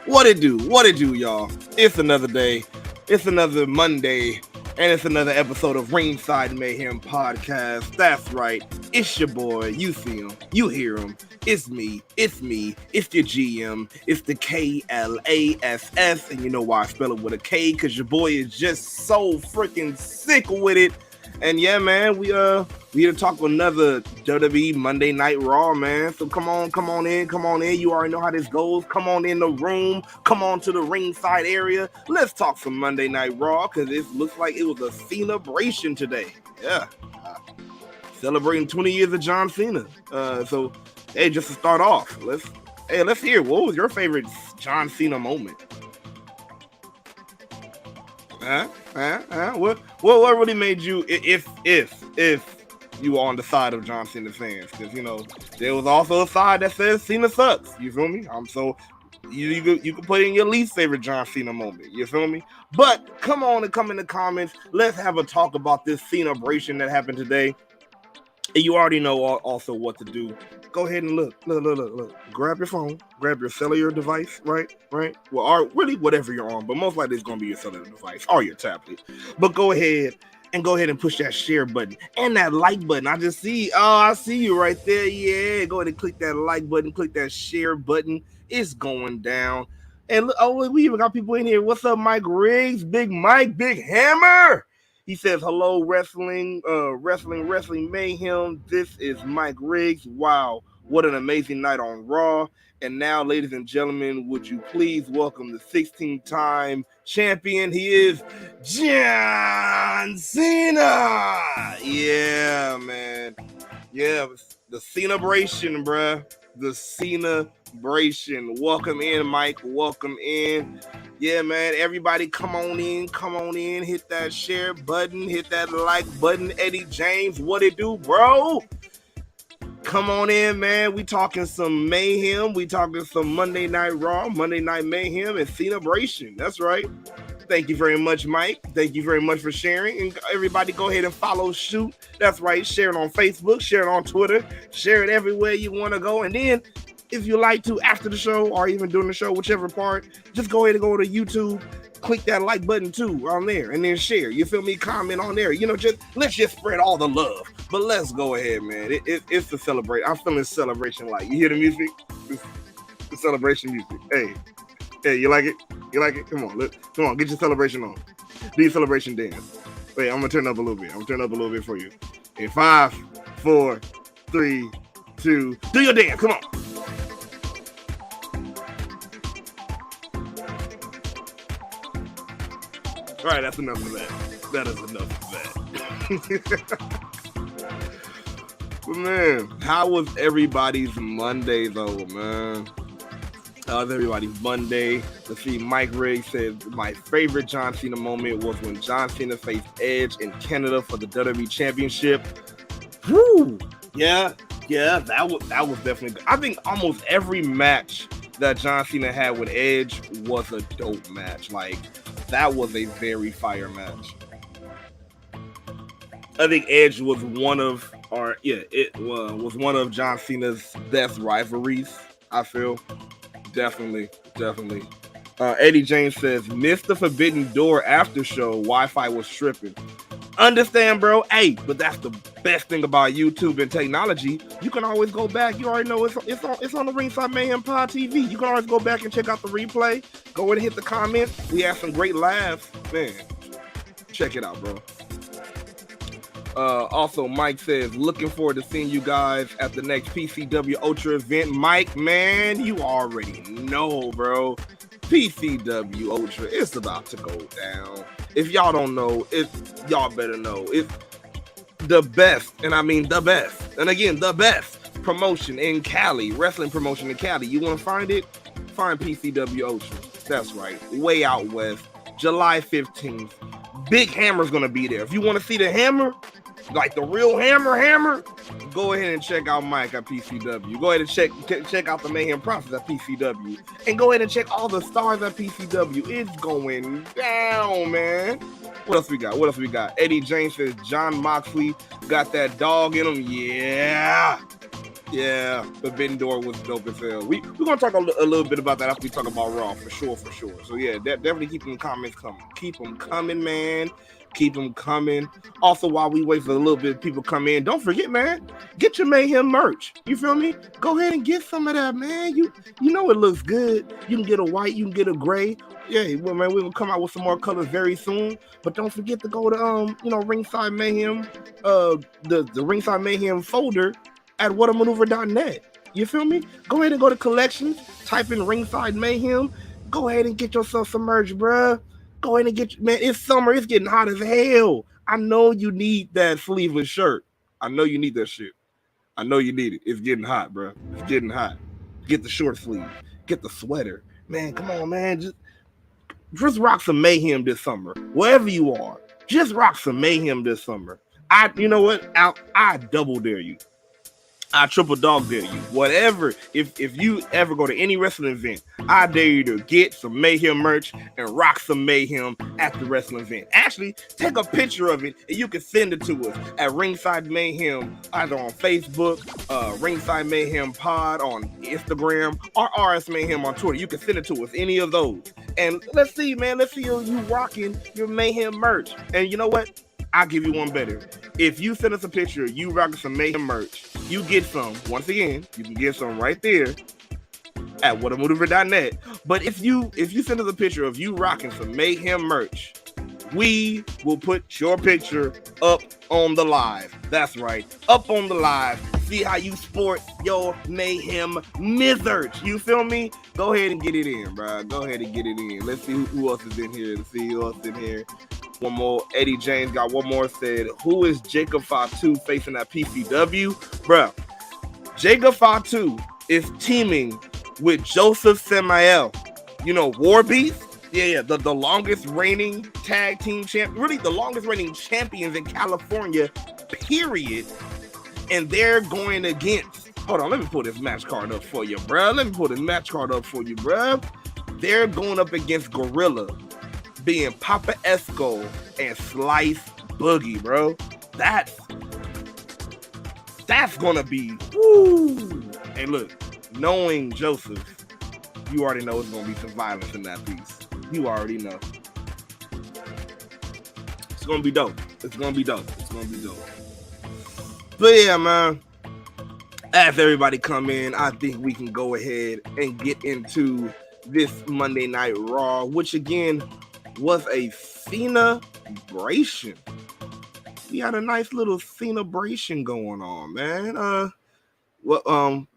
What it do? What it do, y'all? It's another day. It's another Monday. And it's another episode of Ringside Mayhem Podcast. That's right. It's your boy. You see him. You hear him. It's me. It's your GM. It's the KALSSIK. And you know why I spell it with a K? Because your boy is just so freaking sick with it. And yeah, man, we here to talk another WWE Monday Night Raw, man. So come on in. You already know how this goes. Come on in the room. Come on to the ringside area. Let's talk some Monday Night Raw, because it looks like it was a Cena-Bration today. Yeah. Celebrating 20 years of John Cena. So, hey, just to start off, let's hear, what was your favorite John Cena moment? What really made you, if you were on the side of John Cena fans? Because, you know, there was also a side that says Cena sucks. You feel me? So you can put in your least favorite John Cena moment. You feel me? But come on and come in the comments. Let's have a talk about this Cena-Bration that happened today. And you already know also what to do. Go ahead and look. Grab your phone, grab your cellular device, right? Well, or really whatever you're on, but most likely it's gonna be your cellular device or your tablet. But go ahead and push that share button and that like button. I see you right there. Yeah, go ahead and click that like button, click that share button. It's going down. And we even got people in here. What's up, Mike Riggs? Big Mike, Big Hammer. He says, hello, wrestling mayhem. This is Mike Riggs. Wow, what an amazing night on Raw. And now, ladies and gentlemen, would you please welcome the 16-time champion. He is John Cena. Yeah, man. Yeah, the Cena-Bration, bruh. The Cena-Bration. Welcome in, Mike. Welcome in. Yeah, man, everybody come on in, hit that share button, hit that like button. Eddie James, what it do, bro? Come on in, man. We talking some mayhem. We talking some Monday Night Raw, Monday Night Mayhem, and Cena-Bration. That's right. Thank you very much, Mike. Thank you very much for sharing. And everybody go ahead and follow Shoot. That's right. Share it on Facebook, share it on Twitter, share it everywhere you want to go. And then, if you like to, after the show or even during the show, whichever part, just go ahead and go to YouTube, click that like button too on there, and then share. You feel me? Comment on there. You know, let's just spread all the love. But let's go ahead, man. It's the celebration. I'm feeling celebration like. You hear the music? It's the celebration music. Hey, you like it? You like it? Come on, get your celebration on. Do your celebration dance. Wait, I'm gonna turn up a little bit. For you. In 5, 4, 3, 2, do your dance. Come on. All right, that's enough of that. That is enough of that. But man, how was everybody's Monday though, man? How was everybody's Monday? Let's see, Mike Riggs said, my favorite John Cena moment was when John Cena faced Edge in Canada for the WWE Championship. Woo! Yeah, that was definitely good. I think almost every match that John Cena had with Edge was a dope match. Like, that was a very fire match. I think Edge was one of John Cena's best rivalries, I feel. Definitely. Eddie James says, missed the Forbidden Door after show. Wi-Fi was tripping. Understand, bro? Hey, but that's the best thing about YouTube and technology. You can always go back. You already know it's on the Ringside Mayhem Pod TV. You can always go back and check out the replay. Go ahead and hit the comments. We have some great laughs. Man, check it out, bro. Also, Mike says, looking forward to seeing you guys at the next PCW Ultra event. Mike, man, you already know, bro. PCW Ultra, it's about to go down. If y'all don't know, y'all better know. It's the best, and I mean the best. And again, the best promotion in Cali, wrestling promotion in Cali. You want to find it? Find PCW Ultra. That's right. Way out west, July 15th. Big Hammer's going to be there. If you want to see the Hammer, like the real hammer, go ahead and check out Mike at PCW. Go ahead and check out the Mayhem Process at PCW. And go ahead and check all the stars at PCW. It's going down, man. What else we got? Eddie James says John Moxley got that dog in him. Yeah. Yeah, Forbidden Door was dope as hell. We're gonna talk a little bit about that after we talk about Raw for sure. So yeah, definitely keep them comments coming. Keep them coming, man. Keep them coming. Also, while we wait for a little bit of people come in, don't forget, man, get your Mayhem merch. You feel me? Go ahead and get some of that, man. You know it looks good. You can get a white, you can get a gray. Yeah, well, man, we're gonna come out with some more colors very soon. But don't forget to go to Ringside Mayhem, the Ringside Mayhem folder at whatamaneuver.net. You feel me? Go ahead and go to collections, type in Ringside Mayhem. Go ahead and get yourself some merch, bruh. Go ahead and man, it's summer. It's getting hot as hell. I know you need that sleeveless shirt. I know you need that shit. I know you need it. It's getting hot, bruh. It's getting hot. Get the short sleeve. Get the sweater. Man, come on, man. Just rock some Mayhem this summer. Wherever you are, just rock some Mayhem this summer. You know what? I double dare you. I triple dog dare you. Whatever. If you ever go to any wrestling event, I dare you to get some Mayhem merch and rock some Mayhem at the wrestling event. Actually, take a picture of it and you can send it to us at Ringside Mayhem, either on Facebook, Ringside Mayhem Pod on Instagram, or RS Mayhem on Twitter. You can send it to us, any of those. And let's see, man. Let's see you rocking your Mayhem merch. And you know what? I'll give you one better. If you send us a picture, you rocking some Mayhem merch, you get some. Once again, you can get some right there at whatamaneuver.net. But if you send us a picture of you rocking some Mayhem merch, we will put your picture up on the live. That's right, up on the live. See how you sport your Mayhem Mizzarch. You feel me? Go ahead and get it in, bro. Go ahead and get it in. Let's see who else is in here. Let's see who else is in here. One more. Eddie James got one more. Said, who is Jacob Fatu facing at PCW? Bruh, Jacob Fatu is teaming with Joseph Samael. You know, War Beast? Yeah, the longest reigning tag team champ, really the longest reigning champions in California, period. And they're going against, hold on, let me pull this match card up for you, bruh. They're going up against Gorilla, being Papa Esco and Slice Boogie, bro. That's gonna be woo. And look, knowing Joseph, you already know it's gonna be some violence in that piece. You already know. It's gonna be dope. But yeah, man. As everybody come in, I think we can go ahead and get into this Monday Night Raw, which again was a Cena-Bration. We had a nice little Cena-Bration going on, man.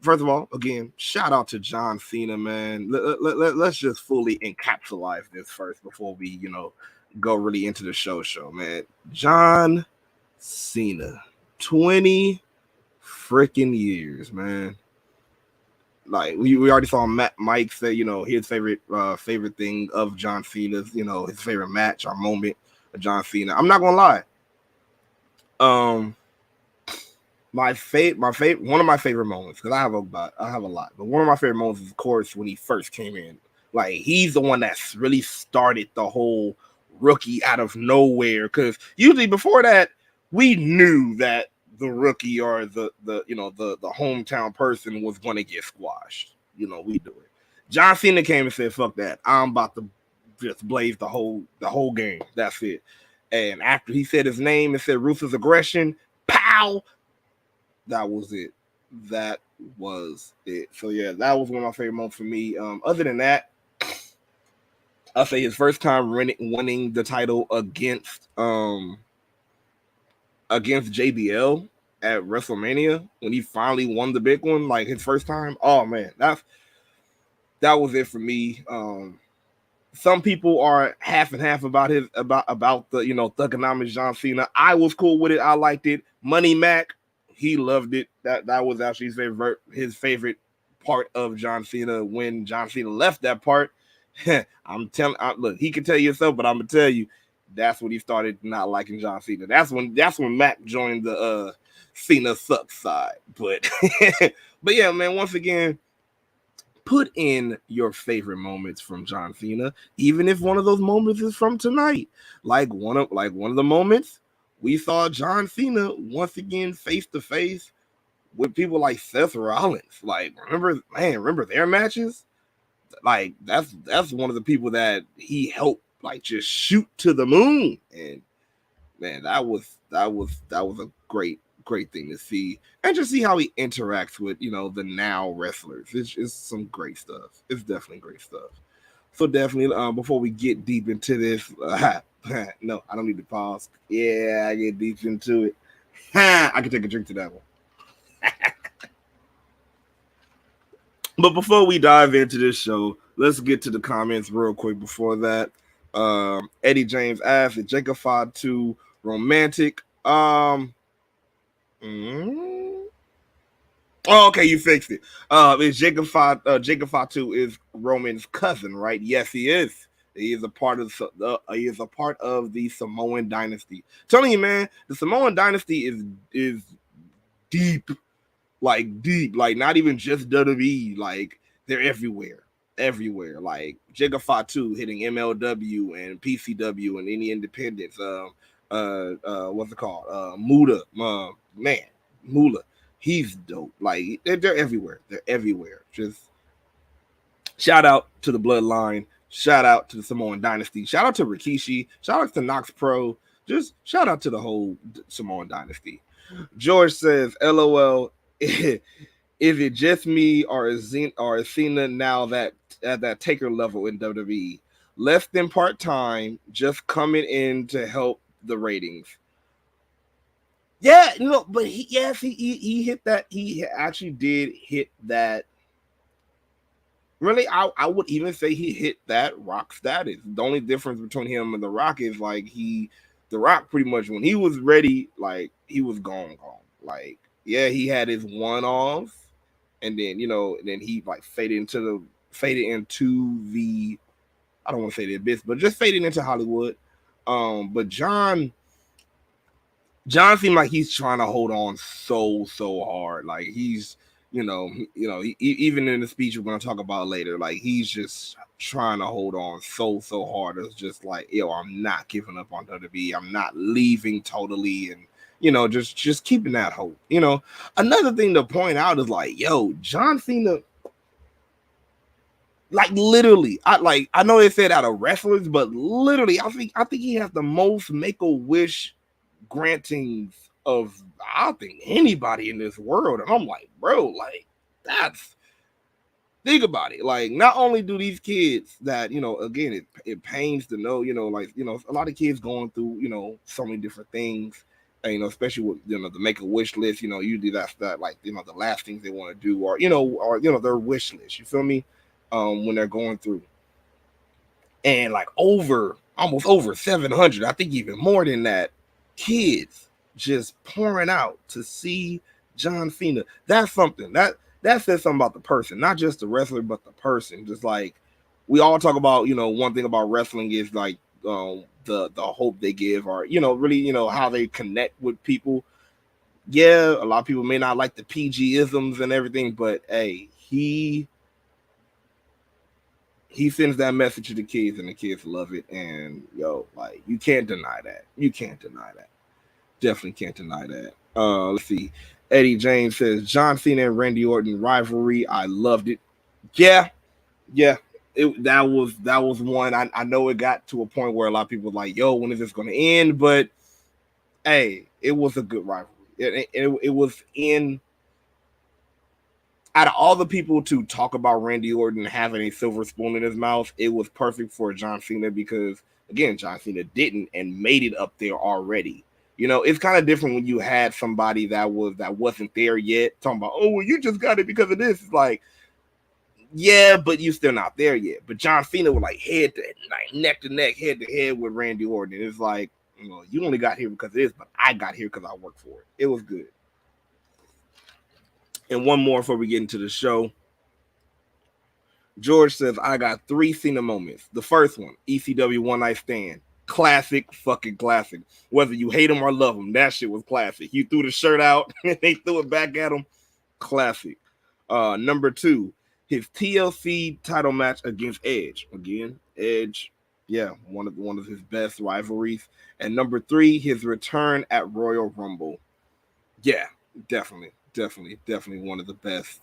First of all, again, shout out to John Cena, man. Let's just fully encapsulate this first before we, go really into the show, man. John Cena, 20 freaking years, man. Like we already saw Mike say, his favorite thing of John Cena's, his favorite match or moment of John Cena. I'm not gonna lie. One of my favorite moments, because I have a lot, but one of my favorite moments is, of course, when he first came in. Like, he's the one that's really started the whole rookie out of nowhere. Because usually before that, we knew that the rookie or the hometown person was going to get squashed. We do it. John Cena came and said, "Fuck that! I'm about to just blaze the whole game. That's it." And after he said his name and said Ruthless Aggression, pow! That was it. So yeah, that was one of my favorite moments for me. Other than that, I'll say his first time winning the title against JBL at WrestleMania when he finally won the big one, like his first time. Oh man, that was it for me. Some people are half and half about the Thugonomics John Cena. I was cool with it. I liked it. Money Mac, he loved it. That was actually his favorite part of John Cena. When John Cena left that part, look, he can tell you himself, but I'm gonna tell you, that's when he started not liking John Cena. That's when Mac joined the Cena sucks side. But but yeah, man. Once again, put in your favorite moments from John Cena, even if one of those moments is from tonight. Like one of the moments we saw John Cena once again face to face with people like Seth Rollins. Like, remember their matches? Like, that's one of the people that he helped like just shoot to the moon. And man, that was a great thing to see, and just see how he interacts with the now wrestlers. It's some great stuff. It's definitely great stuff. So definitely, before we get deep into this, no, I don't need to pause. Yeah, I get deep into it. I can take a drink to that one. But before we dive into this show, let's get to the comments real quick. Before that, Eddie James asked, "Is Jacob Fatu romantic?" Oh, okay, you fixed it. Is Jacob Fatu is Roman's cousin, right? Yes, he is. He is a part of the Samoan dynasty. Telling you, man, the Samoan dynasty is deep, like not even just WWE. Like, they're everywhere. Like, Jacob Fatu hitting MLW and PCW and any independents. What's it called? Muda, man, Mula. He's dope. Like, they're everywhere. They're everywhere. Just shout out to the Bloodline. Shout out to the Samoan Dynasty. Shout out to Rikishi. Shout out to Nox Pro. Just shout out to the whole Samoan Dynasty. George says, "LOL. Is it just me, or is Cena now that at that Taker level in WWE? Less than part time, just coming in to help the ratings." Yeah, but he hit that. He actually did hit that. Really, I would even say he hit that Rock status. The only difference between him and the Rock is like the Rock pretty much, when he was ready, like, he was gone. Like, yeah, he had his one-off, and then then he like faded into the I don't want to say the abyss, but just faded into Hollywood. But John seemed like he's trying to hold on so hard. Like, he's even in the speech we're going to talk about later, like, he's just trying to hold on so hard. It's just like, yo, I'm not giving up on WWE. I'm not leaving totally, and just keeping that hope. Another thing to point out is, like, yo, John Cena, like, literally, I know they said out of wrestlers, but literally, I think he has the most Make-A-Wish grantings of, I think, anybody in this world. And I'm like, bro, like, think about it. Like, not only do these kids that, again, it pains to know, like, a lot of kids going through, so many different things, and, especially with, the Make-A-Wish list, usually that's that, like, the last things they want to do, or their wish list, you feel me? When they're going through, and like almost over 700, I think even more than that, kids just pouring out to see John Cena. That's something that says something about the person, not just the wrestler, but the person. Just like we all talk about, one thing about wrestling is like the hope they give, or really, how they connect with people. Yeah, a lot of people may not like the PG-isms and everything, but hey, he sends that message to the kids, and the kids love it. And yo, like, you can't deny that. Definitely can't deny that. Let's see. Eddie James says, "John Cena and Randy Orton rivalry. I loved it." Yeah. That was one. I know it got to a point where a lot of people were like, "Yo, when is this going to end?" But hey, it was a good rivalry. It was in. Out of all the people to talk about Randy Orton having a silver spoon in his mouth, it was perfect for John Cena, because, again, John Cena didn't and made it up there already. It's kind of different when you had somebody that wasn't there yet talking about, "Oh, well, you just got it because of this." It's like, yeah, but you still not there yet. But John Cena was like neck to neck, head to head with Randy Orton. It's like, you only got here because of this, but I got here because I worked for it. It was good. And one more before we get into the show. George says, "I got 3 Cena moments. The first one, ECW One Night Stand. Classic, fucking classic. Whether you hate him or love him, that shit was classic. He threw the shirt out and they threw it back at him. Classic. Number 2, his TLC title match against Edge. Again, Edge, yeah, one of his best rivalries. And number 3, his return at Royal Rumble. Yeah, definitely. definitely one of the best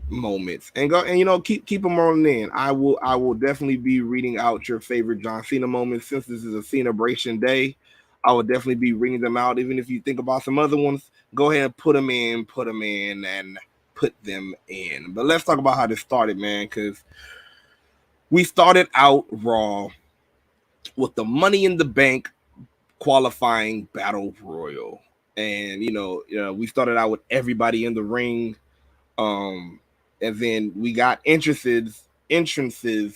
moments. And go and keep them rolling in. I will definitely be reading out your favorite John Cena moments since this is a Cena-Bration day. I will definitely be reading them out. Even if you think about some other ones, go ahead and put them in, and put them in. But let's talk about how this started, man, because we started out Raw with the Money in the Bank qualifying battle royal, and we started out with everybody in the ring, um, and then we got entrances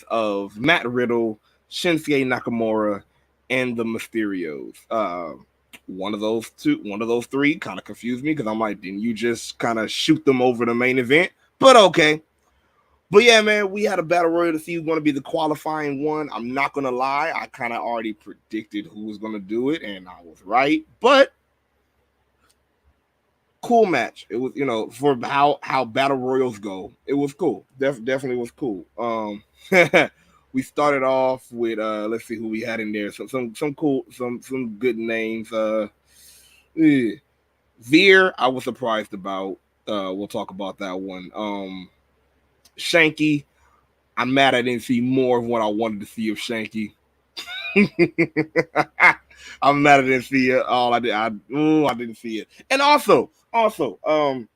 of Matt Riddle, Shinsuke Nakamura, and the Mysterios. One of those three kind of confused me because I'm like, didn't you just kind of shoot them over the main event? But okay. But yeah, man, we had a battle royal to see who's going to be the qualifying one. I'm not going to lie. I kind of already predicted who was going to do it, and I was right. But cool match. It was, for how battle royals go, it was cool. Definitely was cool. We started off with let's see who we had in there. Some cool, some good names. Veer, I was surprised about. We'll talk about that one. Shanky, I'm mad I didn't see more of what I wanted to see of Shanky. I'm mad I didn't see it. All I did, I didn't see it. And also, another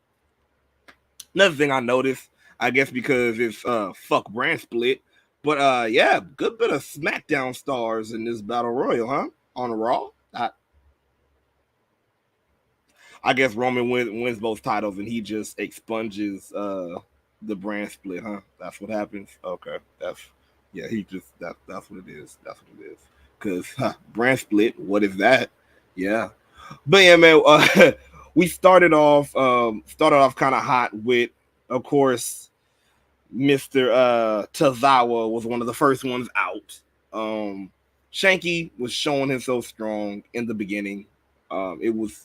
thing I noticed, I guess because it's fuck brand split, but yeah, good bit of SmackDown stars in this battle royal, huh? On Raw, I guess Roman wins both titles and he just expunges the brand split, huh? That's what happens. Okay, he just that's what it is. That's what it is. Because brand split, what is that? Yeah, but yeah, man. We started off kind of hot with, of course, Mr. Tozawa was one of the first ones out. Shanky was showing himself strong in the beginning. It was,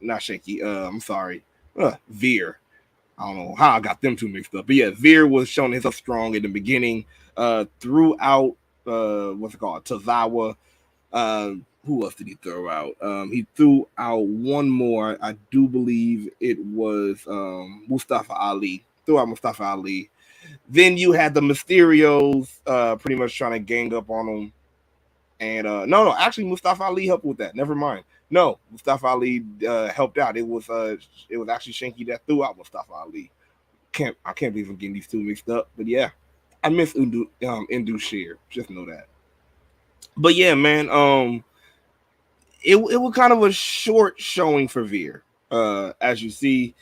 not Shanky. I'm sorry, Veer. I don't know how I got them two mixed up, but yeah, Veer was showing himself strong in the beginning. Throughout, what's it called, Tozawa. Who else did he throw out? He threw out one more. I do believe it was Mustafa Ali. Threw out Mustafa Ali. Then you had the Mysterios pretty much trying to gang up on him. And no, actually Mustafa Ali helped with that. Never mind. No, Mustafa Ali helped out. It was actually Shanky that threw out Mustafa Ali. I can't believe I'm getting these two mixed up. But yeah, I miss Indu Shear. Just know that. But yeah, man, it was kind of a short showing for Veer. As you see,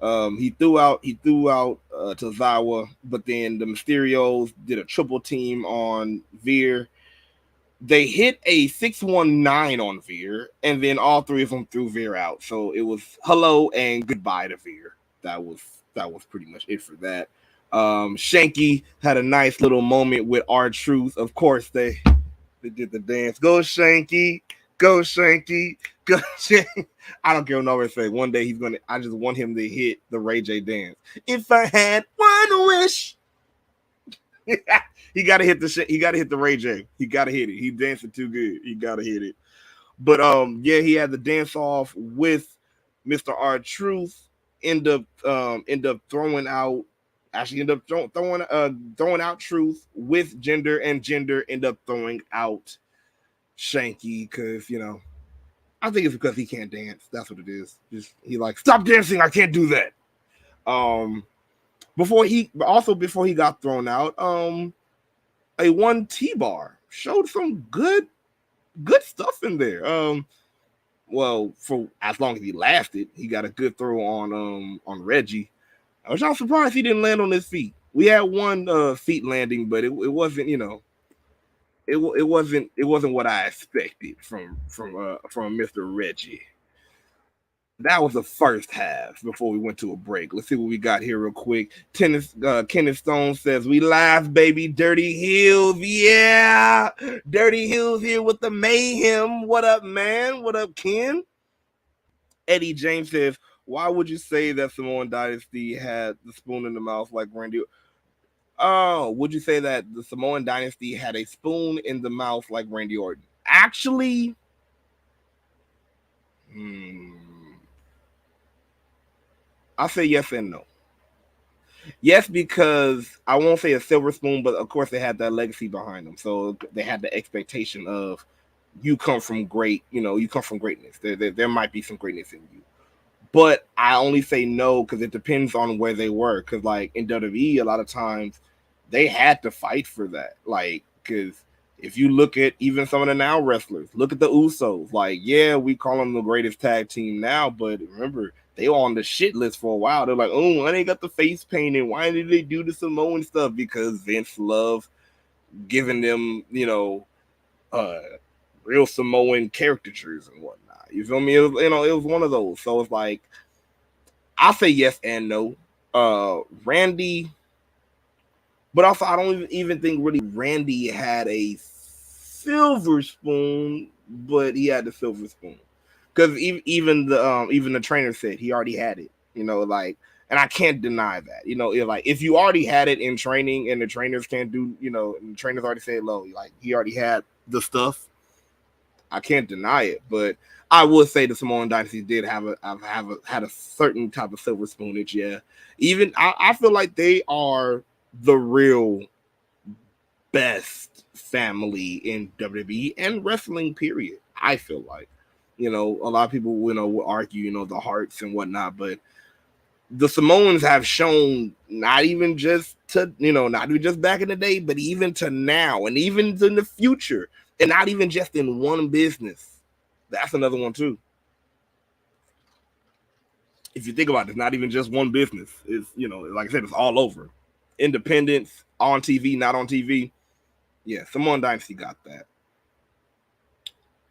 he threw out Tozawa, but then the Mysterios did a triple team on Veer. They hit a 619 on Veer, and then all three of them threw Veer out. So it was hello and goodbye to Veer. That was pretty much it for that. Shanky had a nice little moment with R-Truth. Of course, they did the dance. Go Shanky, go Shanky, go Shanky. I don't care what nobody say. One day I just want him to hit the Ray J dance. If I had one wish. He gotta hit the Ray J. He gotta hit it. He dancing too good. He gotta hit it. But yeah, he had the dance off with Mr. R-Truth. End up throwing out. Actually, end up throwing out Truth with Gender, and Gender end up throwing out Shanky because I think it's because he can't dance. That's what it is. Just he like, stop dancing. I can't do that. Before he got thrown out, a one T-bar showed some good stuff in there. Well, for as long as he lasted, he got a good throw on Reggie. I was surprised he didn't land on his feet. We had one feet landing, but it wasn't, it wasn't what I expected from Mr. Reggie. That was the first half before we went to a break. Let's see what we got here real quick. Kenneth Stone says, we live, baby. Dirty Hills. Yeah. Dirty Hills here with the mayhem. What up, man? What up, Ken? Eddie James says, why would you say that Samoan Dynasty had the spoon in the mouth like Randy? Oh, would you say that the Samoan Dynasty had a spoon in the mouth like Randy Orton? Actually, I say yes and no. Yes, because I won't say a silver spoon, but of course they had that legacy behind them. So they had the expectation of you come from great, you come from greatness. There might be some greatness in you. But I only say no because it depends on where they were. Because like in WWE, a lot of times they had to fight for that. Like, because if you look at even some of the now wrestlers, look at the Usos. Like, yeah, we call them the greatest tag team now, but remember they were on the shit list for a while. They're like, oh, why they got the face painted? Why did they do the Samoan stuff? Because Vince loved giving them, uh, real Samoan caricatures and whatnot. You feel me? It was one of those. So it's like I'll say yes and no. Randy, but also I don't even think really Randy had a silver spoon, but he had the silver spoon because even the trainer said he already had it. Like, and I can't deny that. Like if you already had it in training and the trainers can't do, and the trainers already said low, like he already had the stuff. I can't deny it, but I would say the Samoan dynasty did had a certain type of silver spoonage. Yeah, even I feel like they are the real best family in WWE and wrestling. Period. I feel like, a lot of people will argue, the hearts and whatnot, but the Samoans have shown not even just not even just back in the day, but even to now and even in the future, and not even just in one business. That's another one too. If you think about it, it's not even just one business. It's like I said, it's all over. Independence, on TV, not on TV. Yeah, Samoan Dynasty got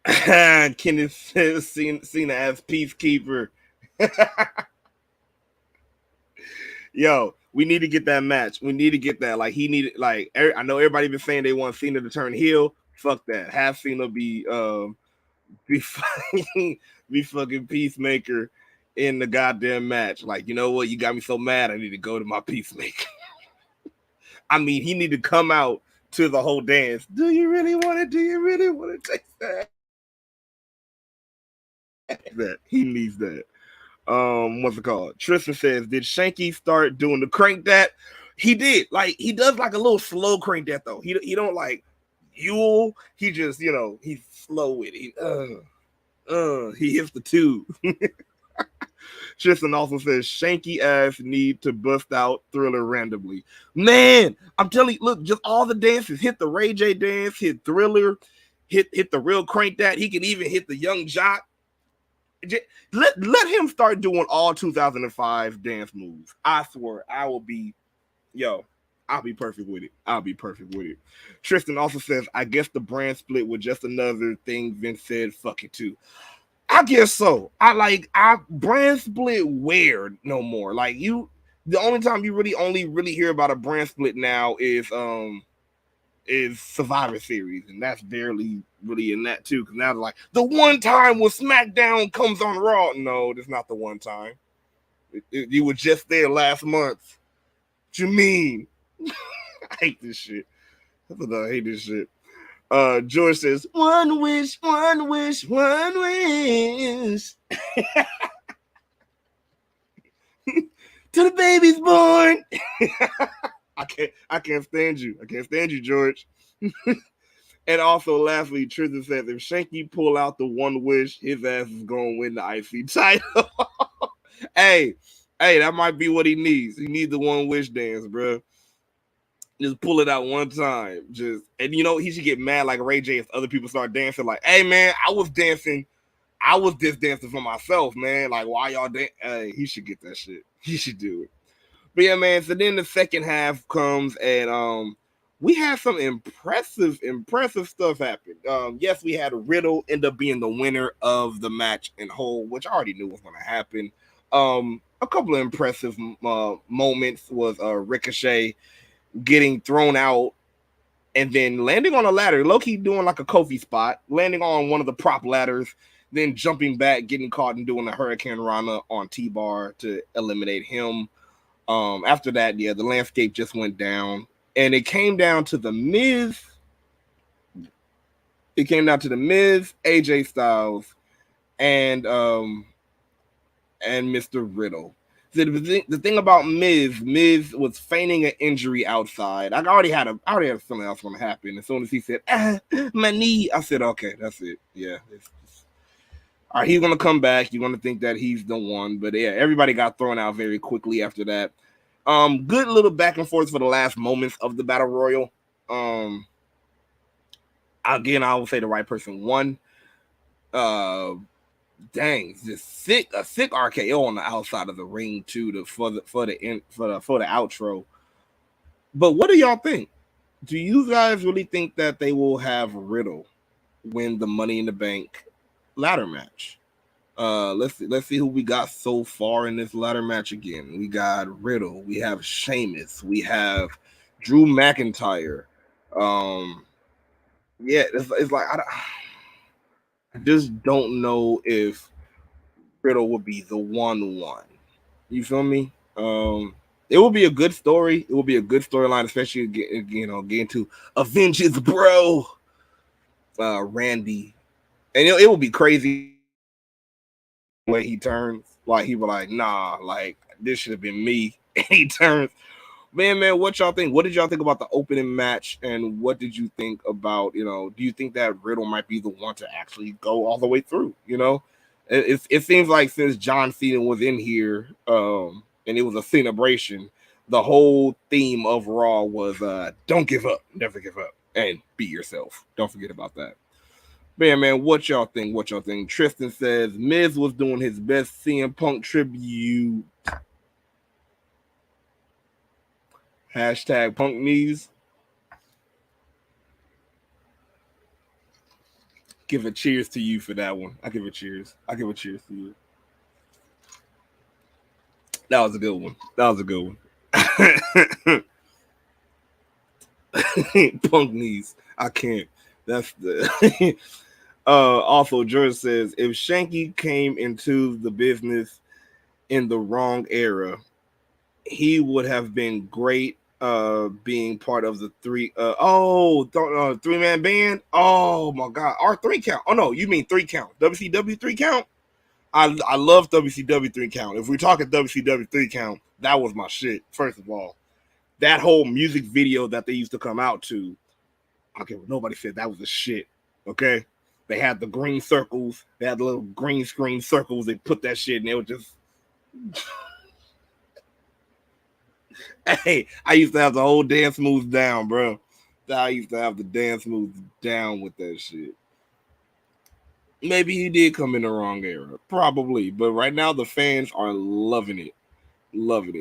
that. Kenneth says Cena as peacekeeper. Yo, we need to get that match. We need to get that. Like he needed. Like I know everybody been saying they want Cena to turn heel. Fuck that. Have Cena be fucking, be fucking peacemaker in the goddamn match. Like, you know what? You got me so mad. I need to go to my peacemaker. I mean, he need to come out to the whole dance. Do you really want it? Do you really want to take that? That he needs that. What's it called? Tristan says, did Shanky start doing the crank that? He did. Like he does like a little slow crank that though. He don't like Yule. He just he's slow with it. He hits the two. Tristan also says Shanky ass need to bust out Thriller randomly. Man, I'm telling you, look, just all the dances. Hit the Ray J dance, hit Thriller, hit the real crank that. He can even hit the Young Jock. Let him start doing all 2005 dance moves. I swear, I'll be perfect with it. I'll be perfect with it. Tristan also says, I guess the brand split was just another thing Vince said, fuck it too. I guess so. I brand split where no more. Like the only time you really hear about a brand split now is Survivor Series, and that's barely really in that too. Because now they're like the one time when SmackDown comes on Raw. No, that's not the one time. You were just there last month. What you mean? I hate this shit. I hate this shit. George says, one wish, one wish, one wish. Till the baby's born. I can't stand you. I can't stand you, George. And also, lastly, Tristan says, if Shanky pull out the one wish, his ass is going to win the IC title. hey, that might be what he needs. He needs the one wish dance, bro. Just pull it out one time. And he should get mad like Ray J if other people start dancing. Like, hey man, I was just dancing for myself, man. Like, why y'all dance? Hey, he should get that shit. He should do it. But yeah, man. So then the second half comes, and we had some impressive stuff happen. Yes, we had Riddle end up being the winner of the match in whole, which I already knew was going to happen. A couple of impressive moments was Ricochet getting thrown out and then landing on a ladder, low-key doing like a Kofi spot, landing on one of the prop ladders, then jumping back, getting caught and doing a Hurricane Rana on T-Bar to eliminate him. After that, yeah, the landscape just went down, and it came down to the Miz. AJ Styles, and Mr. Riddle. So the thing about Miz was feigning an injury outside. I already had a feeling else going to happen. As soon as he said, my knee, I said, okay, that's it. Yeah. All right, he's going to come back. You're going to think that he's the one. But yeah, everybody got thrown out very quickly after that. Good little back and forth for the last moments of the Battle Royal. Again, I will say the right person won. Dang, just a sick RKO on the outside of the ring too, for the outro. But what do y'all think? Do you guys really think that they will have Riddle win the Money in the Bank ladder match? Let's see who we got so far in this ladder match again. We got Riddle, we have Sheamus, we have Drew McIntyre. Yeah, it's like I just don't know if Riddle will be the one. You feel me? It will be a good story. It will be a good storyline, especially getting to avenge his bro, Randy, and it will be crazy when he turns. Like he was like, nah, like this should have been me, and he turns. Man, what y'all think? What did y'all think about the opening match, and what did you think about, do you think that Riddle might be the one to actually go all the way through? It seems like since John Cena was in here, and it was a Cena-Bration, the whole theme of Raw was don't give up, never give up, and be yourself. Don't forget about that. Man, what y'all think? Tristan says Miz was doing his best CM Punk tribute. Hashtag Punk knees. Give a cheers to you for that one. I give a cheers to you. That was a good one. Punk knees. I can't. That's the also George says if Shanky came into the business in the wrong era, he would have been great being part of the three-man band. Oh my god. Our 3 count. Oh no, you mean 3 count. WCW 3 count? I love WCW 3 count. If we're talking WCW 3 count, that was my shit. First of all, that whole music video that they used to come out to, okay, well, nobody said that was a shit. Okay, they had the green circles, they had the little green screen circles. They put that shit, and they were just. Hey, I used to have the whole dance moves down, bro. I used to have the dance moves down with that shit. Maybe he did come in the wrong era, probably, but right now the fans are loving it.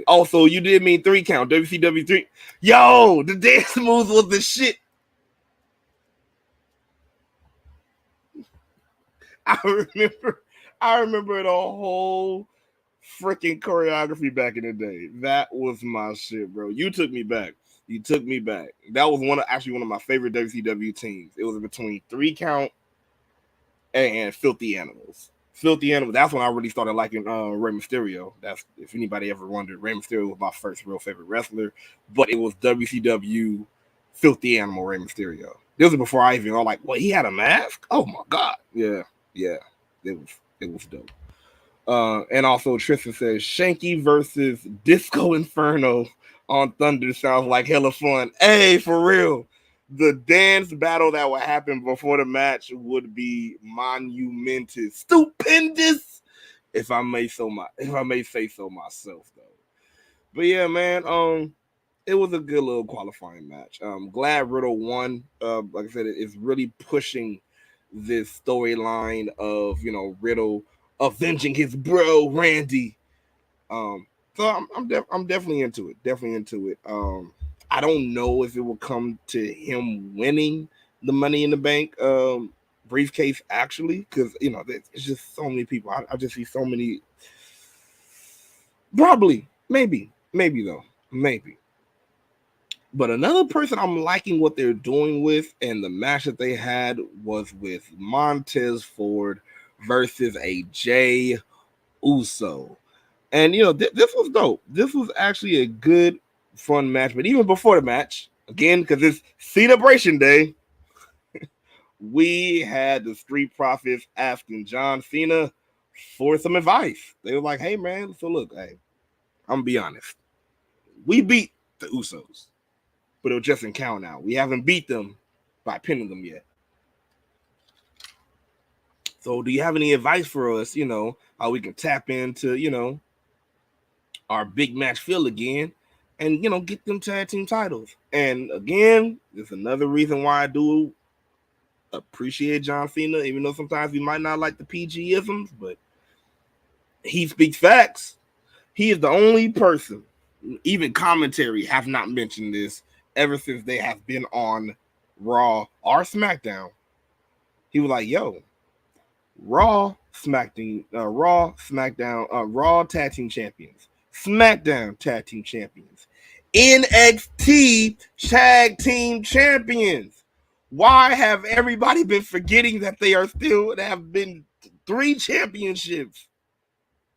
Also, you did mean 3 count, WCW 3. Yo, the dance moves was the shit. I remember the whole freaking choreography back in the day. That was my shit, bro. You took me back. That was one of my favorite WCW teams. It was between 3 count and Filthy Animals. That's when I really started liking Rey Mysterio. That's, if anybody ever wondered, Rey Mysterio was my first real favorite wrestler, but it was WCW Filthy Animal Rey Mysterio. This was before I even like, what, he had a mask? Oh my god. Yeah. It was dope. And also Tristan says Shanky versus Disco Inferno on Thunder sounds like hella fun. Hey, for real. The dance battle that would happen before the match would be monumentous, stupendous, if I may say so myself, though. But yeah, man, it was a good little qualifying match. Glad Riddle won. Like I said, it's really pushing this storyline of Riddle avenging his bro Randy. So I'm definitely into it. I don't know if it will come to him winning the Money in the Bank briefcase actually, because it's just so many people. I just see so many. Probably, maybe though, maybe. But another person I'm liking what they're doing with, and the match that they had was with Montez Ford versus Aj Uso. And this was dope. This was actually a good, fun match. But even before the match, again, because it's Cena-Bration Day, we had the Street Profits asking John Cena for some advice. They were like, "Hey, man, so look, hey, I'm gonna be honest. We beat the Usos, but it was just in count out. We haven't beat them by pinning them yet. So do you have any advice for us, how we can tap into, our big match feel again and, get them tag team titles? And again, there's another reason why I do appreciate John Cena, even though sometimes we might not like the PG-isms, but he speaks facts. He is the only person, even commentary have not mentioned this ever since they have been on Raw or SmackDown. He was like, yo, Raw, SmackDown, Raw Tag Team Champions, SmackDown Tag Team Champions, NXT Tag Team Champions. Why have everybody been forgetting that they have been 3 championships,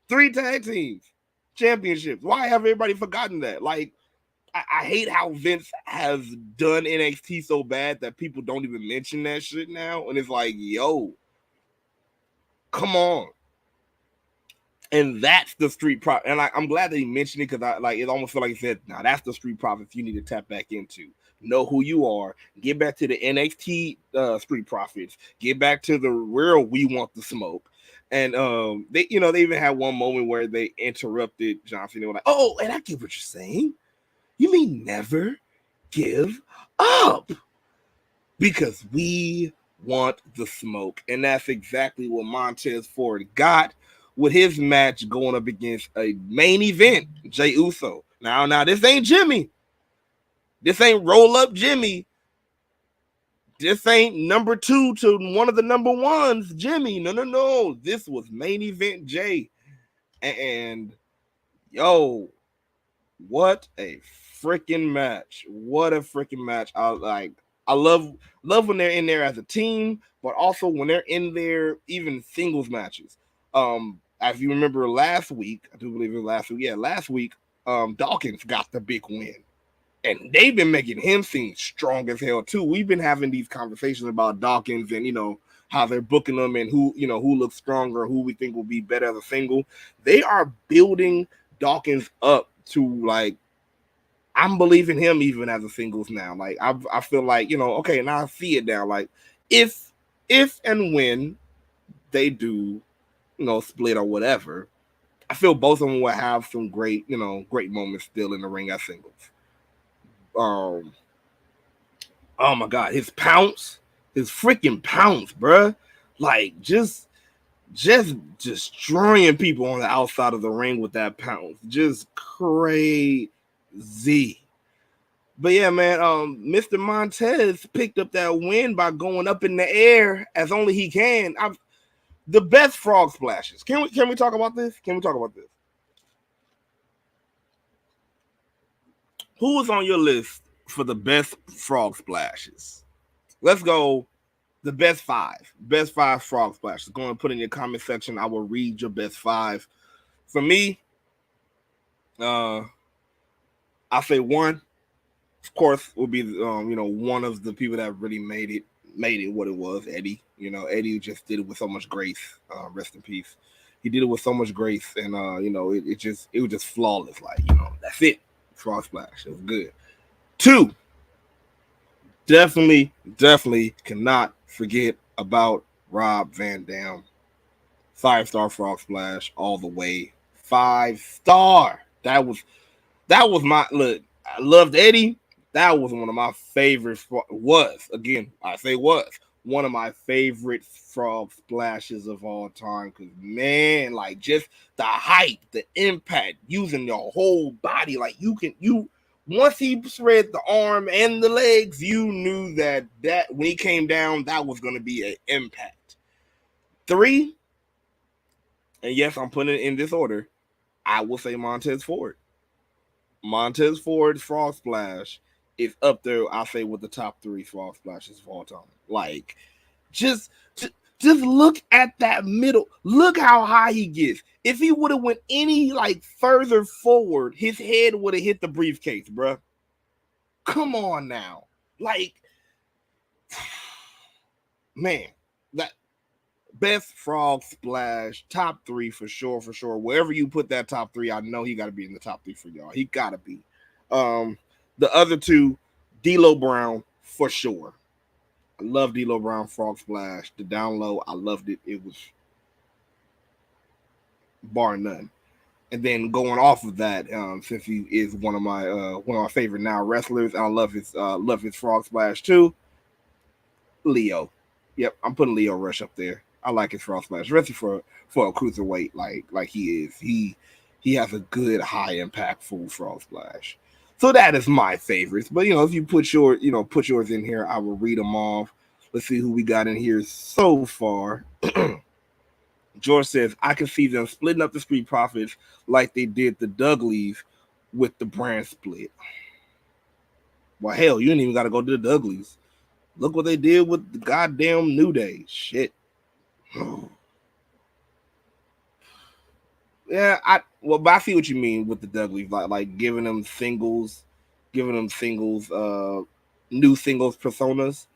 3 tag teams championships? Why have everybody forgotten that? Like, I hate how Vince has done NXT so bad that people don't even mention that shit now. And it's like, yo, come on. And that's the street profit. And I'm glad that he mentioned it, because it almost feel like he said, now that's the street profits you need to tap back into. Know who you are. Get back to the NXT street profits. Get back to the real we want the smoke. And they even had one moment where they interrupted John Cena. They were like, oh, and I get what you're saying. You mean never give up, because we want the smoke. And that's exactly what Montez Ford got with his match going up against a main event, Aj Uso. Now this ain't Jimmy. This ain't roll up Jimmy. This ain't number 2 to one of the number 1s, Jimmy. No. This was main event Jay. And yo, what a freaking match. What a freaking match. I love when they're in there as a team, but also when they're in there even singles matches. As you remember last week, I do believe it was last week. Yeah, last week, Dawkins got the big win. And they've been making him seem strong as hell too. We've been having these conversations about Dawkins and how they're booking them and who looks stronger, who we think will be better as a single. They are building Dawkins up to, like, I'm believing him even as a singles now. Like, I feel like, okay, now I see it now. Like, if and when they do, split or whatever, I feel both of them will have some great moments still in the ring as singles. Oh my God, his freaking pounce, bruh. Like, just destroying people on the outside of the ring with that pounce. Just crazy. But yeah, man, Mr. Montez picked up that win by going up in the air as only he can. The best frog splashes. Can we talk about this? Who was on your list for the best frog splashes? Let's go. The best 5. Best 5 frog splashes. Go and put in your comment section. I will read your best 5. For me, I'll say 1. Of course, will be one of the people that really made it what it was, Eddie. Eddie just did it with so much grace. Rest in peace. He did it with so much grace, and it was just flawless. Like, that's it. Frog splash. It was good. 2. Definitely cannot forget about Rob Van Dam. 5-star frog splash all the way. 5-star. That was my look. I loved Eddie. That was one of my favorites. Was one of my favorite frog splashes of all time. Because, man, like, just the height, the impact, using your whole body. Like, once he spread the arm and the legs, you knew that when he came down, that was going to be an impact. 3, and yes, I'm putting it in this order, I will say Montez Ford. Montez Ford's frog splash is up there, I'll say, with the top 3 frog splashes of all time. Like, just look at that middle. Look how high he gets. If he would have went any further forward, his head would have hit the briefcase, bruh. Come on now. Like, man, that best frog splash, top 3 for sure, for sure. Wherever you put that top 3, I know he got to be in the top 3 for y'all. He got to be. The other 2, D'Lo Brown for sure. I love D'Lo Brown frog splash. The down low, I loved it. It was bar none. And then going off of that, since he is one of my favorite now wrestlers, I love his frog splash too. Leo, yep, I'm putting Leo Rush up there. I like his frog splash, especially for a cruiserweight like he is. He has a good high impactful frog splash. So that is my favorites. But if you put yours in here, I will read them off. Let's see who we got in here so far. George says, I can see them splitting up the Street Profits like they did the Dudleys with the brand split. Well, hell, you didn't even got to go to the Dudleys. Look what they did with the goddamn New Day. Shit. Yeah, but I see what you mean with the Dudleys, like giving them singles, new singles personas.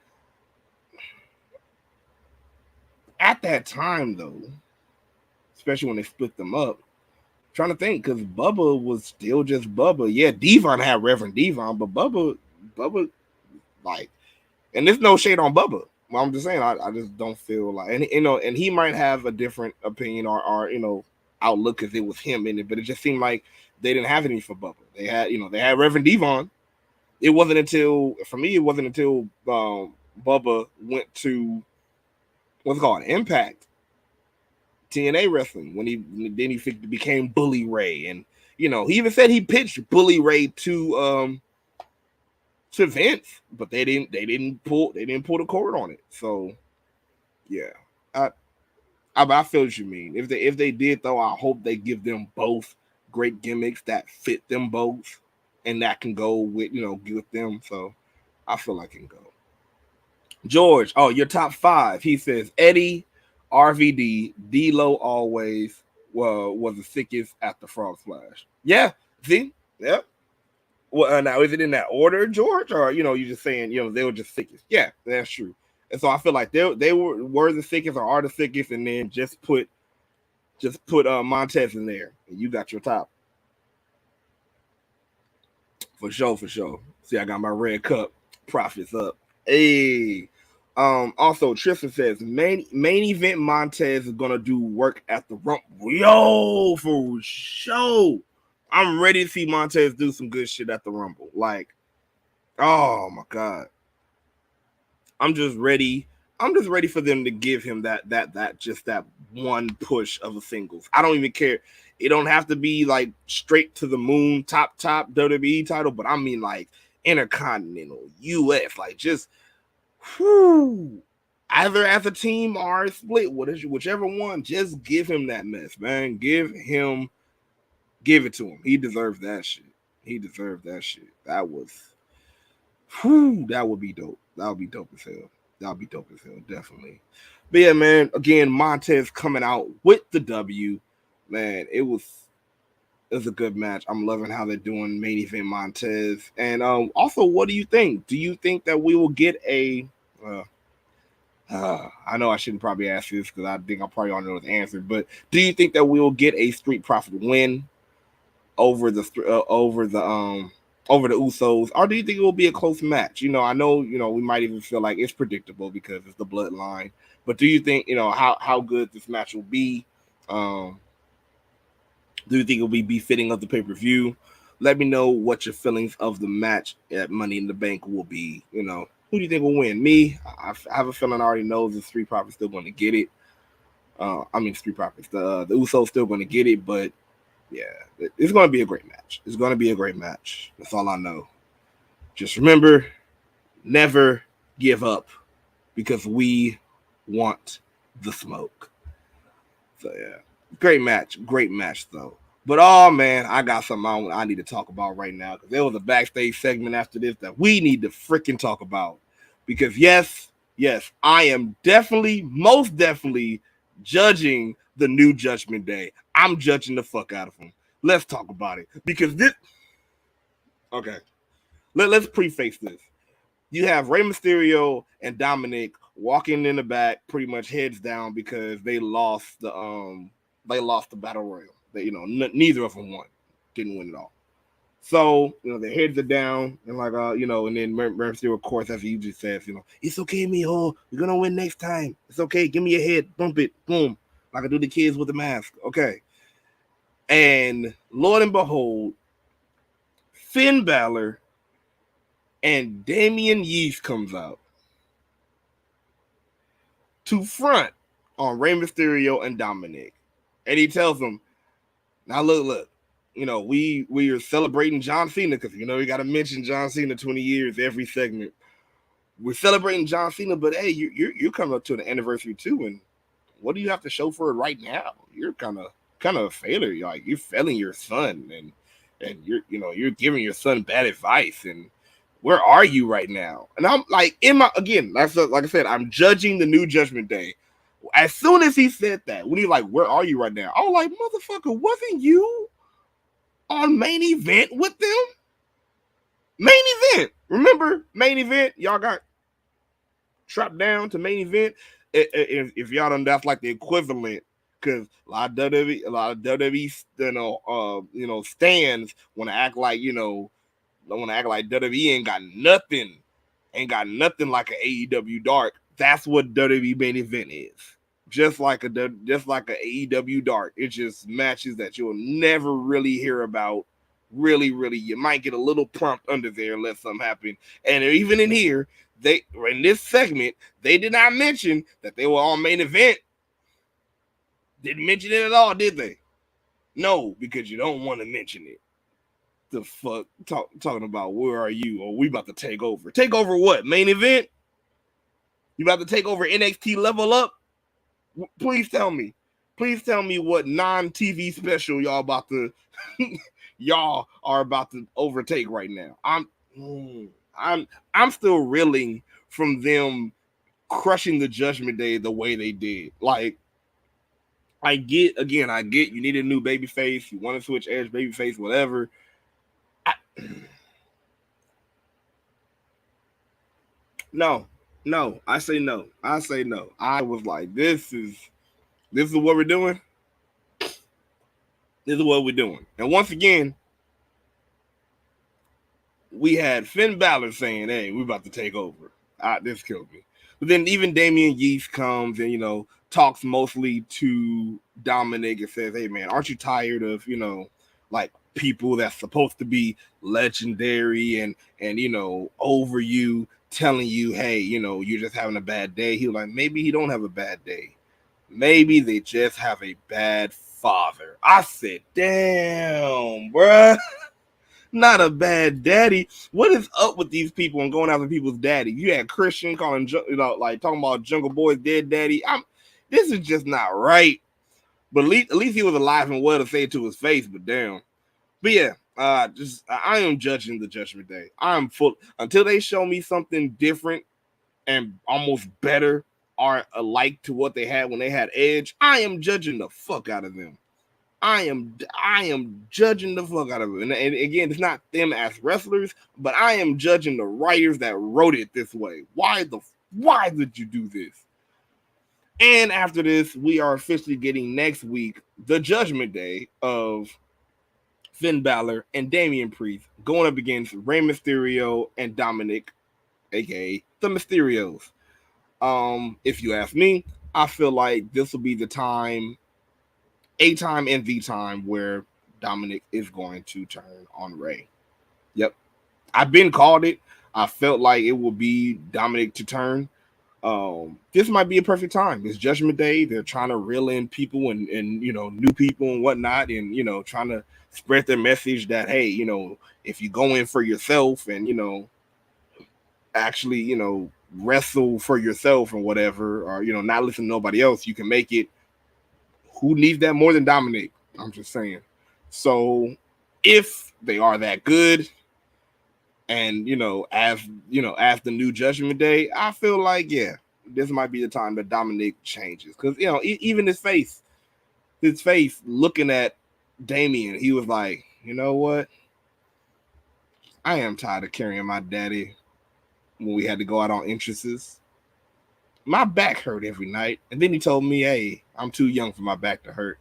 At that time, though, especially when they split them up, I'm trying to think, because Bubba was still just Bubba. Yeah, Devon had Reverend Devon, but Bubba, like, and there's no shade on Bubba. Well, I'm just saying, I just don't feel like, and he might have a different opinion or outlook because it was him in it, but it just seemed like they didn't have any for Bubba. They had Reverend Devon. It wasn't until Bubba went to what's it called Impact TNA Wrestling when he became Bully Ray, and he even said he pitched Bully Ray to Vince, but they didn't pull the cord on it. So yeah, I feel what you mean. If they did though, I hope they give them both great gimmicks that fit them both, and that can go with with them. So I feel like it can go. George, oh, your top 5. He says Eddie, RVD, D'Lo always was the sickest at the frog splash. Yeah, see, yeah. Well, now is it in that order, George, or you just saying they were just sickest? Yeah, that's true. And so I feel like they were the sickest or are the sickest, and then just put Montez in there, and you got your top for sure. See, I got my red cup profits up. Hey. Also, Tristan says main event Montez is gonna do work at the Rumble. Yo, for sure. I'm ready to see Montez do some good shit at the Rumble. Like, oh my god. I'm just ready for them to give him that one push of a singles. I don't even care. It don't have to be like straight to the moon, top WWE title, but I mean like Intercontinental, US, like just either as a team or a split, whichever one, just give him that mess, man. Give it to him. He deserves that shit. That would be dope. That would be dope as hell. Definitely. But yeah, man, again, Montez coming out with the W. Man, it was a good match. I'm loving how they're doing main event Montez. And also, what do you think? Do you think that we will get a I know I shouldn't probably ask this because I think I probably already know the answer, but do you think that we will get a Street Profit win over the Usos, or do you think it will be a close match? I know we might even feel like it's predictable because it's the bloodline, but do you think how good this match will be? Do you think it will be befitting of the pay-per-view? Let me know what your feelings of the match at Money in the Bank will be. Who do you think will win? Me, I have a feeling I already know the Street Profits still going to get it. Street Profits, the Usos still going to get it, but yeah, it's going to be a great match. That's all I know. Just remember, never give up because we want the smoke. So yeah, great match though. But oh man, I got something I need to talk about right now because there was a backstage segment after this that we need to freaking talk about. Because yes, I am most definitely judging the new Judgment Day. I'm judging the fuck out of them. Let's talk about it because this. Okay, let's preface this. You have Rey Mysterio and Dominic walking in the back, pretty much heads down because they lost the battle royal. Neither of them won, didn't win at all. So their heads are down and and then Mysterio, of course, as he just says, it's okay, mijo, you're gonna win next time. It's okay, give me a head, bump it, boom, like I do the kids with the mask. Okay, and Lord and behold, Finn Balor and Damian Yeast comes out to front on Rey Mysterio and Dominic. And he tells them, now look, we are celebrating John Cena because, we got to mention John Cena 20 years every segment. We're celebrating John Cena, but hey, you're coming up to the anniversary too. And what do you have to show for it right now? You're kind of a failure. Like, you're failing your son and you're giving your son bad advice. And where are you right now? And I'm like, like I said, I'm judging the New Judgment Day. As soon as he said that, when he's like, where are you right now? I was like, motherfucker, wasn't you on Main Event with them? Main Event. Remember Main Event? Y'all got trapped down to Main Event. If y'all done, that's like the equivalent. Because a lot of WWE, stands want to act like, WWE ain't got nothing like an AEW Dark. That's what WWE Main Event is. Just like a AEW Dark. It's just matches that you'll never really hear about. Really, you might get a little prompt under there and let something happen. And even in here, in this segment, they did not mention that they were on Main Event. Didn't mention it at all, did they? No, because you don't want to mention it. The fuck talking about where are you? Or we about to take over. Take over what? Main Event? You about to take over NXT Level Up? Please tell me. Please tell me what non-TV special y'all are about to overtake right now. I'm still reeling from them crushing the Judgment Day the way they did. Like, I get you need a new baby face, you want to switch Edge baby face, whatever. No, I say no. I was like, this is what we're doing. This is what we're doing. And once again, we had Finn Balor saying, hey, we're about to take over. This killed me. But then even Damian Yeast comes and, talks mostly to Dominic and says, hey, man, aren't you tired of, like people that's supposed to be legendary and over you telling you, hey, you're just having a bad day. He was like, maybe he don't have a bad day. Maybe they just have a bad father. I said, damn, bruh. Not a bad daddy. What is up with these people and going after people's daddy? You had Christian calling, like talking about Jungle Boy's dead daddy. This is just not right. But at least he was alive and well to say it to his face. But damn. But yeah, I am judging the Judgment Day. I am full until they show me something different and almost better or alike to what they had when they had Edge. I am judging the fuck out of them. I am judging the fuck out of it. And again, it's not them as wrestlers, but I am judging the writers that wrote it this way. Why did you do this? And after this, we are officially getting next week the Judgment Day of Finn Balor and Damian Priest going up against Rey Mysterio and Dominic, aka the Mysterios. If you ask me, I feel like this will be the time, a time and the time where Dominic is going to turn on Rey. Yep. I've been called it. I felt like it will be Dominic to turn. This might be a perfect time. It's Judgment Day. They're trying to reel in people and new people and whatnot, and trying to spread their message that, hey, if you go in for yourself and actually wrestle for yourself and whatever, or not listen to nobody else, you can make it. Who needs that more than Dominic? I'm just saying. So if they are that good, and as the new Judgment Day, I feel like this might be the time that Dominic changes, because even his face looking at Damian, he was like, you know what? I am tired of carrying my daddy when we had to go out on entrances. My back hurt every night. And then he told me, hey, I'm too young for my back to hurt.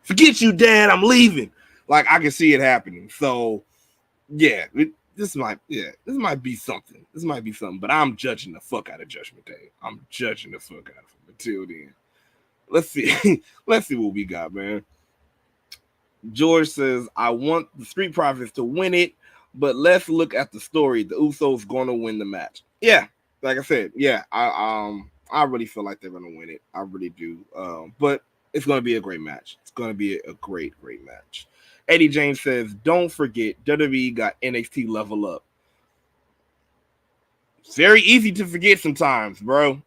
Forget you, Dad. I'm leaving. Like, I can see it happening. So, yeah, this might be something. This might be something. But I'm judging the fuck out of Judgment Day. I'm judging the fuck out of him. Until then, let's see. Let's see what we got, man. George says, I want the Street Profits to win it, but let's look at the story. The Usos going to win the match. Yeah, like I said, yeah, I really feel like they're going to win it. I really do. But it's going to be a great match. It's going to be a great match. Eddie James says, don't forget, WWE got NXT Level Up. It's very easy to forget sometimes, bro.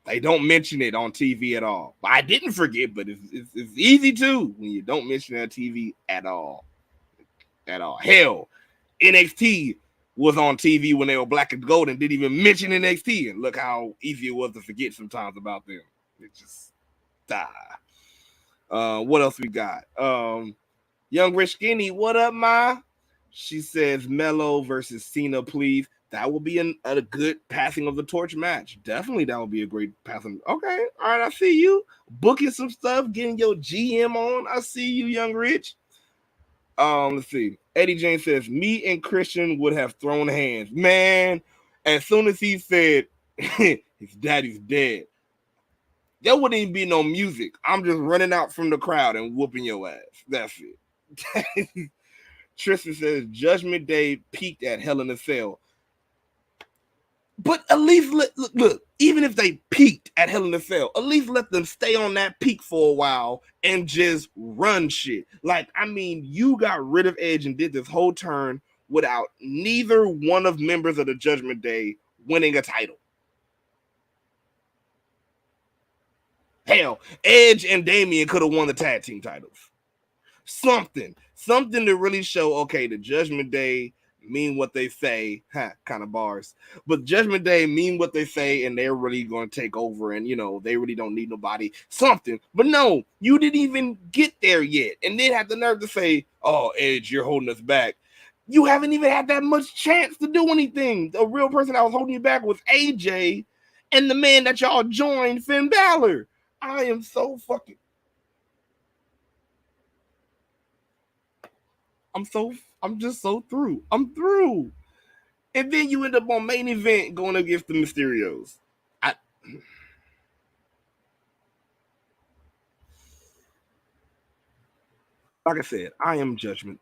They don't mention it on TV at all. I didn't forget, but it's easy too when you don't mention it on TV at all. At all. Hell, NXT was on TV when they were black and gold and didn't even mention NXT. And look how easy it was to forget sometimes about them. It just die. What else we got? Young Rich Skinny, what up, Ma? She says Mello versus Cena, please. That will be a good passing of the torch match. Definitely that will be a great passing. Okay, all right, I see you. Booking some stuff, getting your GM on. I see you, Young Rich. Let's see. Eddie James says, me and Christian would have thrown hands. Man, as soon as he said his daddy's dead, there wouldn't even be no music. I'm just running out from the crowd and whooping your ass. That's it. Tristan says, Judgment Day peaked at Hell in a Cell. But at least, look, even if they peaked at Hell in a Cell, at least let them stay on that peak for a while and just run shit. Like, I mean, you got rid of Edge and did this whole turn without neither one of members of the Judgment Day winning a title. Hell, Edge and Damian could have won the tag team titles. Something to really show, okay, the Judgment Day mean what they say, kind of bars, but Judgment Day mean what they say, and they're really going to take over, and they really don't need nobody. Something, but no, you didn't even get there yet, and then have the nerve to say, "Oh, Edge, you're holding us back." You haven't even had that much chance to do anything. The real person that was holding you back was AJ, and the man that y'all joined, Finn Balor. I am so fucking. I'm just so through. I'm through. And then you end up on main event going against the Mysterios. Like I said, I am judging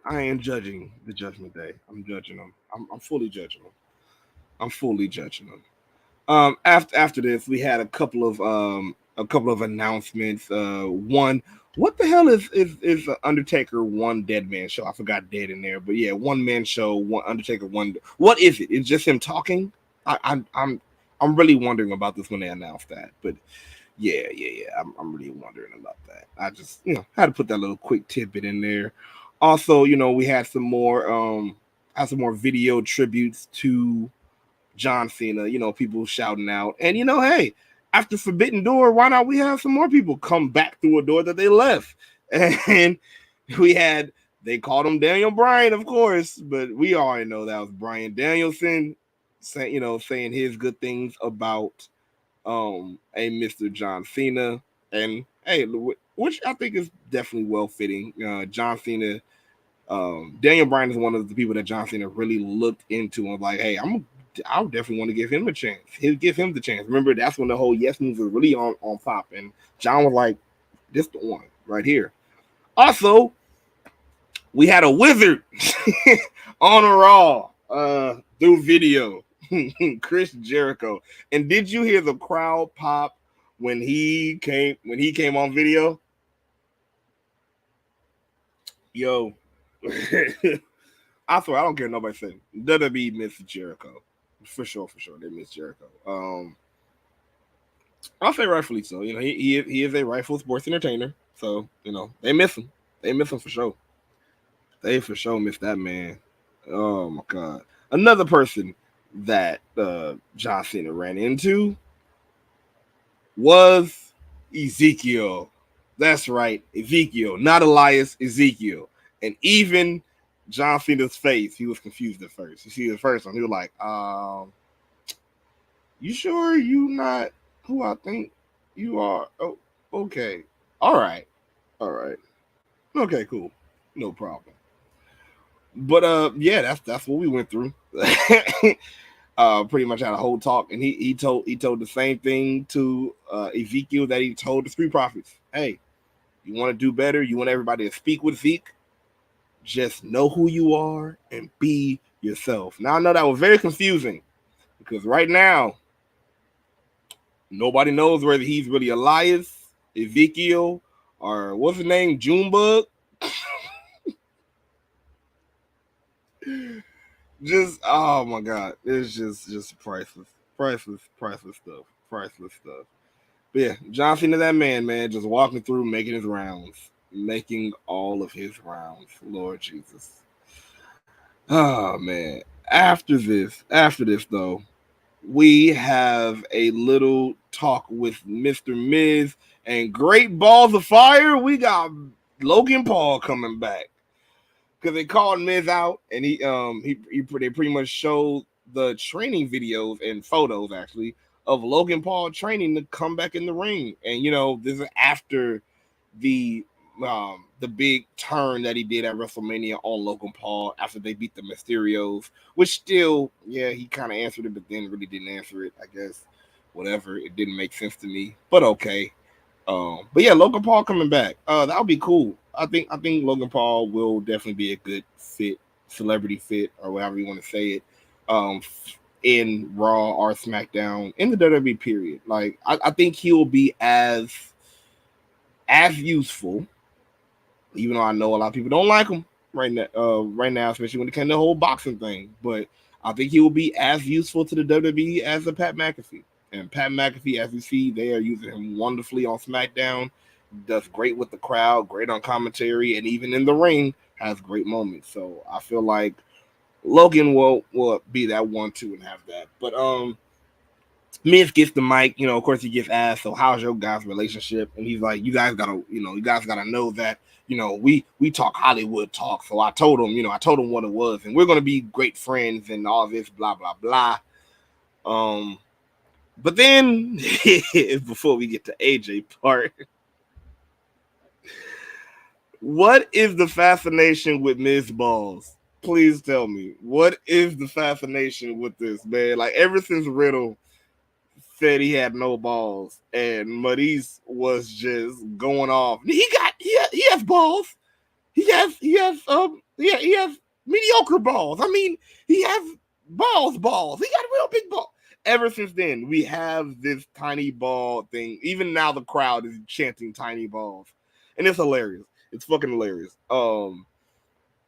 the Judgment Day. I'm judging them. I'm fully judging them. I'm fully judging them. After this, we had a couple of announcements. One, what the hell is Undertaker one dead man show? I forgot dead in there, but yeah, one man show, one Undertaker one. What is it? It's just him talking. I'm really wondering about this when they announced that, but yeah. I'm really wondering about that. I just had to put that little quick tidbit in there. Also, we had some more video tributes to John Cena, people shouting out. And hey, after Forbidden Door, why not we have some more people come back through a door that they left? And they called him Daniel Bryan, of course, but we already know that was Bryan Danielson saying his good things about a Mr. John Cena. And hey, which I think is definitely well fitting. John Cena, Daniel Bryan is one of the people that John Cena really looked into and was like, hey, I would definitely want to give him a chance. He'll give him the chance. Remember, that's when the whole Yes move was really on pop. And John was like, this the one right here. Also, we had a wizard on a Raw through video, Chris Jericho. And did you hear the crowd pop when he came on video? Yo. I swear, I don't care nobody saying. WWE missed Jericho. For sure, they miss Jericho. I'll say rightfully so. He is a rightful sports entertainer. So they miss him. They miss him for sure. They for sure miss that man. Oh my god! Another person that John Cena ran into was Ezekiel. That's right, Ezekiel, not Elias. Ezekiel, and even John Cena's face, he was confused at first. You see the first one, he was like, You sure you not who I think you are? Oh, okay. All right. All right. Okay, cool. No problem. But yeah, that's what we went through. Pretty much had a whole talk, and he told the same thing to Ezekiel that he told the street prophets. Hey, you want to do better? You want everybody to speak with Zeke? Just know who you are and be yourself. Now I know that was very confusing because right now nobody knows whether he's really Elias, Ezekiel, or what's his name, Junebug. Just oh my god, it's just priceless stuff. But yeah, John Cena, that man, just walking through, making his rounds, making all of his rounds. Lord Jesus. Oh man. After this though, we have a little talk with Mr. Miz and Great Balls of Fire. We got Logan Paul coming back because they called Miz out, and they pretty much showed the training videos and photos actually of Logan Paul training to come back in the ring, and this is after the big turn that he did at WrestleMania on Logan Paul after they beat the Mysterios, which still, yeah, he kind of answered it, but then really didn't answer it. I guess whatever, it didn't make sense to me, but okay. But yeah, Logan Paul coming back. That would be cool. I think Logan Paul will definitely be a good fit, celebrity fit, or whatever you want to say it. Um, in Raw or SmackDown in the WWE period. Like I think he will be as useful, even though I know a lot of people don't like him right now, especially when it came to the whole boxing thing. But I think he will be as useful to the WWE as a Pat McAfee. And Pat McAfee, as you see, they are using him wonderfully on SmackDown. Does great with the crowd, great on commentary, and even in the ring has great moments. So I feel like Logan will be that 1-2 and have that. But Miz gets the mic, of course he gets asked, so how's your guys' relationship? And he's like, you guys gotta know that, we talk Hollywood talk. So I told him what it was, and we're gonna be great friends and all this, blah, blah, blah. But then before we get to AJ part, what is the fascination with Miz Balls? Please tell me. What is the fascination with this, man? Like ever since Riddle said he had no balls, and Maurice was just going off. He has balls. He has mediocre balls. I mean, he has balls. He got real big balls. Ever since then, we have this tiny ball thing. Even now, the crowd is chanting tiny balls, and it's hilarious. It's fucking hilarious.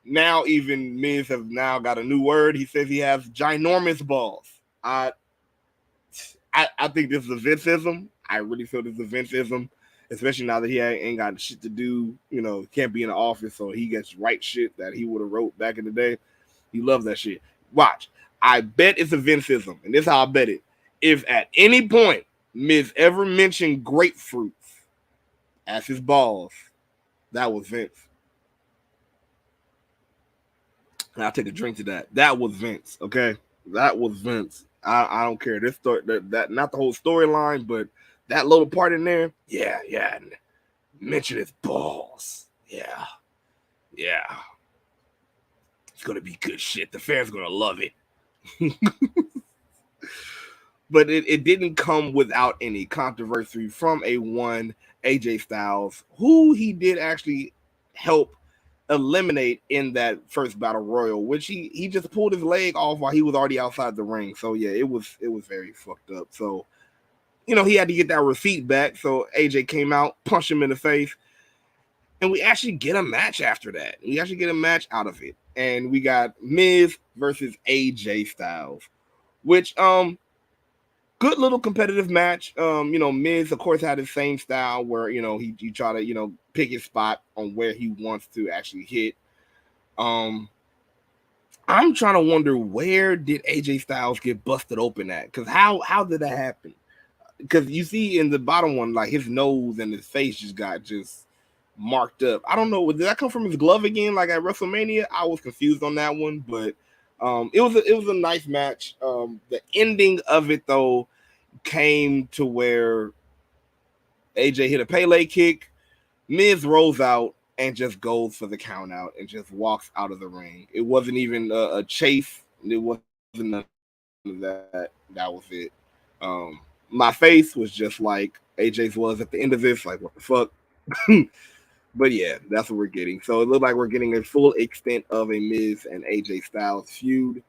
Now even Miz have now got a new word. He says he has ginormous balls. I think this is a Vinceism. I really feel this is a Vinceism, especially now that he ain't got shit to do. Can't be in the office, so he gets right shit that he would have wrote back in the day. He loves that shit. Watch. I bet it's a Vinceism, and this is how I bet it. If at any point Miz ever mentioned grapefruits as his balls, that was Vince. And I'll take a drink to that. That was Vince, okay? That was Vince. I don't care. This story, that not the whole storyline, but that little part in there, yeah. And mention his balls. Yeah. It's gonna be good shit. The fans gonna love it. But it didn't come without any controversy from AJ Styles, who he did actually help eliminate in that first battle royal, which he just pulled his leg off while he was already outside the ring. So yeah, it was very fucked up. So he had to get that receipt back. So AJ came out, punched him in the face, and we actually get a match after that. We actually get a match out of it, and we got Miz versus AJ Styles, which good little competitive match. Miz, of course, had his same style where, he try to, pick his spot on where he wants to actually hit. I'm trying to wonder, where did AJ Styles get busted open at? Because how did that happen? Because you see in the bottom one, like his nose and his face just got marked up. I don't know. Did that come from his glove again? Like at WrestleMania, I was confused on that one, but it was a nice match. The ending of it though, came to where AJ hit a Pele kick, Miz rolls out and just goes for the count out and just walks out of the ring. It wasn't even a chase. It wasn't none of that. That was it. My face was just like AJ's was at the end of this. Like, what the fuck? But yeah, that's what we're getting. So it looked like we're getting a full extent of a Miz and AJ Styles feud.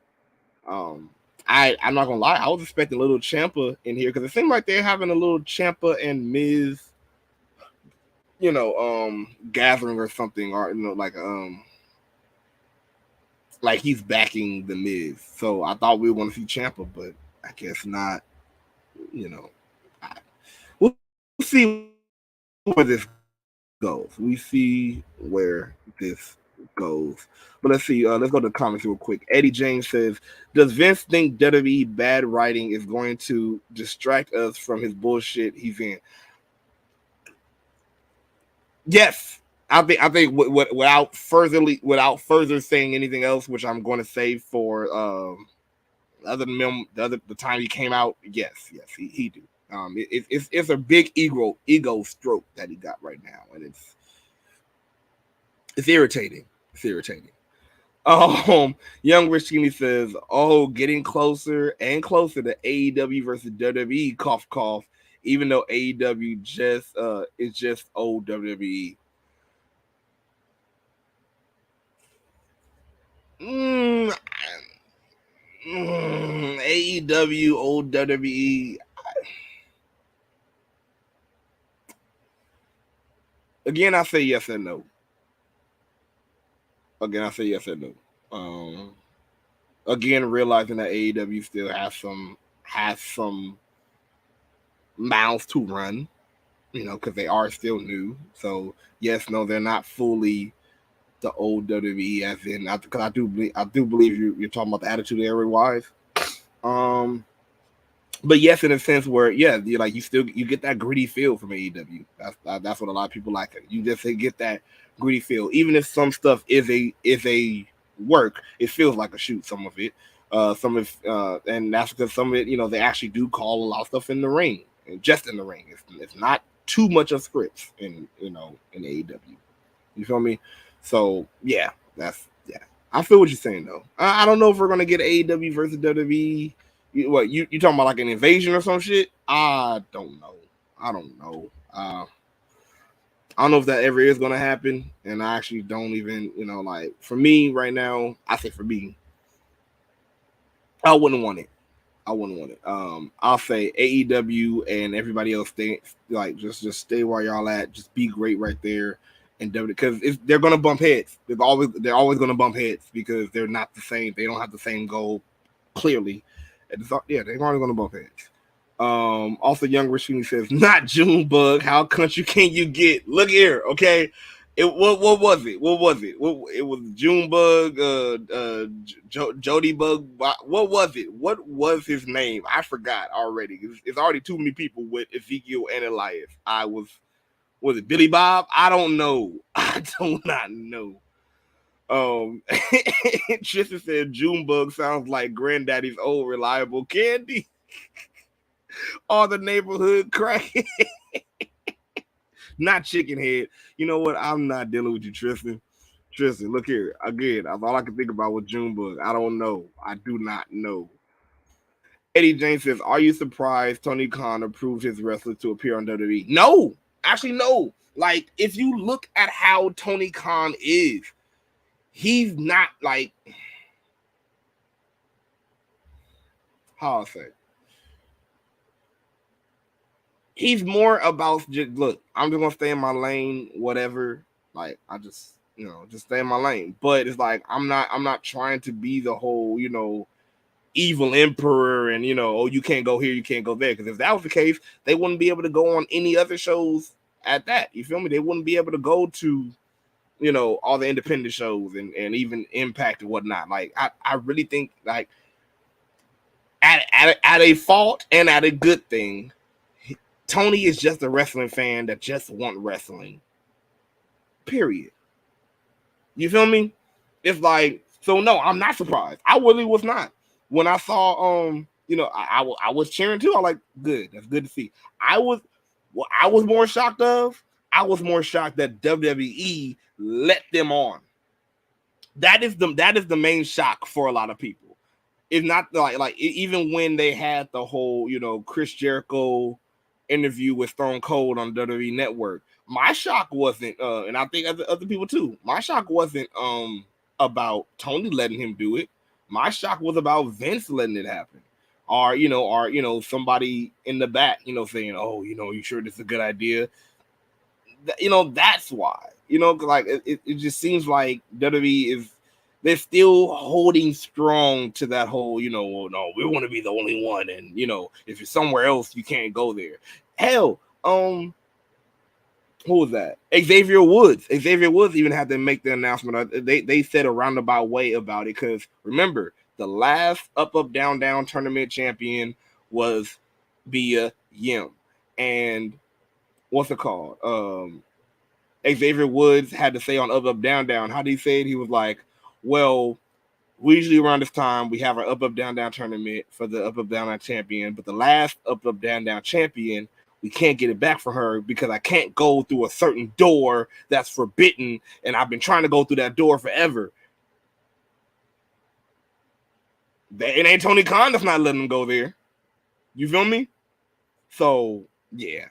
Um, I'm not gonna lie, I was expecting a little Ciampa in here because it seemed like they're having a little Ciampa and Miz, gathering or something, or like he's backing the Miz. So I thought we were going to see Ciampa, but I guess not. You know, I, we'll see where this goes. We see where this goes. But let's see. Let's go to the comments real quick. Eddie James says, "Does Vince think WWE bad writing is going to distract us from his bullshit he's in?" Yes. I think without further saying anything else, which I'm going to say for other than the time he came out, yes, he do. It's a big ego stroke that he got right now, and it's irritating. It's irritating. Young Rich Skinny says, "Oh, getting closer and closer to AEW versus WWE. Cough, cough. Even though AEW just is just old WWE." Mm, AEW, old WWE. Again, I say yes and no. Again, I say yes and no. Um, Again, realizing that AEW still has some mouths to run, because they are still new. So yes, no, they're not fully the old WWE, as in, because I do believe you're talking about the attitude era wise. Um, but yes, in a sense where you like you get that gritty feel from AEW. That's what a lot of people like. You just get that gritty feel, even if some stuff is a work. It feels like a shoot. Some of it, and that's because some of it, they actually do call a lot of stuff in the ring, and just in the ring. It's not too much of scripts in AEW. You feel me? So yeah. I feel what you're saying though. I don't know if we're gonna get AEW versus WWE. You talking about like an invasion or some shit? I don't know. I don't know. I don't know if that ever is gonna happen, and I actually don't even like for me right now. I say for me, I wouldn't want it. I wouldn't want it. I'll say AEW and everybody else stay like just stay where y'all at. Just be great right there, and because they're gonna bump heads. They're always gonna bump heads because they're not the same. They don't have the same goal clearly. Yeah, they're only gonna bump heads. Also, Young Rashini says, "Not Junebug. How country can you get? Look here, okay." What was it? What was it? It was Junebug, Jody Bug. What was it? What was his name? I forgot already. It's already too many people with Ezekiel and Elias. Was it Billy Bob? I don't know. I do not know. Tristan said Junebug sounds like Granddaddy's old reliable candy. All the neighborhood crack. Not chicken head. You know what? I'm not dealing with you, Tristan. Tristan, look here. Again, all I can think about was Junebug. I don't know. I do not know. Eddie James says, "Are you surprised Tony Khan approved his wrestler to appear on WWE?" No, actually, no. Like, if you look at how Tony Khan is, he's not like how I say. He's more about just look. I'm just gonna stay in my lane, whatever. Like I just stay in my lane. But it's like I'm not trying to be the whole evil emperor and oh you can't go here, you can't go there. Because if that was the case, they wouldn't be able to go on any other shows at that. You feel me? They wouldn't be able to go to all the independent shows and even Impact and whatnot. Like I really think like at a fault and at a good thing Tony is just a wrestling fan that just want wrestling. Period. You feel me? It's like so. No, I'm not surprised. I really was not when I saw I was cheering too. I like good. That's good to see. I was more shocked of. I was more shocked that WWE let them on. That is the main shock for a lot of people. It's not like even when they had the whole Chris Jericho interview with Stone Cold on WWE Network. My shock wasn't, and I think other people too. My shock wasn't about Tony letting him do it. My shock was about Vince letting it happen, or somebody in the back, saying, "Oh, you sure this is a good idea?" That's why. Like it just seems like WWE they're still holding strong to that whole, well, no, we want to be the only one, and if you're somewhere else, you can't go there. Hell, who was that? Xavier Woods. Xavier Woods even had to make the announcement. They said a roundabout way about it because remember, the last up down tournament champion was Bia Yim, and what's it called? Xavier Woods had to say on up down. How did he say it? He was like, well, we usually around this time we have our up down tournament for the up down champion, but the last up down champion, we can't get it back from her because I can't go through a certain door that's forbidden, and I've been trying to go through that door forever. It ain't Tony Khan that's not letting him go there. You feel me? So yeah,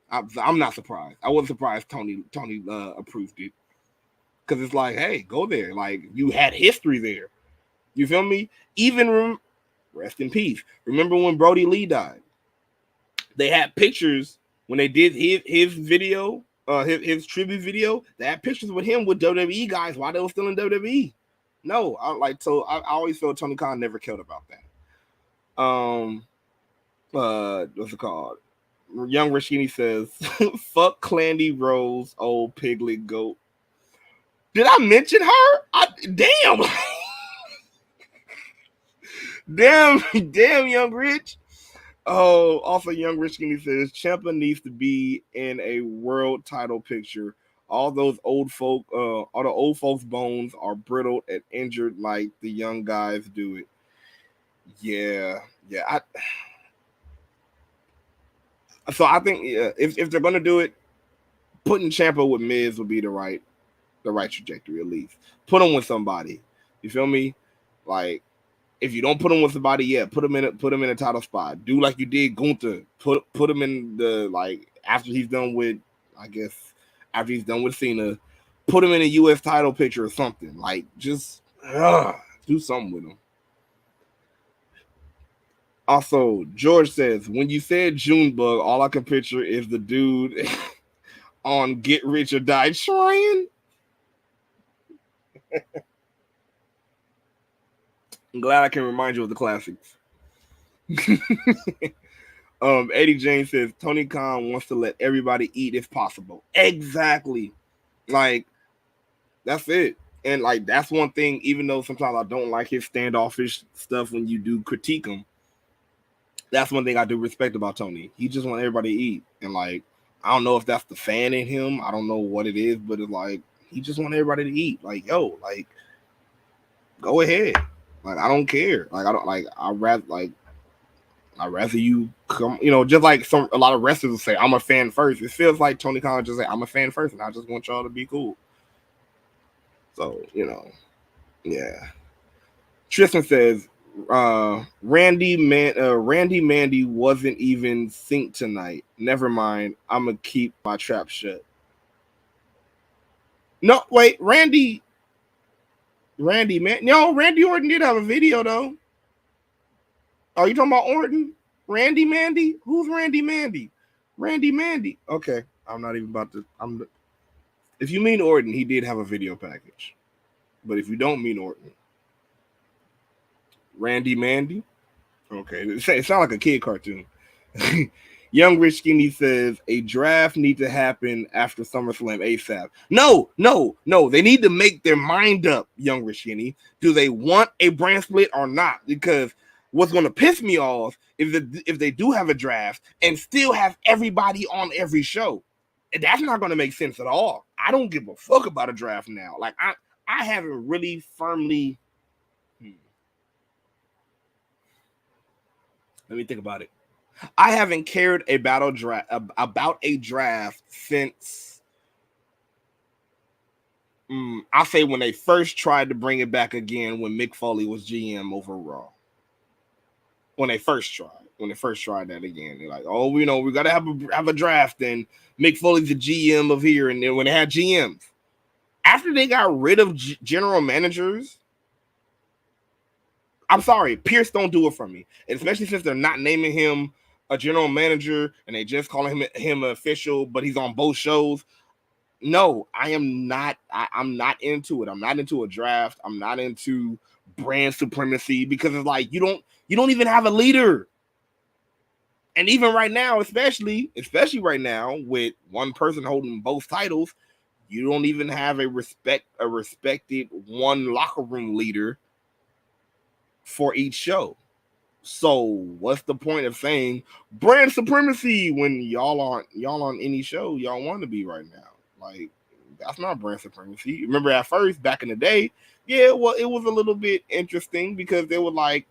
I'm not surprised. I wasn't surprised Tony approved it because it's like, hey, go there. Like you had history there. You feel me? Even rest in peace. Remember when Brody Lee died? They had pictures when they did his video, his tribute video. They had pictures with him with WWE guys while they were still in WWE. No, I always felt Tony Khan never cared about that. What's it called? Young Rashini says, "Fuck Clandy Rose, old piglet goat." Did I mention her? Damn, damn, Young Rich. Oh, also Young Rich Skinny says Ciampa needs to be in a world title picture. All the old folks' bones are brittle and injured like the young guys do it. Yeah. So I think if they're gonna do it, putting Ciampa with Miz would be the right trajectory at least. Put him with somebody. You feel me? Like if you don't put him with somebody, put him in a title spot. Do like you did Gunther. Put him in the after he's done with Cena, put him in a US title picture or something. Like just do something with him. Also, George says, when you said Junebug, all I can picture is the dude on Get Rich or Die Trying. I'm glad I can remind you of the classics. Eddie James says, Tony Khan wants to let everybody eat if possible. Exactly. Like, that's it. And, that's one thing, even though sometimes I don't like his standoffish stuff when you do critique him, that's one thing I do respect about Tony. He just wants everybody to eat. And, I don't know if that's the fan in him. I don't know what it is, but it's he just wants everybody to eat. Go ahead. I don't care. I'd rather you come, just like a lot of wrestlers will say, I'm a fan first. It feels like Tony Khan just say, I'm a fan first, and I just want y'all to be cool. So, yeah. Tristan says, Randy Mandy wasn't even synced tonight. Never mind. I'm gonna keep my trap shut. No, wait, Randy, man. No, Randy Orton did have a video though. Are you talking about Orton? Randy Mandy? Who's Randy Mandy? Randy Mandy. Okay, I'm not even about to. If you mean Orton, he did have a video package. But if you don't mean Orton, Randy Mandy. Okay, it sounds like a kid cartoon. Young Rich Skinny says a draft need to happen after SummerSlam ASAP. No. They need to make their mind up, Young Rich Skinny. Do they want a brand split or not? Because what's going to piss me off is if they do have a draft and still have everybody on every show. That's not going to make sense at all. I don't give a fuck about a draft now. I haven't really firmly. Let me think about it. I haven't cared about a draft since I say when they first tried to bring it back again when Mick Foley was GM over Raw. When they first tried that again, they're like, oh, we gotta have a draft, and Mick Foley's the GM of here, and then when they had GMs, after they got rid of general managers, I'm sorry, Pierce don't do it for me, and especially since they're not naming him a general manager and they just calling him an official, but he's on both shows. No, I am not. I'm not into it. I'm not into a draft. I'm not into brand supremacy because it's like you don't even have a leader. And even right now, especially right now with one person holding both titles, you don't even have a respected one locker room leader for each show. So what's the point of saying brand supremacy when y'all aren't on any show y'all want to be right now? Like, that's not brand supremacy. Remember at first, back in the day, yeah, well, it was a little bit interesting because they were like,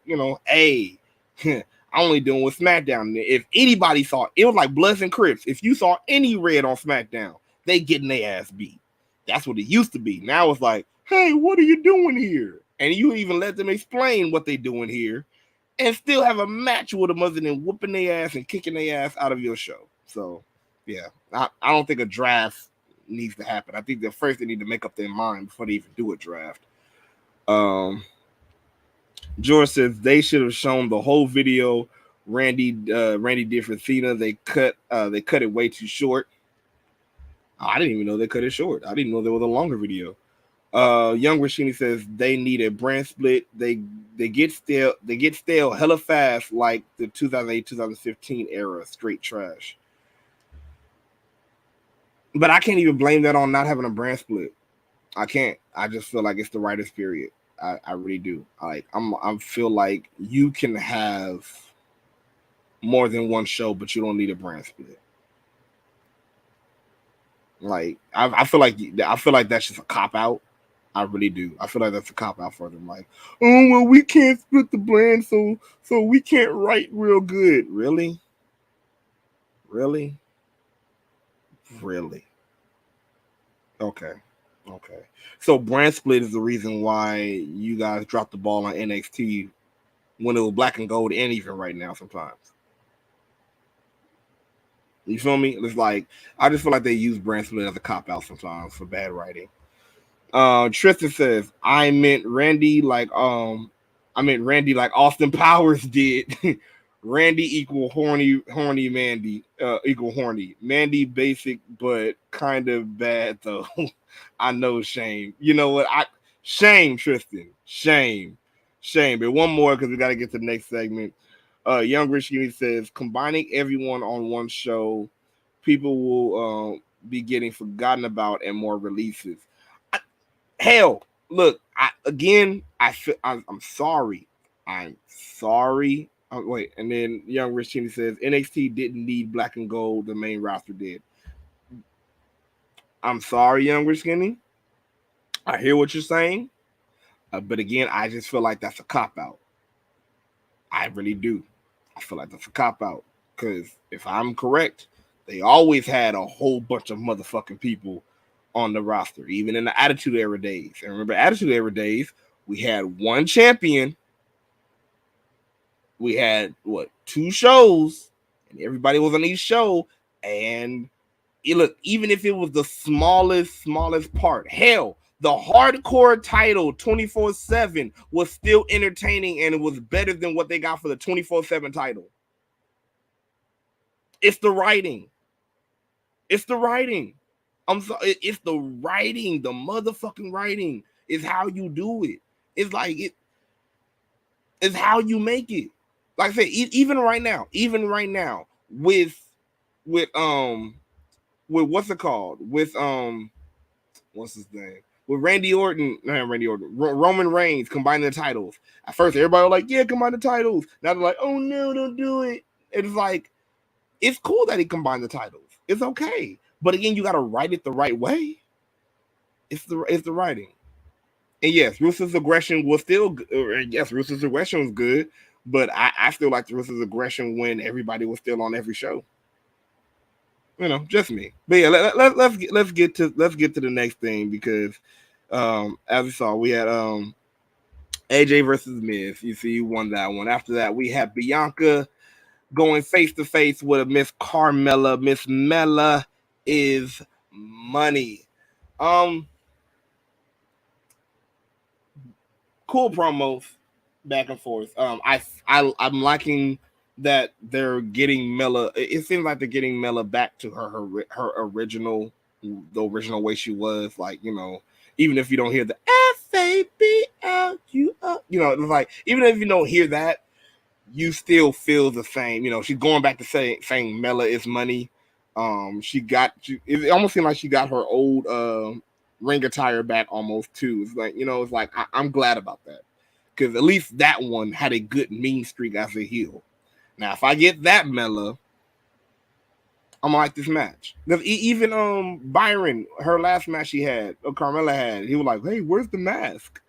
hey, I'm only doing with SmackDown. If anybody saw it was like Bloods and Crips. If you saw any red on SmackDown, they getting their ass beat. That's what it used to be. Now it's like, hey, what are you doing here? And you even let them explain what they doing here and still have a match with them other than whooping their ass and kicking their ass out of your show. So, yeah, I don't think a draft needs to happen. I think that first they need to make up their mind before they even do a draft. George says they should have shown the whole video Randy did for Cena. They cut it way too short. I didn't even know they cut it short. I didn't know there was a longer video. Young Rashini says they need a brand split. They get stale hella fast like the 2008-2015 era. Straight trash. But I can't even blame that on not having a brand split. I can't. I just feel like it's the writer's period. I really do. I feel like you can have more than one show, but you don't need a brand split. Like I feel like that's just a cop out. I really do. I feel like that's a cop out for them. Like, oh well, we can't split the brand, so we can't write real good. Really? Okay. So brand split is the reason why you guys dropped the ball on NXT when it was black and gold, and even right now sometimes. You feel me? It's like I just feel like they use brand split as a cop out sometimes for bad writing. Tristan says I meant Randy like Austin Powers did. Randy equal horny Mandy equal horny. Mandy basic but kind of bad though. I know, shame. You know what? Shame, Tristan. Shame. But one more because we got to get to the next segment. Young Rich says combining everyone on one show, people will be getting forgotten about and more releases. Hell, look, I'm sorry. I'm sorry. Wait, and then Young Rich Cheney says NXT didn't need black and gold. The main roster did. I'm sorry, Young Rich Cheney. I hear what you're saying, but again, I just feel like that's a cop out. I really do. I feel like that's a cop out because if I'm correct, they always had a whole bunch of motherfucking people on the roster, even in the Attitude Era days. And remember, Attitude Era days, we had one champion. We had, 2 shows, and everybody was on each show. And look, even if it was the smallest part, hell, the hardcore title 24/7 was still entertaining, and it was better than what they got for the 24/7 title. It's the writing. I'm sorry, it's the writing. The motherfucking writing is how you do it. It's like it's how you make it. Like I said, even right now, with what's it called? With what's his name? With Roman Reigns combining the titles. At first, everybody was like, yeah, combine the titles. Now they're like, oh no, don't do it. It's like, it's cool that he combined the titles. It's okay. But again, you got to write it the right way. It's the writing. And yes, Russo's aggression was still good. Yes, Russo's aggression was good, But I still like the Ruthless Aggression when everybody was still on every show. Just me. But yeah, let's get to the next thing because as we saw, we had AJ versus Miz. You see, you won that one. After that, we had Bianca going face to face with Miss Carmella. Miss Mella is money. Cool promos back and forth. I'm liking that they're getting Mella. It seems like they're getting Mella back to her original, the original way she was. Like, even if you don't hear the SABLUO, it's like, even if you don't hear that, you still feel the same. She's going back to saying Mella is money. It almost seemed like she got her old ring attire back almost too. It's like, it's like I'm glad about that because at least that one had a good mean streak as a heel. Now, if I get that Mella, I'm gonna like this match. Because even Byron, her last match she had, Carmella had, he was like, "Hey, where's the mask?"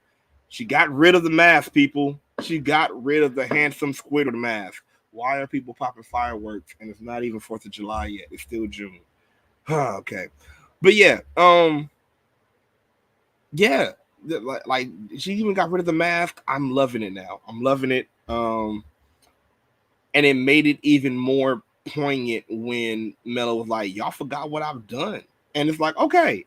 She got rid of the mask, people. She got rid of the handsome Squidward mask. Why are people popping fireworks and it's not even 4th of July yet? It's still June. Okay. But yeah, yeah, like she even got rid of the mask. I'm loving it now. I'm loving it. And it made it even more poignant when Mella was like, "Y'all forgot what I've done," and it's like, okay,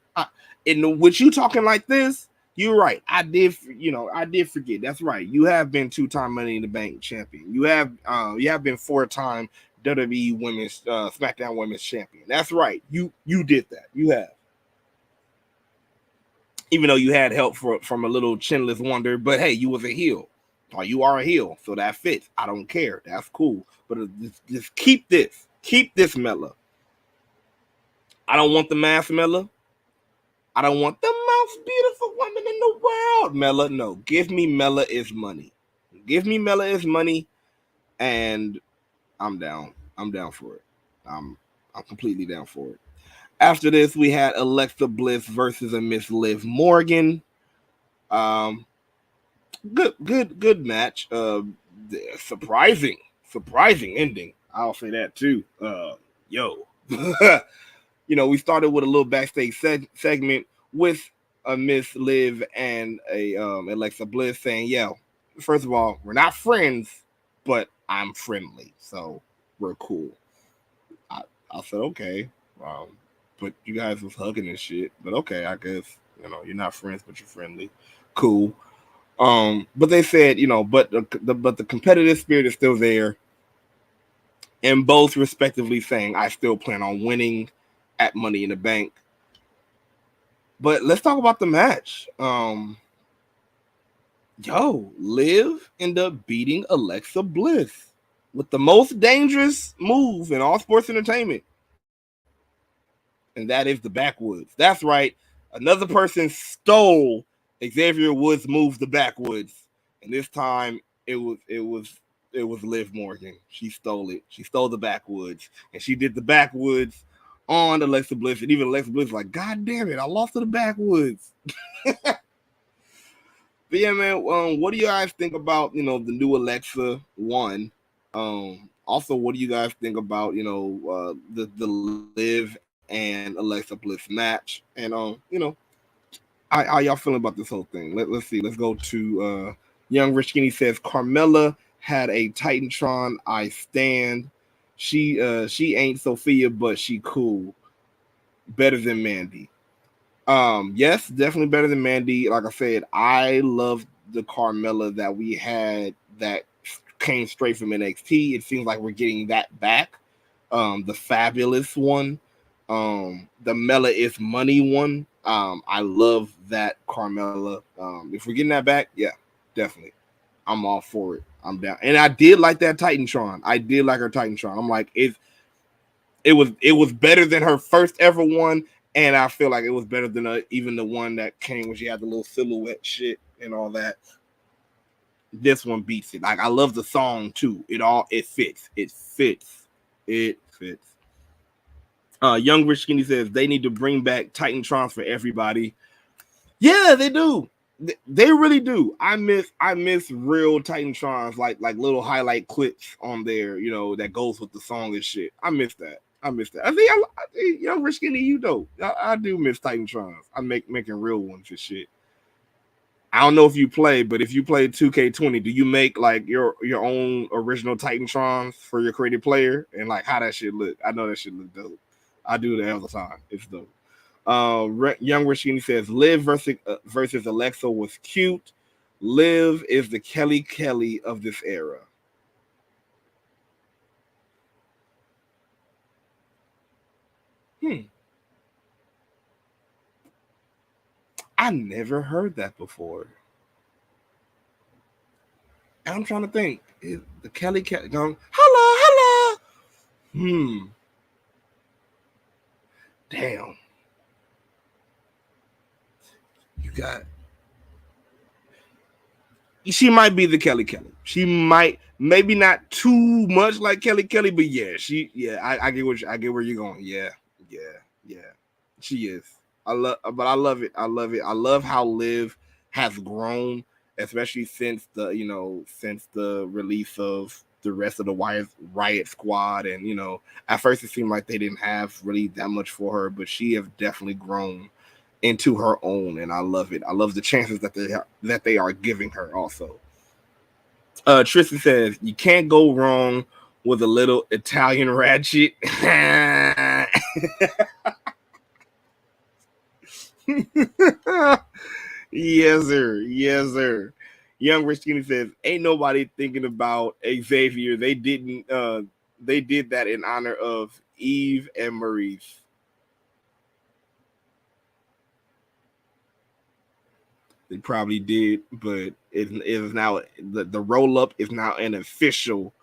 with you talking like this, you're right. I did forget. That's right. You have been 2-time Money in the Bank champion. You have been 4-time WWE Women's SmackDown Women's champion. That's right. You did that. You have. Even though you had help from a little chinless wonder, but hey, you was a heel. Or you are a heel, so that fits. I don't care. That's cool. But just keep this. Keep this, Mella. I don't want the mask, Mella. I don't want the most beautiful woman in the world, Mella. No, give me Mella is money. Give me Mella is money, and I'm down. I'm down for it. I'm completely down for it. After this, we had Alexa Bliss versus a Miss Liv Morgan. Good match. Surprising ending. I'll say that too. We started with a little backstage segment with a Miss Liv and a Alexa Bliss saying, "Yeah, first of all, we're not friends, but I'm friendly, so we're cool." I said, okay, but you guys was hugging and shit. But okay, I guess you're not friends, but you're friendly. Cool. But they said, but the competitive spirit is still there, and both respectively saying, "I still plan on winning at Money in the Bank." But let's talk about the match. Liv ended up beating Alexa Bliss with the most dangerous move in all sports entertainment, and that is the backwoods. That's right. Another person stole Xavier Woods' move, the backwoods, and this time it was Liv Morgan. She stole it. She stole the backwoods, and she did the backwoods on Alexa Bliss, and even Alexa Bliss was like, "God damn it, I lost to the backwoods." But yeah, man, what do you guys think about the new Alexa one? Also, what do you guys think about the Liv and Alexa Bliss match? And how y'all feeling about this whole thing? Let's see. Let's go to Young Rich Skinny says Carmella had a Titantron. I stand. She ain't Sophia, but she cool. Better than Mandy. Yes, definitely better than Mandy. Like I said, I love the Carmella that we had that came straight from NXT. It seems like we're getting that back. The fabulous one. The Mella is money one. I love that Carmella. If we're getting that back, yeah, definitely. I'm all for it. I'm down. And I did like that Titantron. I did like her Titantron. I'm like, it was better than her first ever one. And I feel like it was better than even the one that came when she had the little silhouette shit and all that. This one beats it. Like, I love the song too. It fits. It fits. It fits. Young Rich Skinny says they need to bring back Titantrons for everybody. Yeah, they do. They really do. I miss real Titantrons, like little highlight clips on there, that goes with the song and shit. I miss that. I think Young Rich Skinny, I do miss Titantrons. I'm making real ones and shit. I don't know if you play, but if you play 2K20, do you make like your own original Titantrons for your creative player, and like how that shit look? I know that shit look dope. I do that all the time. It's dope. Young Rashini says Liv versus Alexa was cute. Liv is the Kelly Kelly of this era. I never heard that before. I'm trying to think. Is the Kelly Kelly going, hello? Damn. You got. She might be the Kelly Kelly. She might, maybe not too much like Kelly Kelly, but yeah, I get where you're going. Yeah. She is. I love it. I love how Liv has grown, especially since the release of the rest of the Riot Squad, and at first it seemed like they didn't have really that much for her, but she has definitely grown into her own, and I love it. I love the chances that they are giving her also. Tristan says you can't go wrong with a little Italian ratchet. Yes, sir. Young Rich Skinny says ain't nobody thinking about Xavier. They did that in honor of Eve and Maurice. They probably did, but it is now the roll up is now an official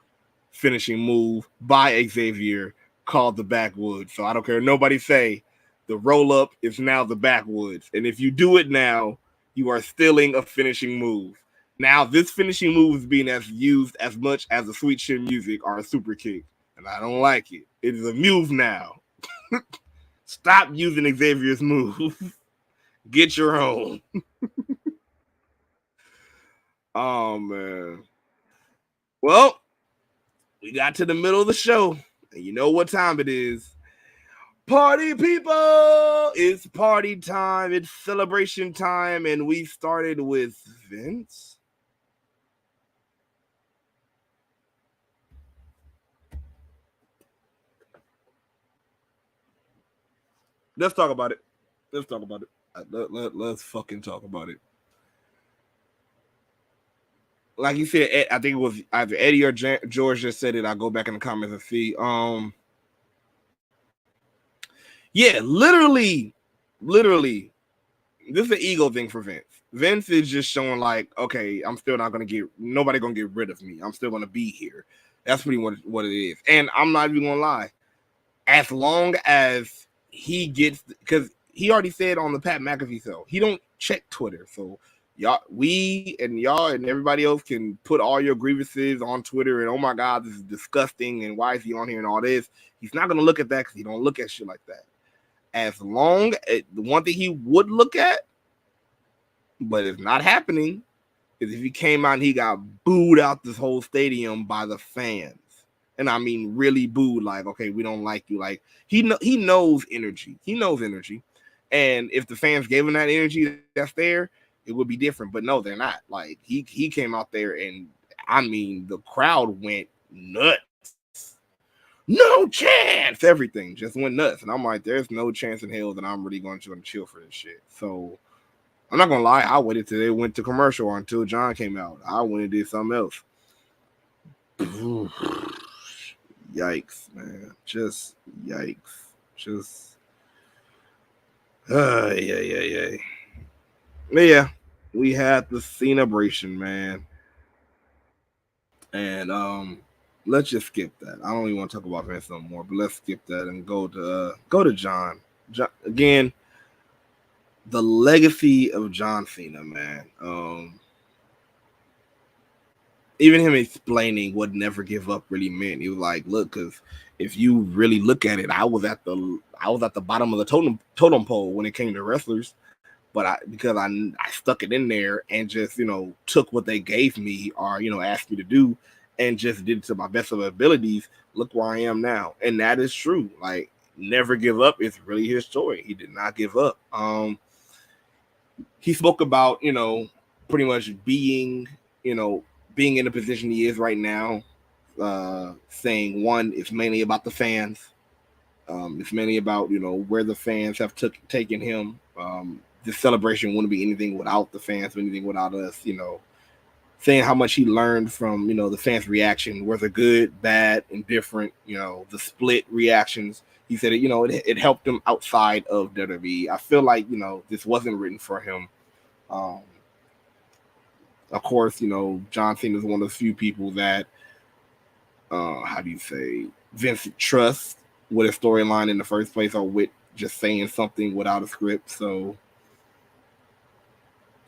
finishing move by Xavier called the backwoods. So I don't care. Nobody say the roll up is now the backwoods. And if you do it now, you are stealing a finishing move. Now, this finishing move is being used as much as a sweet chin music or a super kick. And I don't like it. It is a move now. Stop using Xavier's move. Get your own. Oh, man. Well, we got to the middle of the show, and you know what time it is. Party people! It's party time. It's celebration time, and we started with Vince. Let's talk about it. Let's fucking talk about it. Like you said, I think it was either Eddie or George just said it. I'll go back in the comments and see. Yeah, literally, this is an ego thing for Vince. Vince is just showing like, okay, I'm still not nobody gonna get rid of me. I'm still gonna be here. That's pretty much what it is. And I'm not even gonna lie. As long as he gets, because he already said on the Pat McAfee show, he don't check Twitter. So y'all and everybody else can put all your grievances on Twitter and oh my God, this is disgusting and why is he on here and all this. He's not gonna look at that because he don't look at shit like that. As long as the one thing he would look at, but it's not happening, is if he came out and he got booed out this whole stadium by the fans. And I mean really booed, like, okay, we don't like you. Like he knows energy. He knows energy. And if the fans gave him that energy that's there, it would be different. But no, they're not. Like he came out there and I mean the crowd went nuts. No chance. Everything just went nuts. And I'm like, there's no chance in hell that I'm really going to chill for this shit. So I'm not gonna lie, I waited till they went to commercial or until John came out. I went and did something else. Yikes, man. Just yikes. Just yeah. But yeah, we had the Cena-Bration, man. And let's just skip that. I don't even want to talk about Vince no more, but let's skip that and go to John. Again, the legacy of John Cena, man. Even him explaining what never give up really meant. He was like, look, because if you really look at it, I was at the bottom of the totem pole when it came to wrestlers. but because I stuck it in there and just, took what they gave me or, asked me to do and just did it to my best of abilities, look where I am now. And that is true. Like, never give up is really his story. He did not give up. He spoke about, pretty much being in the position he is right now, saying, one, it's mainly about the fans. It's mainly about, where the fans have taken him. This celebration wouldn't be anything without the fans, anything without us, saying how much he learned from, the fans' reaction, whether good, bad, indifferent, the split reactions. He said it helped him outside of WWE. I feel like, this wasn't written for him. Of course, John Cena is one of the few people that, Vince trusts with a storyline in the first place, or with just saying something without a script. So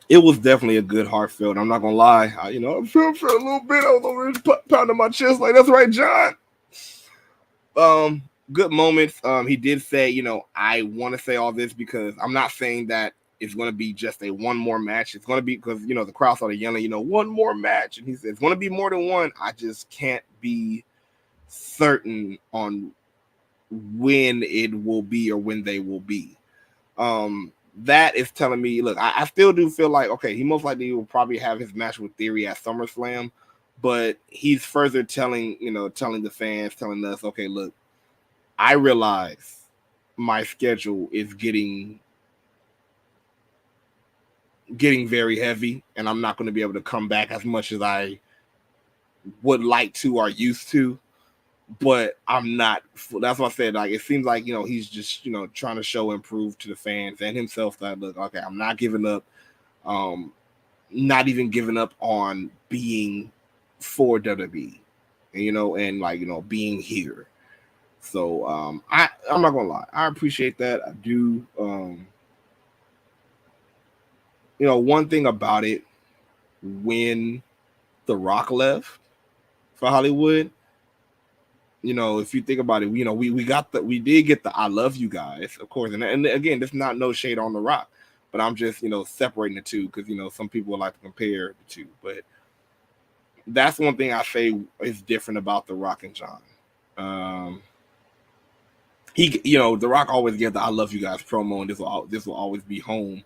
it was definitely a good heartfelt. I'm not gonna lie, I'm feeling for a little bit. I was over here pounding my chest like, that's right, John. Good moments. He did say, I want to say all this because I'm not saying that it's going to be just a one more match. It's going to be because, the crowd started yelling, one more match. And he said, it's going to be more than one. I just can't be certain on when it will be or when they will be. That is telling me, look, I still do feel like, okay, he most likely will probably have his match with Theory at SummerSlam, but he's further telling the fans, telling us, okay, look, I realize my schedule is getting very heavy, and I'm not going to be able to come back as much as I would like to or used to, but I'm not. That's what I said. Like, it seems like, he's just, trying to show and prove to the fans and himself that, look, okay, I'm not giving up. Not even giving up on being for WWE, and being here. So I'm not gonna lie, I appreciate that. I do. One thing about it, when The Rock left for Hollywood, if you think about it, we did get the I love you guys, of course, and again, there's not no shade on The Rock, but I'm just separating the two because some people like to compare the two, but that's one thing I say is different about The Rock and John. The Rock always gets the I love you guys promo, and this will always be home.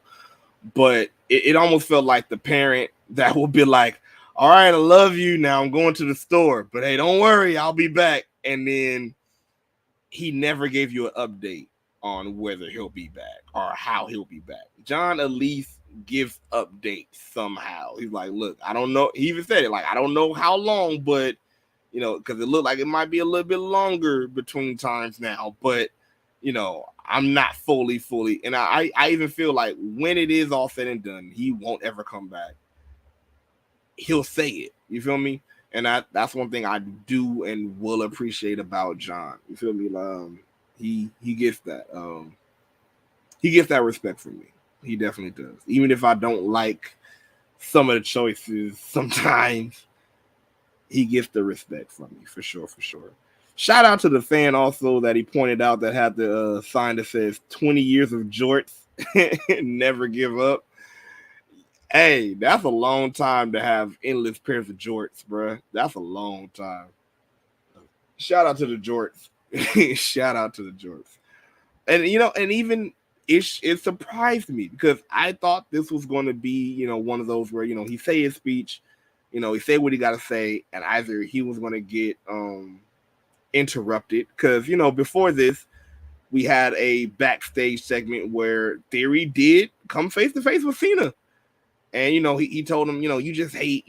But it almost felt like the parent that would be like, all right, I love you. Now I'm going to the store, but hey, don't worry, I'll be back. And then he never gave you an update on whether he'll be back or how he'll be back. John at least gives updates somehow. He's like, look, I don't know. He even said it, like, I don't know how long, but because it looked like it might be a little bit longer between times now, but I'm not fully, and I even feel like when it is all said and done, he won't ever come back. He'll say it. You feel me? And that's one thing I do and will appreciate about John. You feel me? He gets that. He gets that respect from me. He definitely does. Even if I don't like some of the choices sometimes, he gets the respect from me, for sure. Shout out to the fan also that he pointed out that had the sign that says 20 years of jorts, never give up. Hey, that's a long time to have endless pairs of jorts, bro. That's a long time. Shout out to the jorts. Shout out to the jorts. And and even it surprised me because I thought this was going to be, one of those where, he say his speech, he say what he got to say, and either he was going to get interrupted because, before this, we had a backstage segment where Theory did come face to face with Cena. And, he told him, you just hate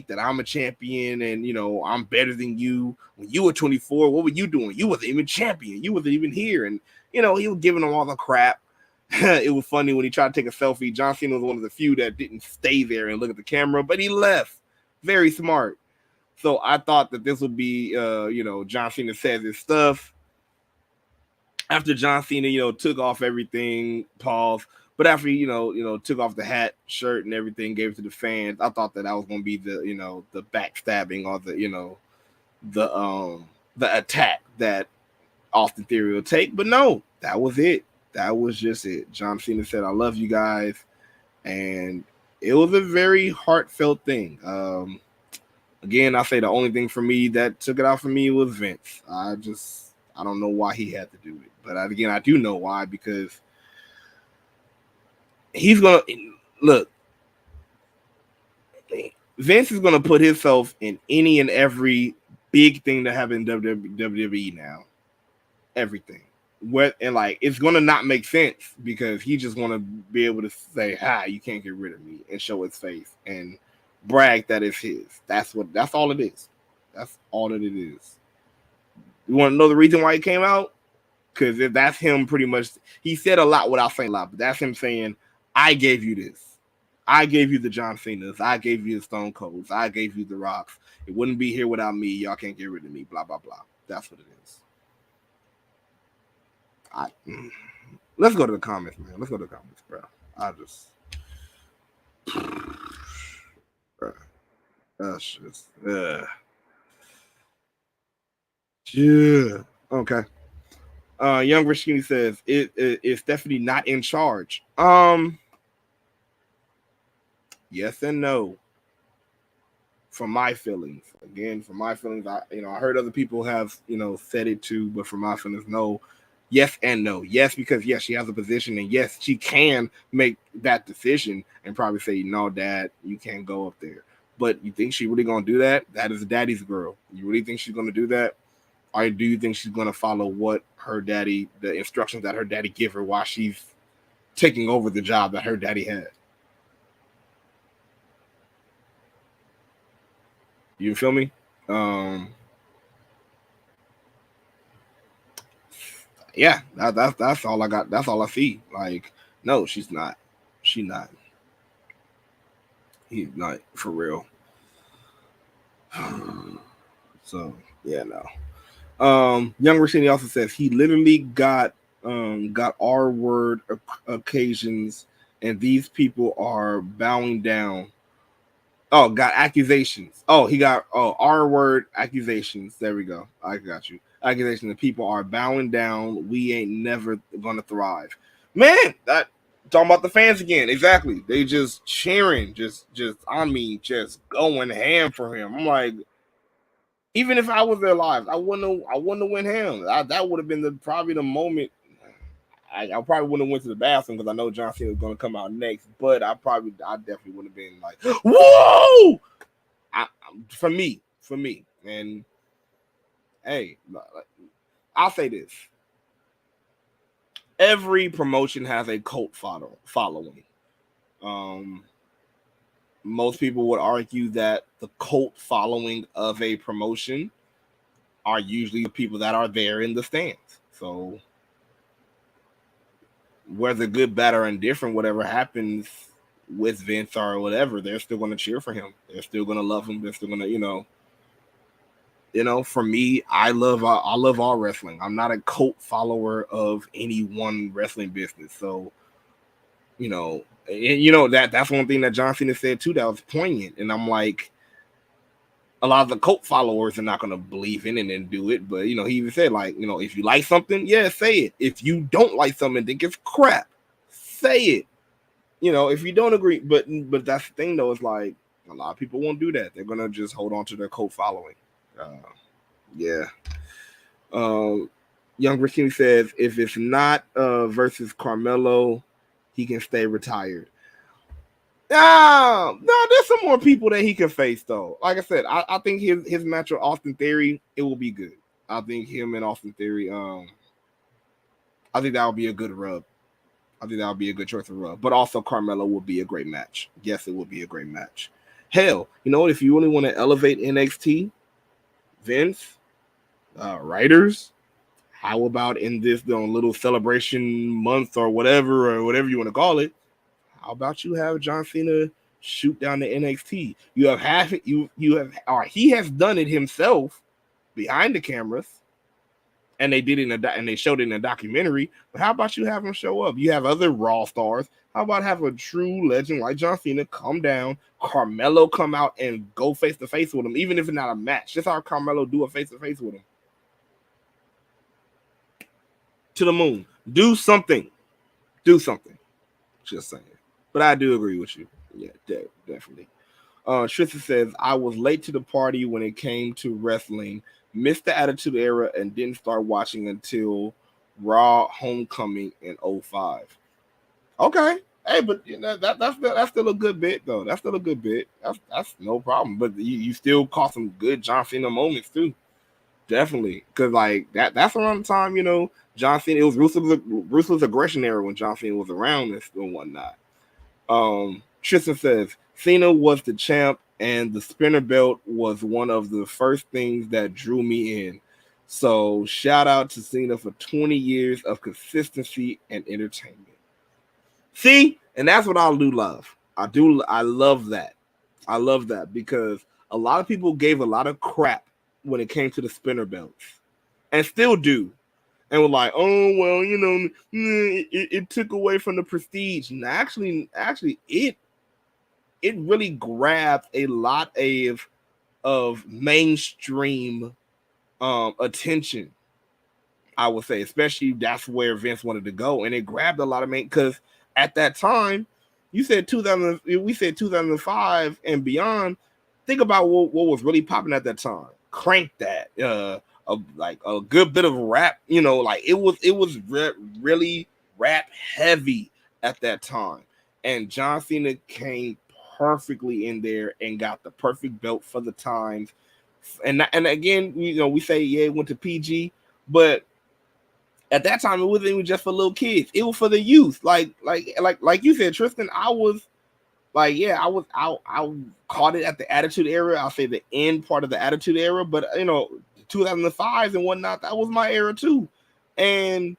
that I'm a champion and, I'm better than you. When you were 24, what were you doing? You wasn't even champion. You wasn't even here. And, he was giving him all the crap. It was funny when he tried to take a selfie. John Cena was one of the few that didn't stay there and look at the camera, but he left. Very smart. So I thought that this would be, John Cena says his stuff. After John Cena, took off everything, pause. But after he, took off the hat, shirt, and everything, gave it to the fans, I thought that was going to be the, the backstabbing or the attack that Austin Theory will take. But no, that was it. That was just it. John Cena said, I love you guys. and it was a very heartfelt thing. Again, I say the only thing for me that took it out for me was Vince. I don't know why he had to do it, but again, I do know why, because he's gonna look. Vince is gonna put himself in any and every big thing that happened in WWE now. Everything. And like it's gonna not make sense because he just want to be able to say, "Hi, you can't get rid of me," and show his face and brag that it's his. That's all it is. That's all that it is. You want to know the reason why he came out? Because if that's him, pretty much, he said a lot without saying a lot, but that's him saying, "I gave you this. I gave you the John Cena's. I gave you the Stone Colds. I gave you the Rocks. It wouldn't be here without me. Y'all can't get rid of me. Blah blah blah." That's what it is. Let's go to the comments, man. Let's go to the comments, bro. Bro, that's just, yeah. Okay. Young Rashini says, is Stephanie not in charge? Yes and no. For my feelings, I heard other people have, said it too, but for my feelings, no. Yes and no. Yes, because yes, she has a position, and yes, she can make that decision and probably say, "No, Dad, you can't go up there." But you think she really gonna do that? That is daddy's girl. You really think she's gonna do that? Or do you think she's gonna follow what the instructions that her daddy give her while she's taking over the job that her daddy had? You feel me? Yeah, that's all I got. That's all I see. Like, no, she's not. She's not. He's not for real. So yeah, no. Young Rashini also says he literally got R word occasions, and these people are bowing down. Oh, got accusations. Oh, he got R word accusations. There we go. I got you. Accusations. The people are bowing down. We ain't never gonna thrive. Man, that talking about the fans again. Exactly. They just cheering, just going ham for him. I'm like, even if I was there live, I wouldn't have went ham. That would have been probably the moment. I probably wouldn't have went to the bathroom because I know John Cena was going to come out next, but I definitely would have been like, whoa! For me, and hey, I'll say this: every promotion has a cult following. Most people would argue that the cult following of a promotion are usually the people that are there in the stands. So whether good, bad, or indifferent, whatever happens with Vince or whatever, they're still going to cheer for him. They're still going to love him. They're still going to, for me, I love all wrestling. I'm not a cult follower of any one wrestling business. So, that's one thing that John Cena said too that was poignant. And I'm like, a lot of the cult followers are not going to believe in it and do it. But, he even said, like, if you like something, yeah, say it. If you don't like something and think it's crap, say it. If you don't agree. But that's the thing, though. It's like a lot of people won't do that. They're going to just hold on to their cult following. Yeah. Young Rashini says, if it's not versus Carmelo, he can stay retired. No, there's some more people that he can face though. Like I said, I think his match with Austin Theory, it will be good. I think him and Austin Theory, I think that would be a good rub. I think that would be a good choice of rub. But also Carmelo would be a great match. Yes, it would be a great match. Hell, you know what? If you really want to elevate NXT, Vince, writers, how about in this little celebration month or whatever you want to call it? How about you have John Cena shoot down the NXT? He has done it himself behind the cameras, and they did it and they showed it in a documentary. But how about you have him show up? You have other Raw stars. How about have a true legend like John Cena come down, Carmelo come out and go face to face with him, even if it's not a match. Just how Carmelo do a face to face with him. To the moon. Do something. Just saying. But I do agree with you. Yeah, definitely. Tristan says, I was late to the party when it came to wrestling, missed the Attitude Era, and didn't start watching until Raw Homecoming in 05. Okay. Hey, but you know, that's still a good bit though. That's still a good bit. That's no problem. But you still caught some good John Cena moments too. Definitely. Cause like that's around the time, John Cena, it was ruthless aggression era when John Cena was around and whatnot. Tristan says Cena was the champ, and the spinner belt was one of the first things that drew me in. So shout out to Cena for 20 years of consistency and entertainment. See, and that's what I do love. I love that. I love that because a lot of people gave a lot of crap when it came to the spinner belts, and still do. And were like, oh well, it took away from the prestige. And actually, it really grabbed a lot of mainstream attention. I would say, especially that's where Vince wanted to go, and it grabbed a lot of because at that time, you said 2000, we said 2005 and beyond. Think about what was really popping at that time. Crank That, like a good bit of rap. Like it was really rap heavy at that time, and John Cena came perfectly in there and got the perfect belt for the times. And again, we say it went to PG, but at that time it wasn't even just for little kids. It was for the youth. Like you said, Tristan, I was like, yeah, I caught it at the Attitude Era. I'll say the end part of the Attitude Era, but 2005 and whatnot, that was my era too. And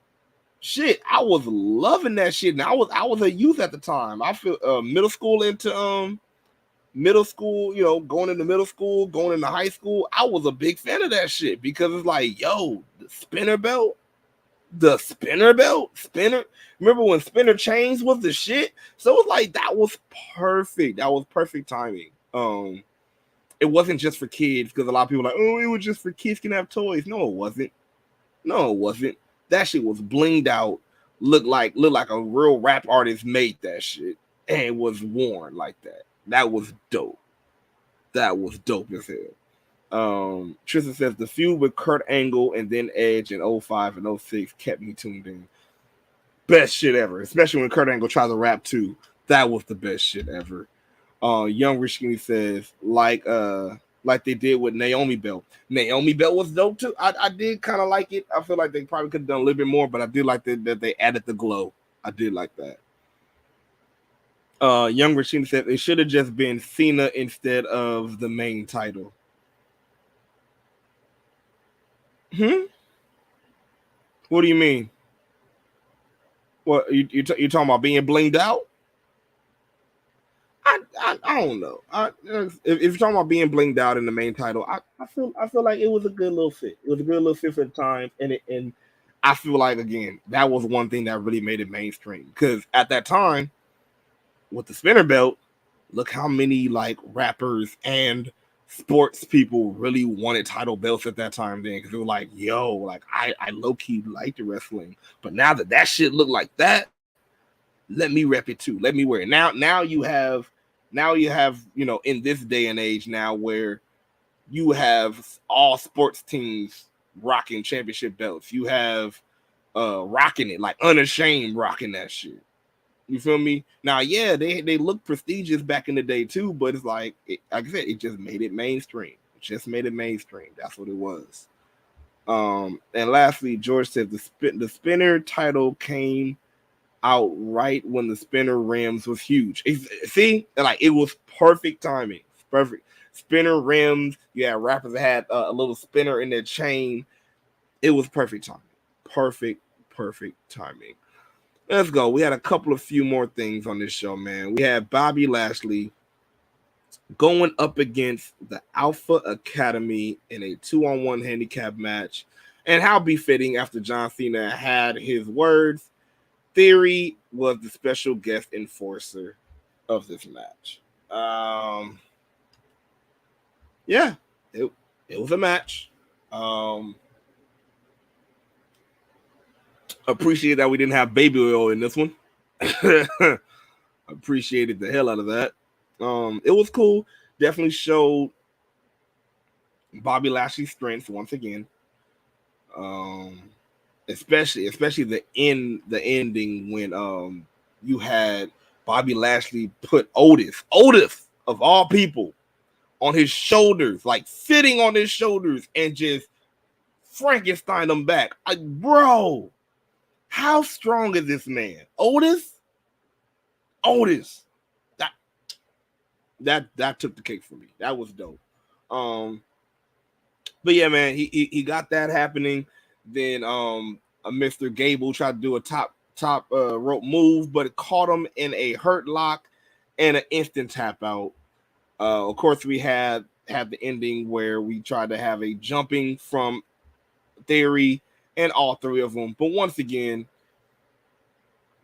shit, I was loving that shit. And I was a youth at the time. I feel middle school into middle school, going into middle school, going into high school. I was a big fan of that shit because it's like, yo, the spinner belt. Remember when spinner chains was the shit? So it was like that was perfect. That was perfect timing. It wasn't just for kids because a lot of people were like, oh, it was just for kids can have toys. No, it wasn't. That shit was blinged out. Looked like a real rap artist made that shit and was worn like that. That was dope. That was dope as hell. Tristan says the feud with Kurt Angle and then Edge in 05 and 06 kept me tuned in. Best shit ever, especially when Kurt Angle tried to rap too. That was the best shit ever. Young Rich Skinny says like they did with Naomi Bell. Naomi Bell was dope too. I did kind of like it. I feel like they probably could have done a little bit more, but I did like that they added the glow. I did like that. Young Rich Skinny said it should have just been Cena instead of the main title. What do you mean? What you talking about being blinged out? I don't know. If you're talking about being blinged out in the main title, I feel like it was a good little fit. It was a good little fit for the time, and I feel like again that was one thing that really made it mainstream because at that time with the spinner belt, look how many like rappers and sports people really wanted title belts at that time then because it was like, yo, like I low-key liked the wrestling, but now that shit look like that, let me rep it too. Let me wear it. Now you have in this day and age now where you have all sports teams rocking championship belts. You have rocking it, like Unashamed rocking that shit. You feel me? Now, yeah, they look prestigious back in the day too, but it's like I said, it just made it mainstream. That's what it was. And lastly, George said the spinner title came out right when the spinner rims was huge. See, like it was perfect timing. Perfect spinner rims. You had rappers that had a little spinner in their chain. It was perfect timing. Perfect timing. Let's go. We had a few more things on this show, man. We had Bobby Lashley going up against the Alpha Academy in a 2-on-1 handicap match. And how befitting after John Cena had his words. Theory was the special guest enforcer of this match. Yeah, it was a match. Appreciate that we didn't have baby oil in this one. Appreciated the hell out of that. It was cool. Definitely showed Bobby Lashley's strengths once again. Especially the ending when you had Bobby Lashley put Otis of all people on his shoulders, like sitting on his shoulders, and just Frankenstein him back. Bro, how strong is this man? Otis. That took the cake for me. That was dope. But yeah, man, he got that happening. Then Mr. Gable tried to do a top rope move, but it caught him in a hurt lock and an instant tap out. Of course, we had the ending where we tried to have a jumping from Theory and all three of them. But once again,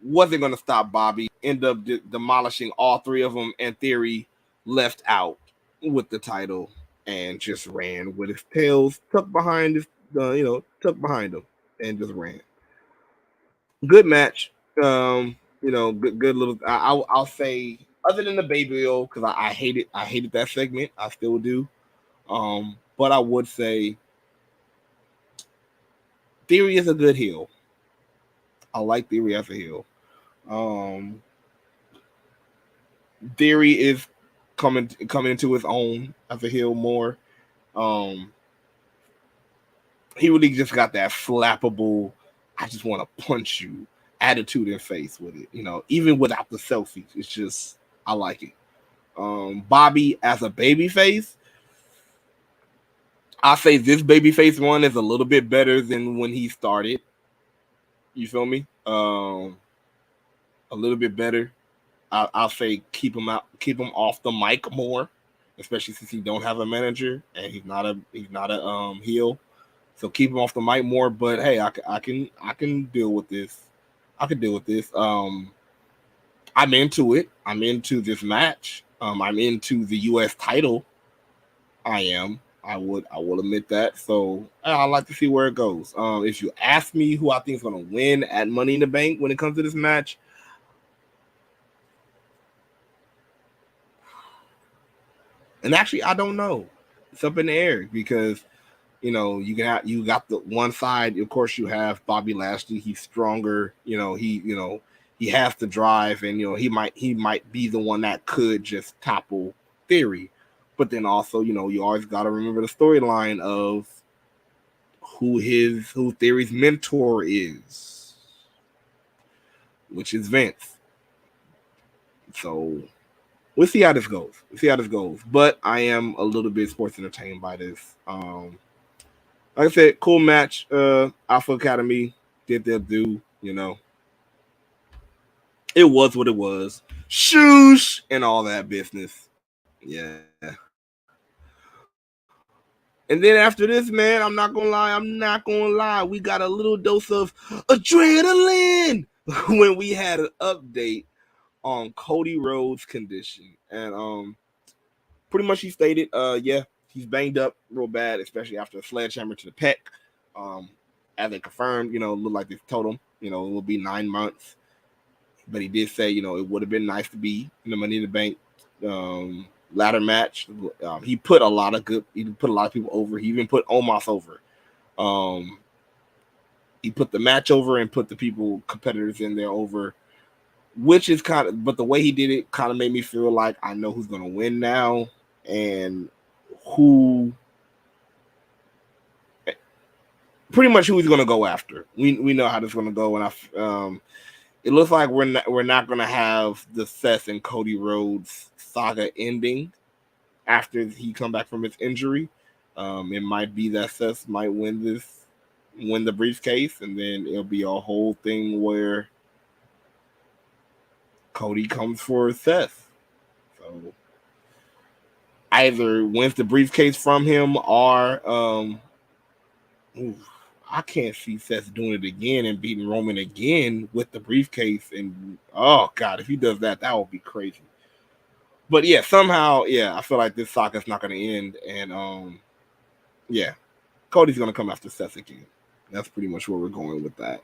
wasn't going to stop Bobby. Ended up demolishing all three of them, and Theory left out with the title and just ran with his tails tucked behind him and just ran. Good match. Good little. I'll say, other than the baby oil, because I hated that segment. I still do. But I would say Theory is a good heel. I like Theory as a heel. Theory is coming into his own as a heel more. He really just got that flappable, I just want to punch you attitude and face with it. Even without the selfies, it's just, I like it. Bobby as a babyface, I say this babyface one is a little bit better than when he started. You feel me? A little bit better. I'll say keep him off the mic more, especially since he don't have a manager and he's not a heel. So keep him off the mic more. But hey, I can deal with this. I can deal with this. I'm into it. I'm into this match. I'm into the U.S. title. I will admit that. So I like to see where it goes. If you ask me who I think is going to win at Money in the Bank when it comes to this match, and actually I don't know. It's up in the air because you got the one side. Of course, you have Bobby Lashley. He's stronger. He has to drive, and he might be the one that could just topple Theory. But then also, you always got to remember the storyline of who Theory's mentor is, which is Vince. So we'll see how this goes. But I am a little bit sports entertained by this. Like I said, cool match. Alpha Academy did their due. It was what it was. Shoosh and all that business. Yeah. And then after this, man, I'm not gonna lie. We got a little dose of adrenaline when we had an update on Cody Rhodes' condition. And pretty much he stated, he's banged up real bad, especially after a sledgehammer to the pec. As they confirmed, looked like they told him, it will be 9 months. But he did say, it would have been nice to be in the Money in the Bank ladder match. He put a lot of people over. He even put Omos over. He put the match over and put the competitors in there over, which is but the way he did it kind of made me feel like I know who's going to win now and pretty much who he's going to go after. We know how this is going to go, and it looks like we're not going to have the Seth and Cody Rhodes saga ending after he come back from his injury. It might be that Seth might win the briefcase, and then it'll be a whole thing where Cody comes for Seth. So either wins the briefcase from him or I can't see Seth doing it again and beating Roman again with the briefcase. And oh God, if he does that, that would be crazy. But yeah, somehow, I feel like this saga's not going to end. And Cody's going to come after Seth again. That's pretty much where we're going with that.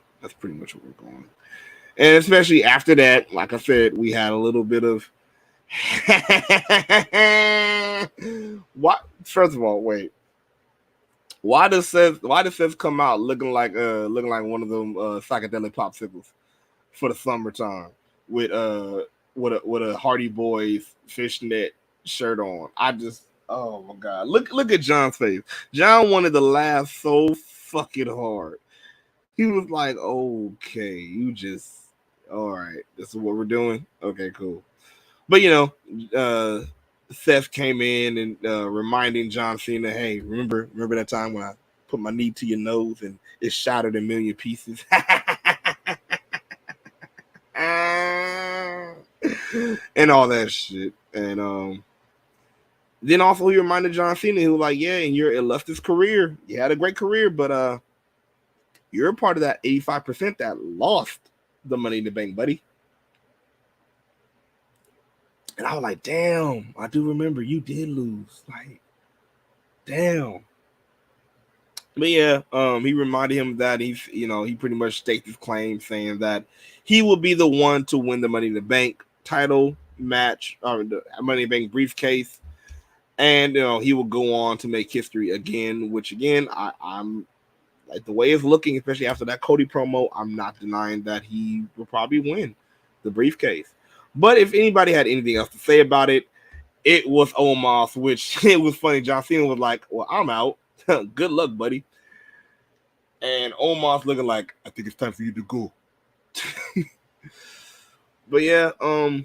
And especially after that, like I said, we had a little bit of what? First of all, wait. Why does Seth come out looking like one of them psychedelic popsicles for the summertime with with a Hardy Boys fishnet shirt on? I just, oh my god. Look at John's face. John wanted to laugh so fucking hard. He was like, okay, you just, all right, this is what we're doing. Okay, cool. But Seth came in and reminding John Cena, hey, remember that time when I put my knee to your nose and it shattered a million pieces? And all that shit. And then also he reminded John Cena, he was like, yeah, in your illustrious career, you had a great career, but you're a part of that 85% that lost the Money in the Bank, buddy. And I was like, damn, I do remember you did lose. Like, damn. But yeah, he reminded him that he pretty much staked his claim, saying that he will be the one to win the Money in the Bank title match, or the Money in the Bank briefcase, and he will go on to make history again. Which again, I'm like the way it's looking, especially after that Cody promo. I'm not denying that he will probably win the briefcase. But if anybody had anything else to say about it, it was Omos, which it was funny. John Cena was like, well, I'm out. Good luck, buddy. And Omos looking like, I think it's time for you to go. But yeah, I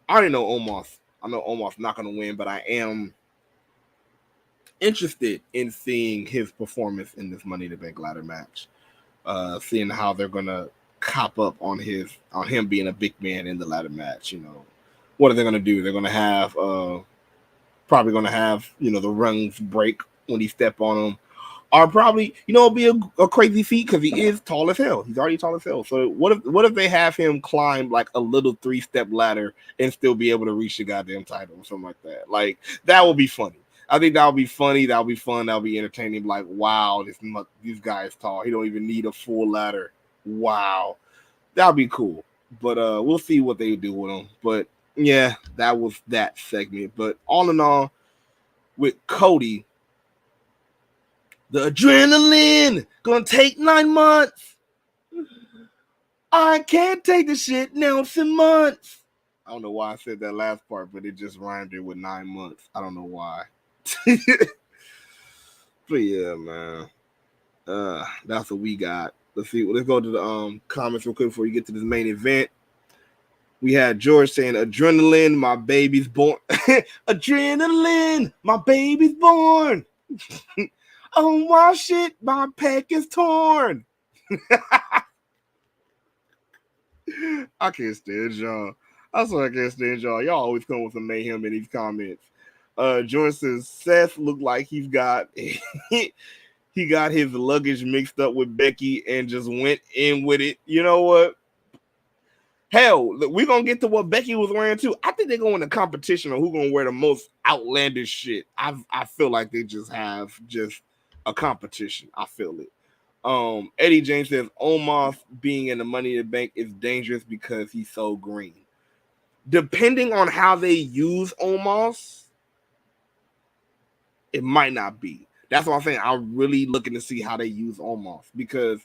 already know Omos. I know Omos not going to win, but I am interested in seeing his performance in this Money in the Bank ladder match. Seeing how they're going to cop up on him being a big man in the ladder match. What are they going to do? They're going to have probably going to have the rungs break when he step on them, or probably it'll be a crazy feat because he is tall as hell. He's already tall as hell. So what if they have him climb like a little 3-step ladder and still be able to reach the goddamn title or something like that? Like, that would be funny. I think that would be funny. That would be fun. That would be entertaining. Like, wow, this guy is tall. He don't even need a full ladder. Wow, that would be cool. But we'll see what they do with him. But yeah, that was that segment. But all in all, with Cody, the adrenaline gonna take 9 months. I can't take the shit Nelson months. I don't know why I said that last part, but it just rhymed it with 9 months. I don't know why. But yeah, man. That's what we got. Let's see. Let's go to the comments real quick before we get to this main event. We had George saying, adrenaline, my baby's born. Adrenaline, my baby's born. Oh, my shit, my peck is torn. I can't stand y'all. I swear I can't stand y'all. Y'all always come with some mayhem in these comments. George says, Seth looked like he got his luggage mixed up with Becky and just went in with it. You know what? Hell, we're going to get to what Becky was wearing too. I think they're going to competition on who's going to wear the most outlandish shit. I feel like they just have a competition. I feel it. Eddie James says, Omos being in the Money in the Bank is dangerous because he's so green. Depending on how they use Omos, it might not be. That's what I'm saying. I'm really looking to see how they use Omos, because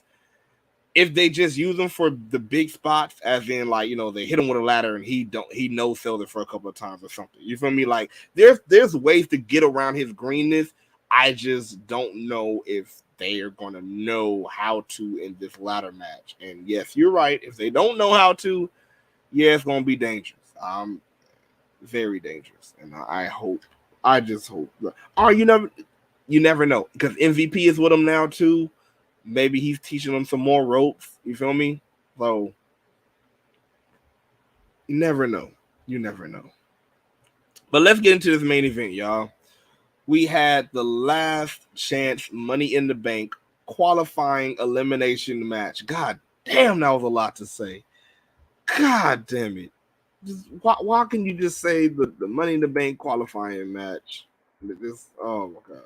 if they just use him for the big spots, as in like, they hit him with a ladder and he no-sells it for a couple of times or something. You feel me? Like, there's ways to get around his greenness. I just don't know if they are going to know how to in this ladder match. And yes, you're right. If they don't know how to, yeah, it's going to be dangerous. Very dangerous. And I just hope. Or you never know, because MVP is with him now too. Maybe he's teaching them some more ropes. You feel me? So you never know. You never know. But let's get into this main event, y'all. We had the last chance Money in the Bank qualifying elimination match. God damn, that was a lot to say. God damn it. Why can you just say the Money in the Bank qualifying match? Oh my God.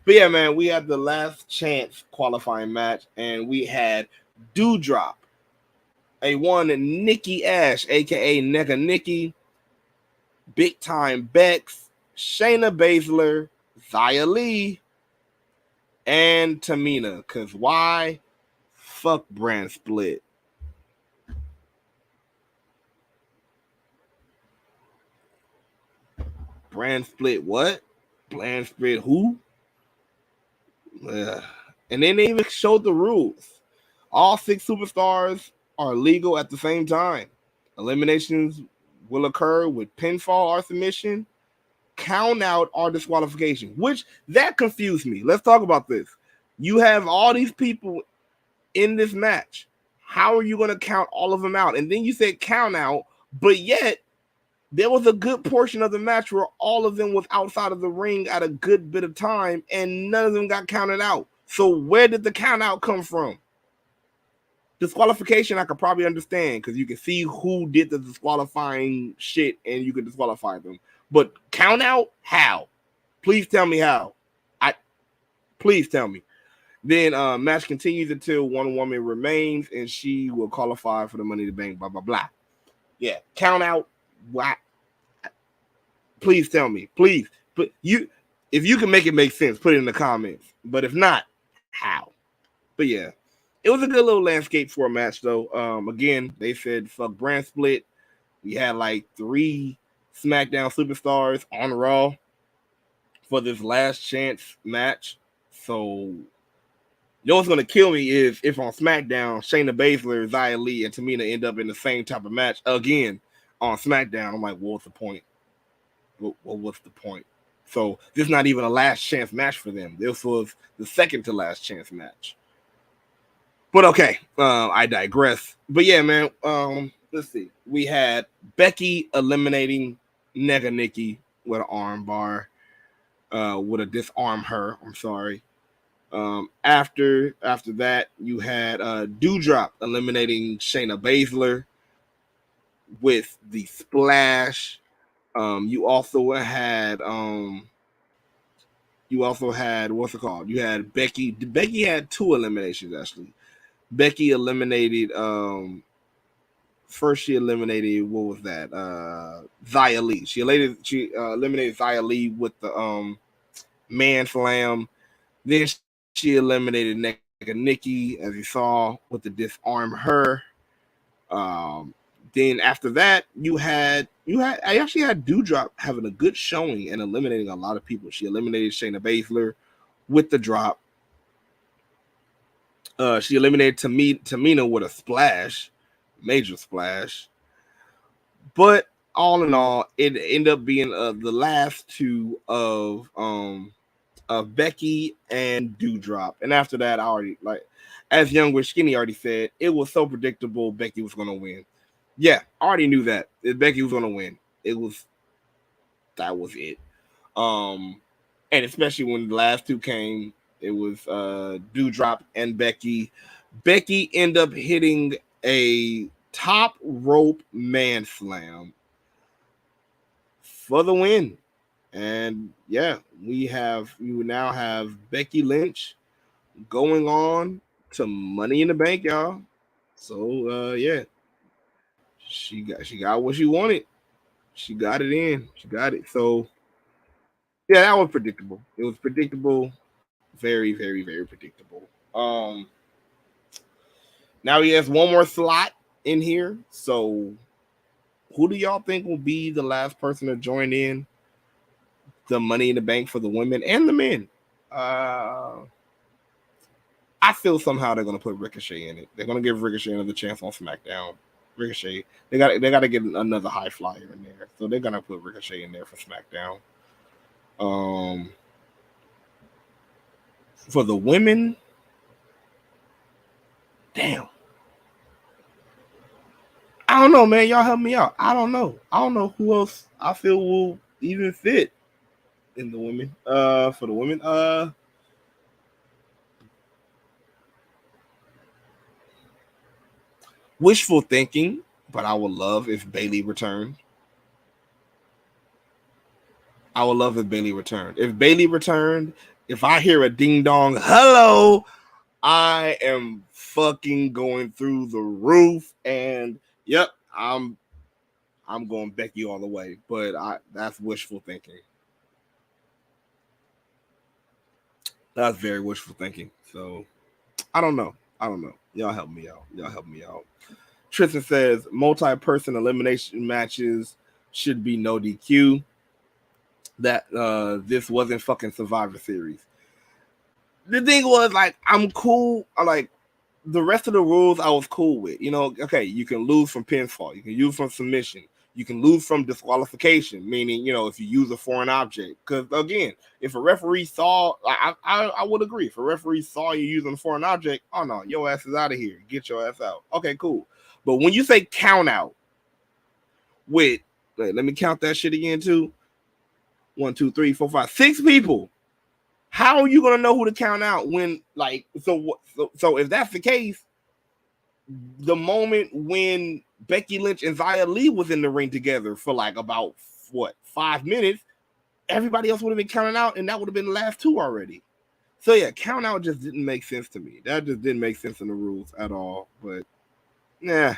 But yeah, man, we had the last chance qualifying match, and we had Doudrop A1 Nikki Ash, aka Nega Nikki, Big Time Bex, Shayna Baszler, Xia Li, and Tamina. Cause why? Fuck brand split. Brand split what? Brand split who? And then they even showed the rules. All 6 superstars are legal at the same time. Eliminations will occur with pinfall or submission, count out or disqualification, which that confused me. Let's talk about this. You have all these people in this match. How are you going to count all of them out? And then you said count out, but yet there was a good portion of the match where all of them was outside of the ring at a good bit of time and none of them got counted out. So where did the count out come from? Disqualification I could probably understand because you can see who did the disqualifying shit and you can disqualify them. But count out? How? Please tell me how. Please tell me. Then match continues until one woman remains and she will qualify for the Money in the Bank, blah, blah, blah. Yeah, count out. What? Please tell me. Please. But if you can make it make sense, put it in the comments. But if not, how? But yeah. It was a good little landscape for a match, though. Again, they said fuck brand split. We had like 3 SmackDown superstars on Raw for this last chance match. So, you know what's going to kill me is if on SmackDown, Shayna Baszler, Xia Li, and Tamina end up in the same type of match again on SmackDown. I'm like, well, what's the point? What's the point? So, this is not even a last chance match for them. This was the second to last chance match. But okay, I digress. But yeah, man, let's see. We had Becky eliminating Nega Nikki with an arm bar, with a disarm her. I'm sorry. After that, you had Doudrop eliminating Shayna Baszler with the splash. You also had what's it called? You had Becky. Becky had 2 eliminations actually. Becky eliminated first she eliminated what was that? Xia Li. She eliminated Xia Li with the man slam. Then she eliminated Nikki, as you saw, with the disarm her. Then after that, I actually had Doudrop having a good showing and eliminating a lot of people. She eliminated Shayna Baszler with the drop. She eliminated Tamina with a splash, major splash. But all in all, it ended up being the last 2 of Becky and Doudrop. And after that, I already, like, as Young with Skinny already said, it was so predictable Becky was going to win. Yeah, I already knew that. Becky was going to win. That was it. And especially when the last 2 came, it was Doudrop and Becky. Becky ended up hitting a top rope man slam for the win. And yeah, we now have Becky Lynch going on to Money in the Bank, y'all. So yeah, she got what she wanted. She got it in. She got it. So yeah, that was predictable. It was predictable. Very, very, very predictable. Now he has one more slot in here. So who do y'all think will be the last person to join in the Money in the Bank for the women and the men? I feel somehow they're gonna put Ricochet in it. They're gonna give Ricochet another chance on SmackDown. Ricochet, they got to get another high flyer in there, so they're gonna put Ricochet in there for SmackDown. For the women, damn, I don't know, man. Y'all help me out. I don't know who else I feel will even fit in the women. For the women, wishful thinking, but I would love if Bayley returned. I would love if Bayley returned. If Bayley returned, if I hear a ding dong hello, I am fucking going through the roof, and yep, I'm going Becky all the way, but that's wishful thinking. That's very wishful thinking. So I don't know. Y'all help me out. Tristan says multi-person elimination matches should be no DQ. That this wasn't fucking Survivor Series. The thing was, like, I'm cool. Like, the rest of the rules I was cool with. You know, okay, you can lose from pinfall, you can lose from submission, you can lose from disqualification, meaning, you know, if you use a foreign object. Because again, if a referee saw, I would agree, if a referee saw you using a foreign object, oh no, your ass is out of here. Get your ass out. Okay, cool. But when you say count out with, let me count that shit again too. 1, 2, 3, 4, 5, 6 people. How are you gonna know who to count out when, like, so if that's the case, the moment when Becky Lynch and Xia Li was in the ring together for like about 5 minutes, everybody else would have been counting out, and that would have been the last 2 already. So yeah, count out just didn't make sense to me. That just didn't make sense in the rules at all. But yeah,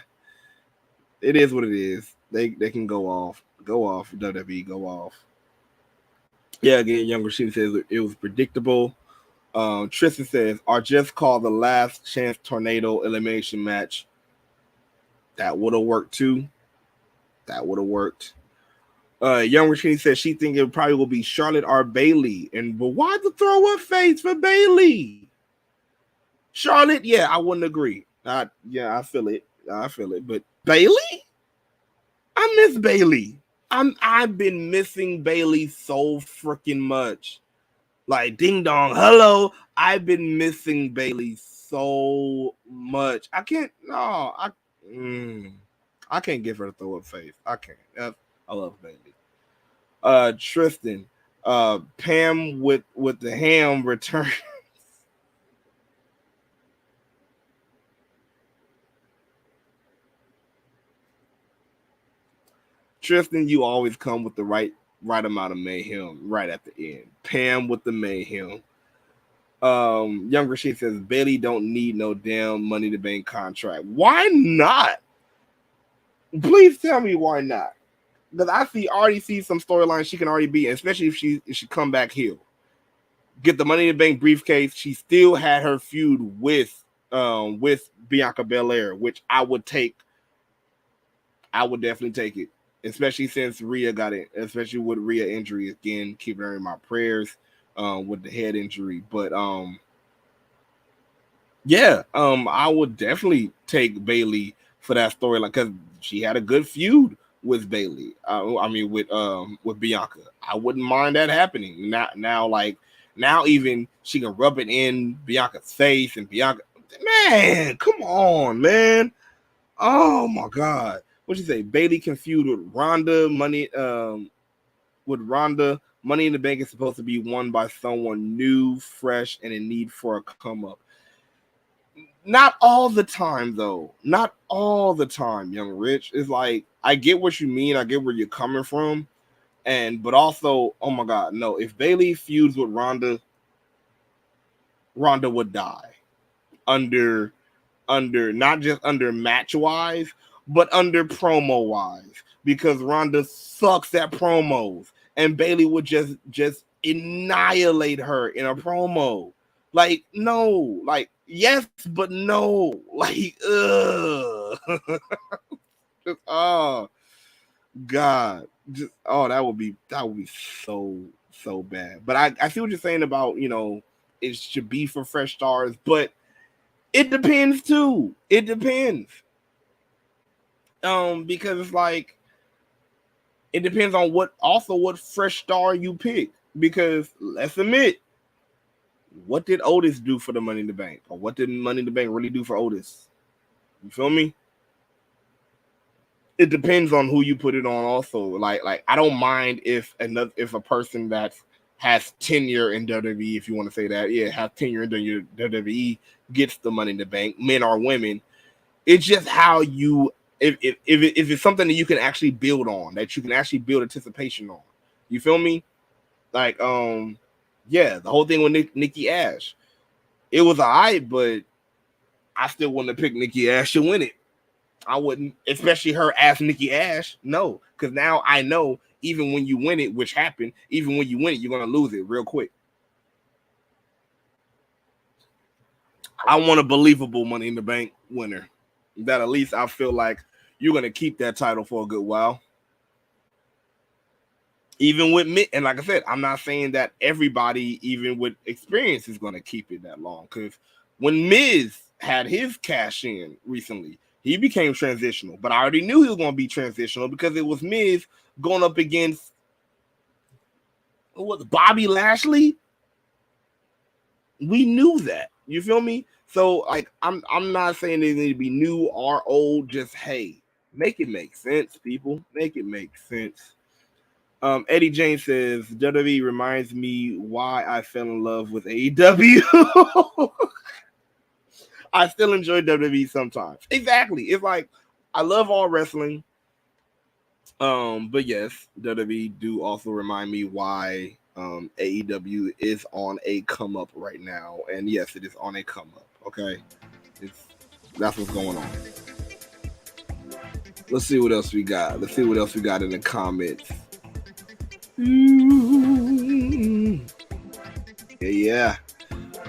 it is what it is. They can go off. WWE, go off. Yeah, again, Younger Machine says it was predictable. Tristan says, "Are just called the last chance tornado elimination match." That would have worked too. That would have worked. Young Machine says she thinks it probably will be Charlotte or Bayley. But why the throw up face for Bayley? Charlotte, yeah, I wouldn't agree. I feel it. But Bayley? I miss Bayley. I've been missing Bayley so freaking much. Like, ding dong, hello. I've been missing Bayley so much. I can't give her a throw up face. I can't. I love Bayley. Tristan, Pam with the ham return. Tristan, you always come with the right amount of mayhem right at the end. Pam with the mayhem. Younger she says Bayley don't need no damn Money to Bank contract. Why not? Please tell me why not. Because I already see some storylines she can already be, especially if she come back heel. Get the Money in the Bank briefcase. She still had her feud with Bianca Belair, which I would take. I would definitely take it, especially since Rhea got it, especially with Rhea injury. Again, keep her in my prayers with the head injury. But I would definitely take Bayley for that storyline because she had a good feud with Bayley. With Bianca. I wouldn't mind that happening. Now even she can rub it in Bianca's face, and Bianca, man, come on, man. Oh my God. What'd you say? Bayley can feud with Ronda. Money in the Bank is supposed to be won by someone new, fresh, and in need for a come up. Not all the time, though. Not all the time, Young Rich. It's like, I get what you mean. I get where you're coming from. But also, oh my God, no. If Bayley feuds with Ronda would die. Under not just under match wise, but under promo wise. Because Ronda sucks at promos. And Bayley would just annihilate her in a promo. Like, no. Like, yes, but no. Like, ugh. Just, oh God. That would be so bad. But I see what you're saying about, it should be for fresh stars, but it depends too. It depends. Because it's like, it depends on what fresh star you pick. Because let's admit, what did Otis do for the Money in the Bank? Or what did Money in the Bank really do for Otis? You feel me? It depends on who you put it on also. Like I don't mind if a person that has tenure in WWE, if you want to say that, have tenure in WWE, gets the Money in the Bank, men or women. It's just how you, if it's something that you can actually build on, that you can actually build anticipation on. You feel me? Like, the whole thing with Nikki Ash. It was alright, but I still wouldn't have picked Nikki Ash to win it. I wouldn't, especially her as Nikki Ash. No, because now I know even when you win it, which happened, even when you win it, you're gonna lose it real quick. I want a believable Money in the Bank winner. That at least I feel like you're gonna keep that title for a good while. Even with me, and like I said, I'm not saying that everybody, even with experience, is gonna keep it that long. Because when Miz had his cash in recently, he became transitional. But I already knew he was gonna be transitional because it was Miz going up against who was it, Bobby Lashley. We knew that. You feel me? So like I'm not saying they need to be new or old, just hey, make it make sense, people. Make it make sense. Eddie Jane says WWE reminds me why I fell in love with AEW. I still enjoy WWE sometimes. Exactly. It's like I love all wrestling. But yes, WWE do also remind me why AEW is on a come up right now. And yes, it is on a come up. Okay. That's what's going on. Let's see what else we got. Let's see what else we got in the comments. Yeah.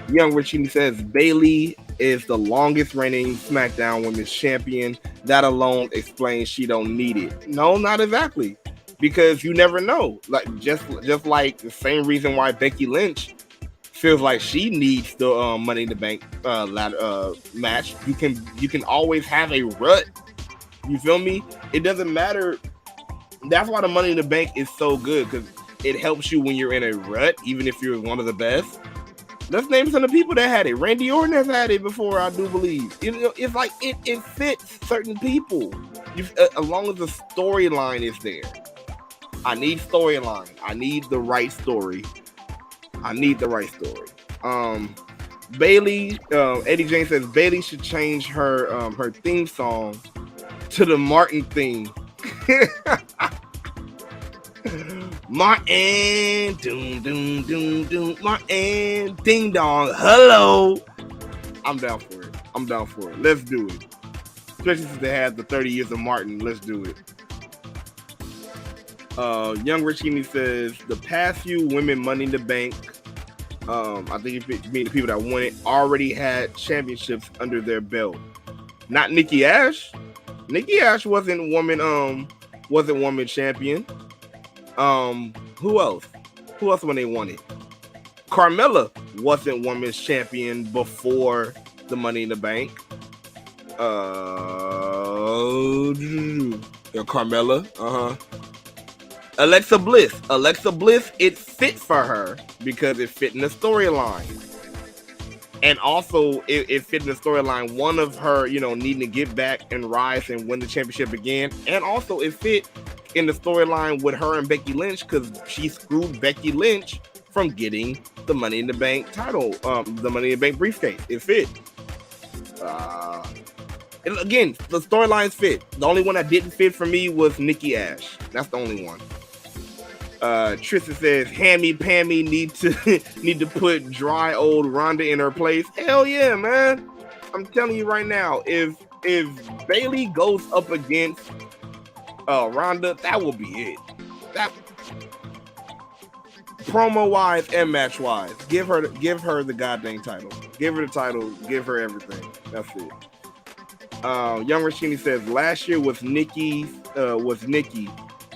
Young Richie says Bayley is the longest reigning SmackDown Women's Champion. That alone explains she don't need it. No, not exactly. Because you never know. Like just like the same reason why Becky Lynch feels like she needs the Money in the Bank match. You can always have a rut. You feel me? It doesn't matter. That's why the Money in the Bank is so good, because it helps you when you're in a rut, even if you're one of the best. Let's name some of the people that had it. Randy Orton has had it before, I do believe. It's like it fits certain people. As long as the storyline is there. I need storyline. I need the right story. Bayley, Eddie Jane says Bayley should change her theme song to the Martin theme. Martin, doom, doom, doom, doom, Martin, ding dong, hello. I'm down for it. Let's do it. Especially since they had the 30 years of Martin. Let's do it. Young Richini says the past few women Money in the Bank, I think it being the people that won it, already had championships under their belt. Not Nikki Ash. Nikki Ash wasn't woman champion. Who else? Who else when they won it? Carmella wasn't women's champion before the Money in the Bank. Carmella. Alexa Bliss, it fit for her because it fit in the storyline. And also, it fit in the storyline, one of her, needing to get back and rise and win the championship again. And also, it fit in the storyline with her and Becky Lynch because she screwed Becky Lynch from getting the Money in the Bank title, the Money in the Bank briefcase. It fit. Again, the storylines fit. The only one that didn't fit for me was Nikki Ash. That's the only one. Tristan says Hammy Pammy need to put dry old Ronda in her place. Hell yeah, man! I'm telling you right now, if Bayley goes up against Ronda, that will be it. That promo wise and match wise, give her the goddamn title. Give her the title. Give her everything. That's it. Young Rashini says last year was Nikki.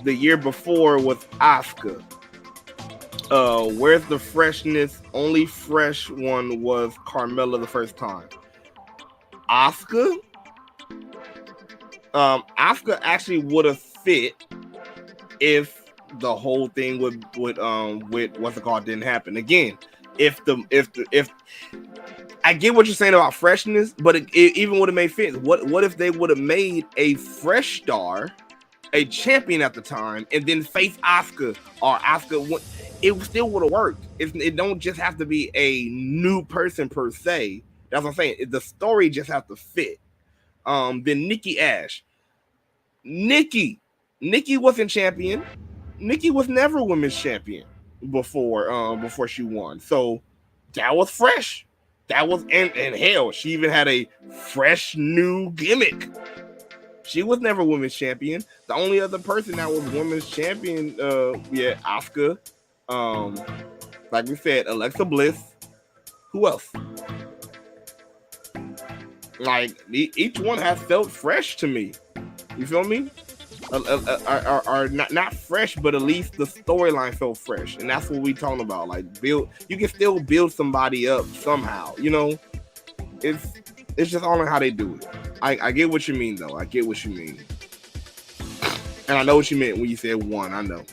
The year before was Asuka. Where's the freshness? Only fresh one was Carmella the first time. Asuka? Asuka actually would have fit if the whole thing with what's it called didn't happen. Again, if I get what you're saying about freshness, but it even would have made sense. What if they would have made a fresh star a champion at the time and then face Asuka, or Asuka, it still would have worked. It don't just have to be a new person per se. That's what I'm saying. The story just has to fit. Then Nikki Ash. Nikki wasn't champion. Nikki was never women's champion before she won. So that was fresh. That was and hell, she even had a fresh new gimmick. She was never women's champion. The only other person that was women's champion, Asuka. Like we said, Alexa Bliss. Who else? Like each one has felt fresh to me. You feel me? Are not fresh, but at least the storyline felt fresh, and that's what we talking about. Like build, you can still build somebody up somehow. You know, it's just all on how they do it. I get what you mean though. I get what you mean, and I know what you meant when you said one. I know.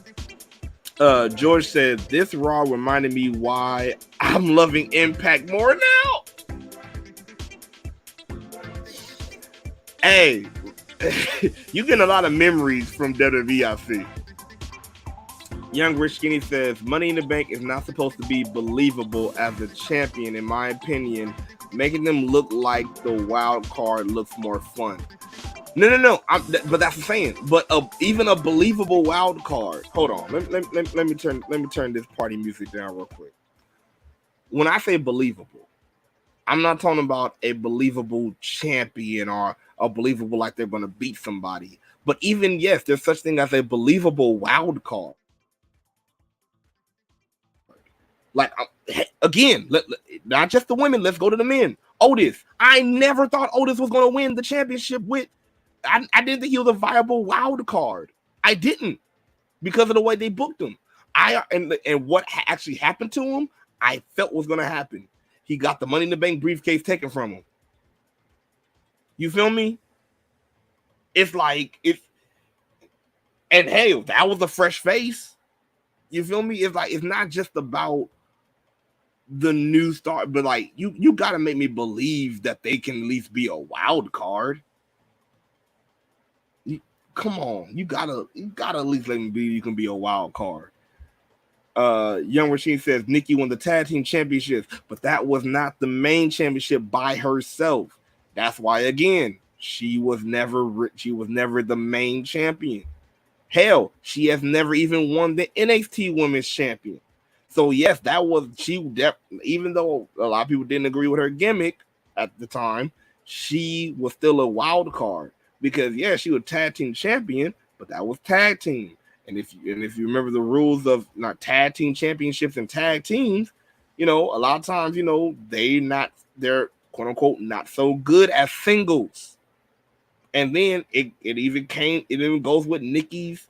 George said this Raw reminded me why I'm loving Impact more now. Hey. You get a lot of memories from WWE, I see. Young Rich Skinny says, Money in the Bank is not supposed to be believable as a champion, in my opinion. Making them look like the wild card looks more fun. No. But that's the saying. But even a believable wild card. Hold on. Let me turn this party music down real quick. When I say believable, I'm not talking about a believable champion or a believable like they're going to beat somebody. But even, yes, there's such thing as a believable wild card. Like, again, not just the women, let's go to the men. Otis. I never thought Otis was going to win the championship with. I didn't think he was a viable wild card. I didn't, because of the way they booked him. And what actually happened to him, I felt was going to happen. He got the Money in the Bank briefcase taken from him. You feel me? It's like and hey, that was a fresh face. You feel me? It's like it's not just about the new start, but like you gotta make me believe that they can at least be a wild card. Come on, you gotta at least let me be. You can be a wild card. Young Rasheen says Nikki won the tag team championships, but that was not the main championship by herself. That's why, again, she was never the main champion. Hell, she has never even won the NXT Women's Champion. So yes, even though a lot of people didn't agree with her gimmick at the time, she was still a wild card because she was tag team champion, but that was tag team. And if you remember the rules of not tag team championships and tag teams, a lot of times, they're quote unquote not so good as singles. And then it even goes with Nikki's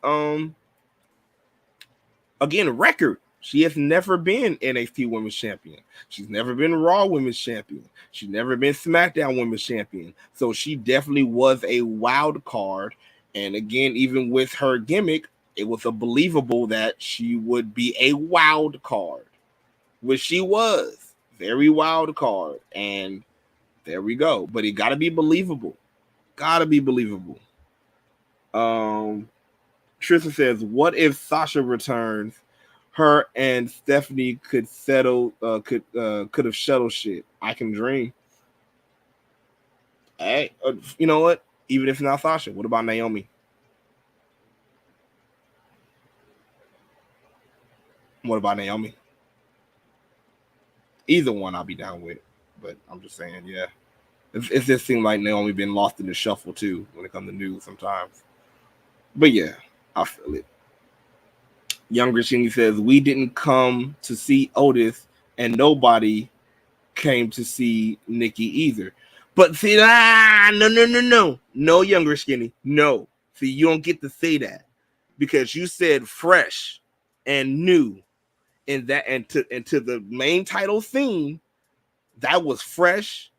again record. She has never been NXT Women's Champion. She's never been Raw Women's Champion. She's never been SmackDown Women's Champion. So she definitely was a wild card. And again, even with her gimmick, it was a believable that she would be a wild card, which she was. Very wild card. And there we go. But it got to be believable. Gotta be believable. Tristan says, what if Sasha returns? Her and Stephanie could could have settled shit. I can dream. Hey, you know what? Even if it's not Sasha, what about Naomi? What about Naomi? Either one I'll be down with. But I'm just saying, yeah. It just seems like Naomi been lost in the shuffle too when it comes to news sometimes. But yeah, I feel it. Young Rashini says, we didn't come to see Otis and nobody came to see Nikki either. But see, no. No, Younger Skinny. No. See, you don't get to say that because you said fresh and new and to the main title theme, that was fresh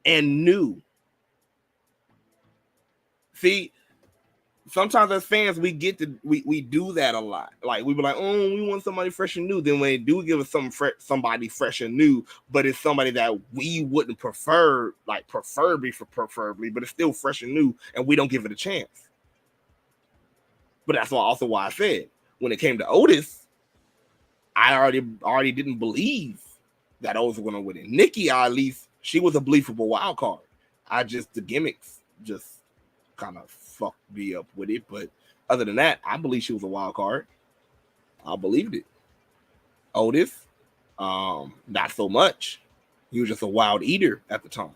and new. See, sometimes as fans, we do that a lot. Like we be like, oh, we want somebody fresh and new. Then when they do give us somebody fresh and new, but it's somebody that we wouldn't preferably, but it's still fresh and new, and we don't give it a chance. But that's also why I said when it came to Otis, I already didn't believe that Otis was going to win it. Nikki, at least, she was a believable wild card. The gimmicks just kind of fucked me up with it. But other than that, I believe she was a wild card. I believed it. Otis, not so much. He was just a wild eater at the time.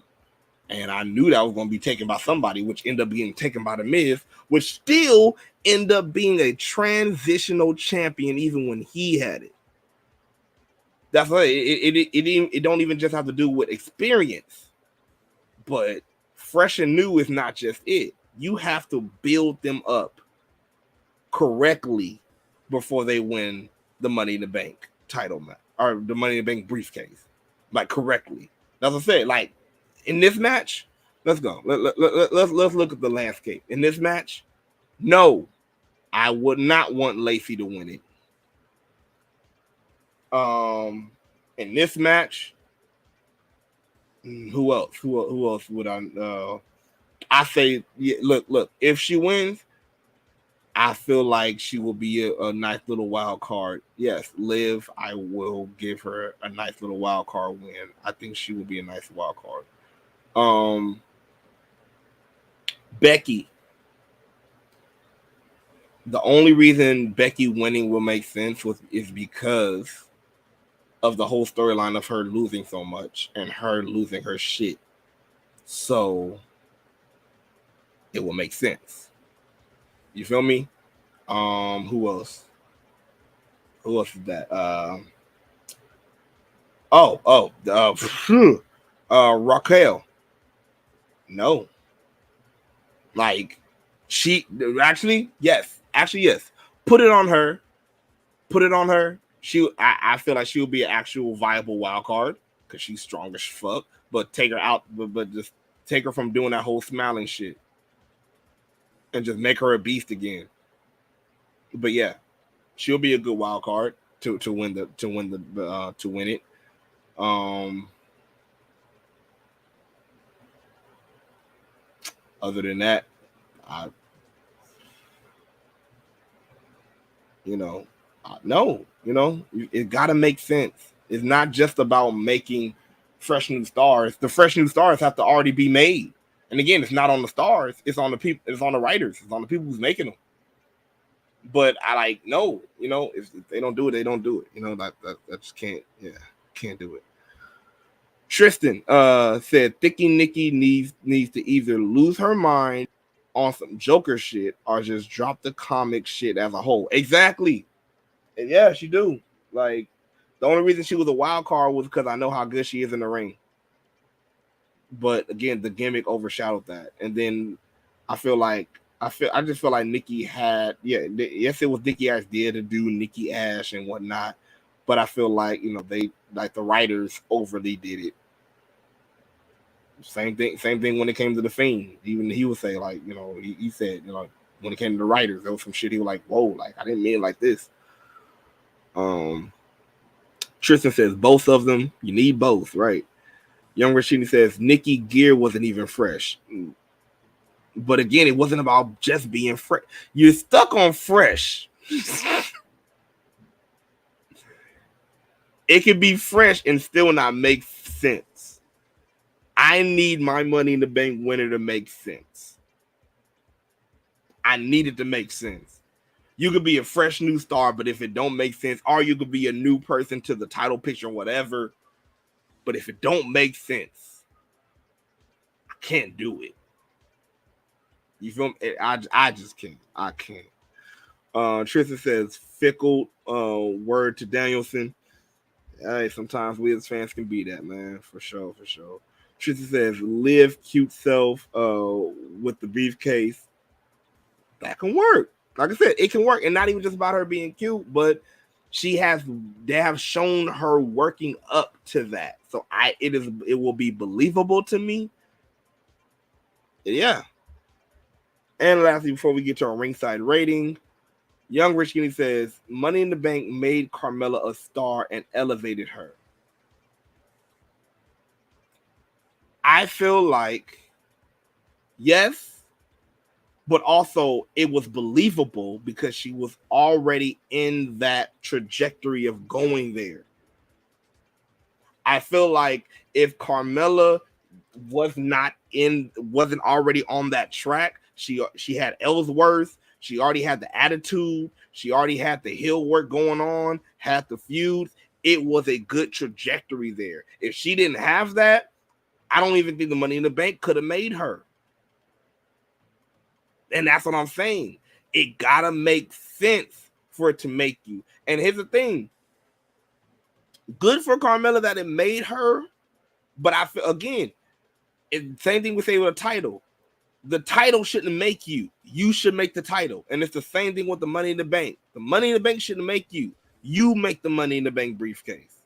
And I knew that was going to be taken by somebody, which ended up being taken by The Miz, which still ended up being a transitional champion even when he had it. That's why it don't even just have to do with experience, but fresh and new is not just it. You have to build them up correctly before they win the Money in the Bank title match or the Money in the Bank briefcase, like correctly. That's what I said. Like in this match, let's go. Let's look at the landscape. In this match, no, I would not want Lacey to win it. In this match, who else? Who else would I say? Yeah, look. If she wins, I feel like she will be a nice little wild card. Yes, Liv, I will give her a nice little wild card win. I think she will be a nice wild card. Becky. The only reason Becky winning will make sense is because of the whole storyline of her losing so much and her losing her shit. So it will make sense. You feel me? Who else? Who else is that? Raquel. No. Like she actually, yes. Put it on her. I feel like she'll be an actual viable wild card because she's strong as fuck. But take her out, but just take her from doing that whole smiling shit and just make her a beast again. But yeah, she'll be a good wild card to win it. Other than that, it gotta make sense. It's not just about making fresh new stars. The fresh new stars have to already be made. And again, it's not on the stars. It's on the people. It's on the writers. It's on the people who's making them. But I if they don't do it, they don't do it. That just can't do it. Tristan said Thicky Nikki needs to either lose her mind on some Joker shit or just drop the comic shit as a whole. Exactly. And yeah, she do. Like the only reason she was a wild card was because I know how good she is in the ring. But again, the gimmick overshadowed that. And then I just feel like Nikki had, yes, it was Nikki Ash's idea to do Nikki Ash and whatnot, but I feel like they the writers overly did it. Same thing when it came to the Fiend. Even he would say he said when it came to the writers, there was some shit he was like, whoa, like I didn't mean it like this. Tristan says both of them. You need both, right? Young Rashidi says Nikki gear wasn't even fresh. But again, it wasn't about just being fresh. You're stuck on fresh. It could be fresh and still not make sense. I need my Money in the Bank winner to make sense. I need it to make sense. You could be a fresh new star, but if it don't make sense, or you could be a new person to the title picture or whatever, but if it don't make sense, I can't do it. You feel me? I just can't. I can't. Tristan says fickle word to Danielson. Hey, sometimes we as fans can be that, man. For sure. Tristan says live cute self with the briefcase. That can work. Like I said, it can work. And not even just about her being cute, but they have shown her working up to that. So it will be believable to me. Yeah. And lastly, before we get to our ringside rating, Young Rich Skinny says Money in the Bank made Carmella a star and elevated her. I feel like yes, but also it was believable because she was already in that trajectory of going there. I feel like if Carmella wasn't already on that track, she had Ellsworth, she already had the attitude, she already had the heel work going on, had the feuds. it was a good trajectory there. If she didn't have that, I don't even think the Money in the Bank could have made her. And that's what I'm saying. It gotta make sense for it to make you. And here's the thing. Good for Carmella that it made her, but I feel, again, same thing we say with a title. The title shouldn't make you. You should make the title. And it's the same thing with the Money in the Bank. The Money in the Bank shouldn't make you. You make the Money in the Bank briefcase.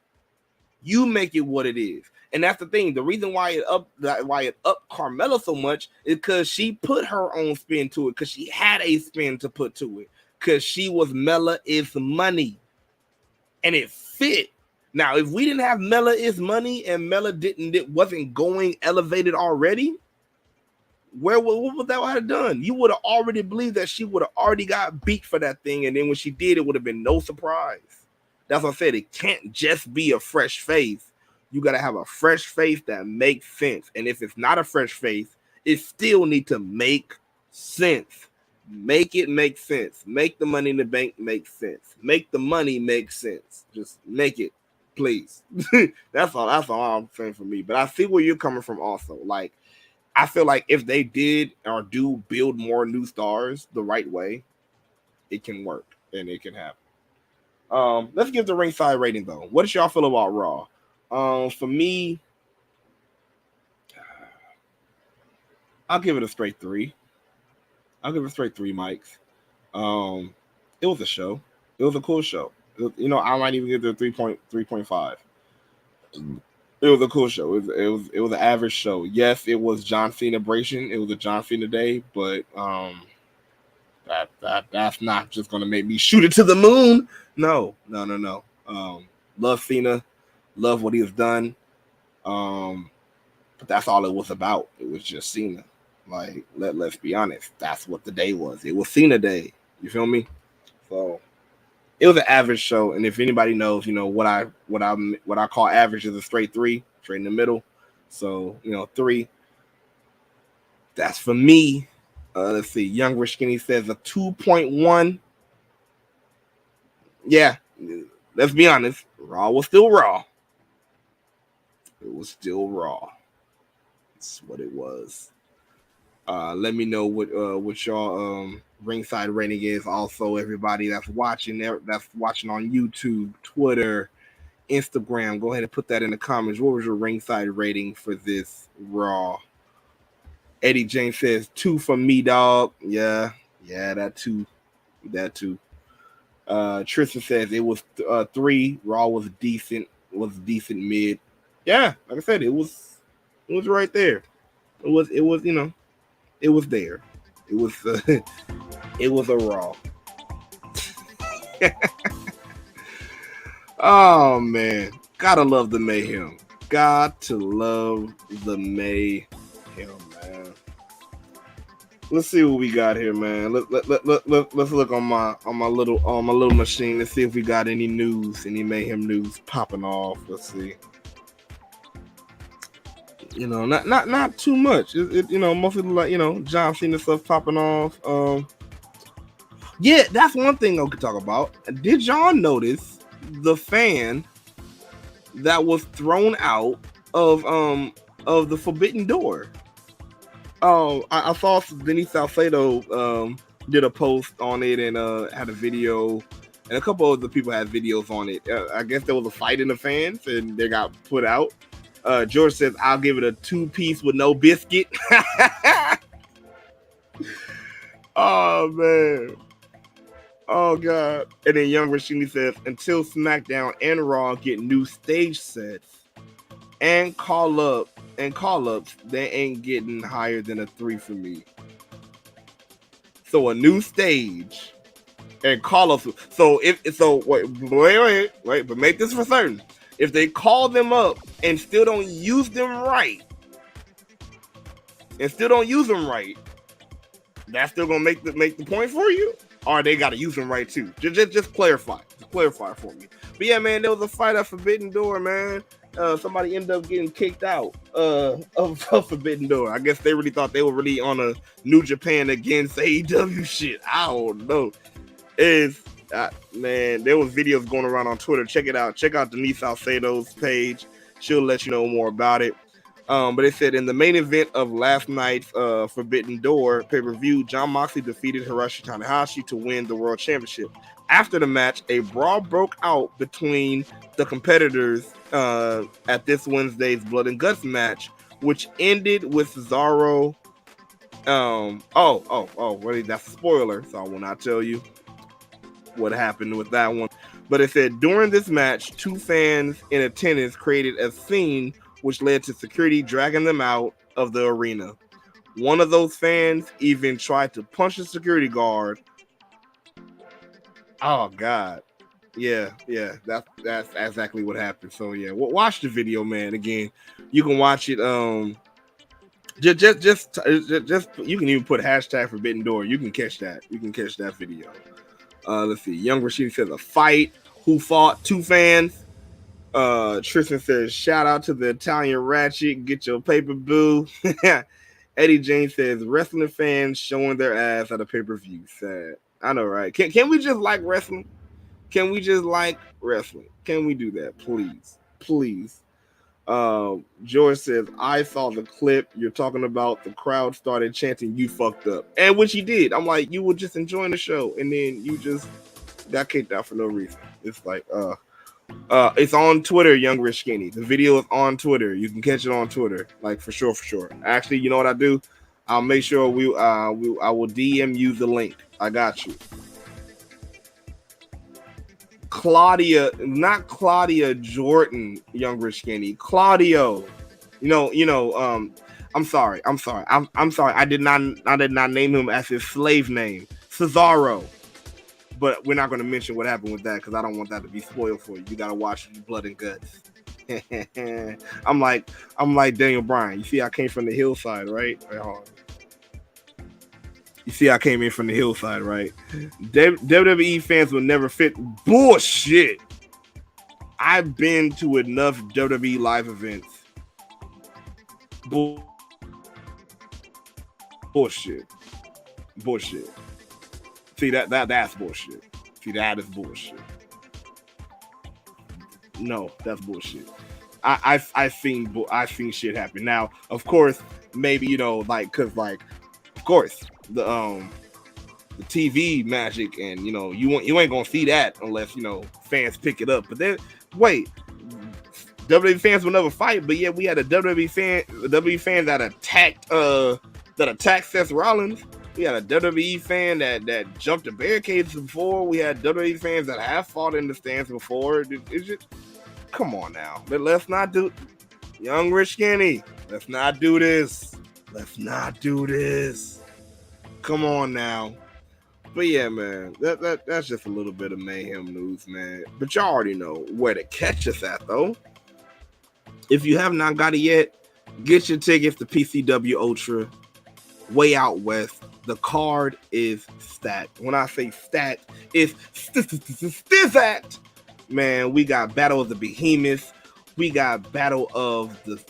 You make it what it is. And that's the thing. The reason why it upped Carmella so much is because she put her own spin to it, because she had a spin to put to it, because she was Mella is Money. And it fit. Now, if we didn't have Mella is Money and Mella wasn't going elevated already, what would that have done? You would have already believed that she would have already got beat for that thing, and then when she did, it would have been no surprise. That's what I said. It can't just be a fresh face. You got to have a fresh face that makes sense. And if it's not a fresh face, it still need to make sense. Make it make sense. Make the Money in the Bank make sense. Make the money make sense. Just make it, please. That's all I'm saying for me. But I see where you're coming from also. Like, I feel like if they did or do build more new stars the right way, it can work and it can happen. Let's give the ringside rating though. What does y'all feel about Raw? For me, I'll give it a straight 3. I'll give it a straight 3 mics. It was a show. It was a cool show. I might even give it a 3.5. It was a cool show. It was an average show. Yes, it was John Cena-Bration. It was a John Cena day, but that's not just gonna make me shoot it to the moon. No. Love Cena, love what he has done. But that's all it was about. It was just Cena. Like, let's be honest. That's what the day was. It was Cena Day. You feel me? So it was an average show, and if anybody knows, what I call average is a straight 3, straight in the middle. So 3. That's for me. Let's see. Young Rich Skinny says a 2.1. Yeah, let's be honest. Raw was still Raw. It was still Raw. That's what it was. Let me know what y'all ringside rating is. Also, everybody that's watching on YouTube, Twitter, Instagram, go ahead and put that in the comments. What was your ringside rating for this Raw? Eddie James says 2 for me, dog. Yeah, that too. Tristan says it was 3. Raw was decent. Was decent mid. Yeah, like I said, it was right there. It was it was there. It was it was a Raw. Oh man, gotta love the mayhem. Got to love the mayhem, man. Let's see what we got here, man. Let's look on my little machine. Let's see if we got any news, any mayhem news popping off. Let's see. Not too much. Mostly like John Cena stuff popping off. Yeah, that's one thing I could talk about. Did y'all notice the fan that was thrown out of the Forbidden Door? I saw Denise Salcedo did a post on it and had a video, and a couple of the people had videos on it. I guess there was a fight in the fans and they got put out. George says, I'll give it a 2-piece with no biscuit. Oh, man. Oh, God. And then Young Rashini says, until SmackDown and Raw get new stage sets and call-ups, they ain't getting higher than a 3 for me. So a new stage and call-ups. Wait, but make this for certain. If they call them up and still don't use them right, that's still gonna make the point for you, or they gotta use them right too. Just clarify. Just clarify for me. But yeah, man, there was a fight at Forbidden Door, man. Somebody ended up getting kicked out of Forbidden Door. I guess they really thought they were really on a New Japan against AEW shit. I don't know. Man, there was videos going around on Twitter. Check it out. Check out Denise Salcedo's page. She'll let you know more about it. But it said in the main event of last night's Forbidden Door pay-per-view, Jon Moxley defeated Hiroshi Tanahashi to win the World Championship. After the match, a brawl broke out between the competitors at this Wednesday's Blood and Guts match, which ended with Cesaro. Well, that's a spoiler, so I will not tell you what happened with that one. But it said during this match, two fans in attendance created a scene which led to security dragging them out of the arena. One of those fans even tried to punch the security guard. Oh God. Yeah, that's exactly what happened. So yeah, watch the video, man. Again, you can watch it. Just you can even put hashtag Forbidden Door. You can catch that. You can catch that video. Let's see. Young Rashid says a fight. Who fought? Two fans. Tristan says shout out to the Italian Ratchet. Get your paper, boo. Eddie James says wrestling fans showing their ass at a pay-per-view. Sad. I know, right? Can we just like wrestling? Can we just like wrestling? Can we do that, please? Please. George says, I saw the clip you're talking about. The crowd started chanting, you fucked up. And which he did. I'm like, you were just enjoying the show. And then you just got kicked out for no reason. It's like, it's on Twitter, Young Rich Skinny. The video is on Twitter. You can catch it on Twitter. Like, for sure. Actually, you know what I do? I'll make sure I will DM you the link. I got you. Claudia, not Claudia Jordan, Young Rich Skinny. Claudio. I'm sorry. I'm sorry. I did not name him as his slave name. Cesaro. But we're not going to mention what happened with that because I don't want that to be spoiled for you. You got to watch Blood and Guts. I'm like Daniel Bryan. You see, I came from the hillside, right? You see, I came in from the hillside, right? WWE fans will never fit. Bullshit. I've been to enough WWE live events. Bullshit. See, that's bullshit. See, that is bullshit. No, that's bullshit. I've seen shit happen. Now, of course, maybe of course, the TV magic, and you ain't gonna see that unless fans pick it up. But then wait, WWE fans will never fight. But yeah, we had a WWE fan that attacked Seth Rollins. We had a WWE fan that jumped the barricades before. We had WWE fans that have fought in the stands before. It's just, come on now. But let's not do Young Rich Skinny. Let's not do this. Come on now. But yeah, man, that's just a little bit of mayhem news, man. But y'all already know where to catch us at, though. If you have not got it yet, get your tickets to PCW Ultra, way out west. The card is stacked. When I say stacked, it's stacked. Man, we got Battle of the Behemoths. We got Battle of the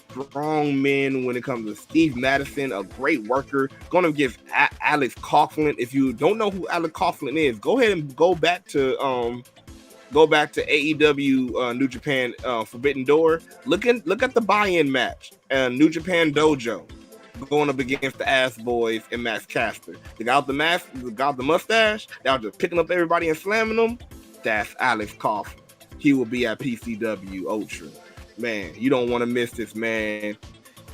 Strong Men when it comes to Steve Madison, a great worker, going to give Alex Coughlin. If you don't know who Alex Coughlin is, go ahead and go back to AEW New Japan Forbidden Door. Look at the buy-in match, New Japan Dojo, going up against the Ass Boys and Max Caster. The guy with the mask, the guy with the mustache, that was just picking up everybody and slamming them. That's Alex Coughlin. He will be at PCW Ultra. Man, you don't want to miss this, man.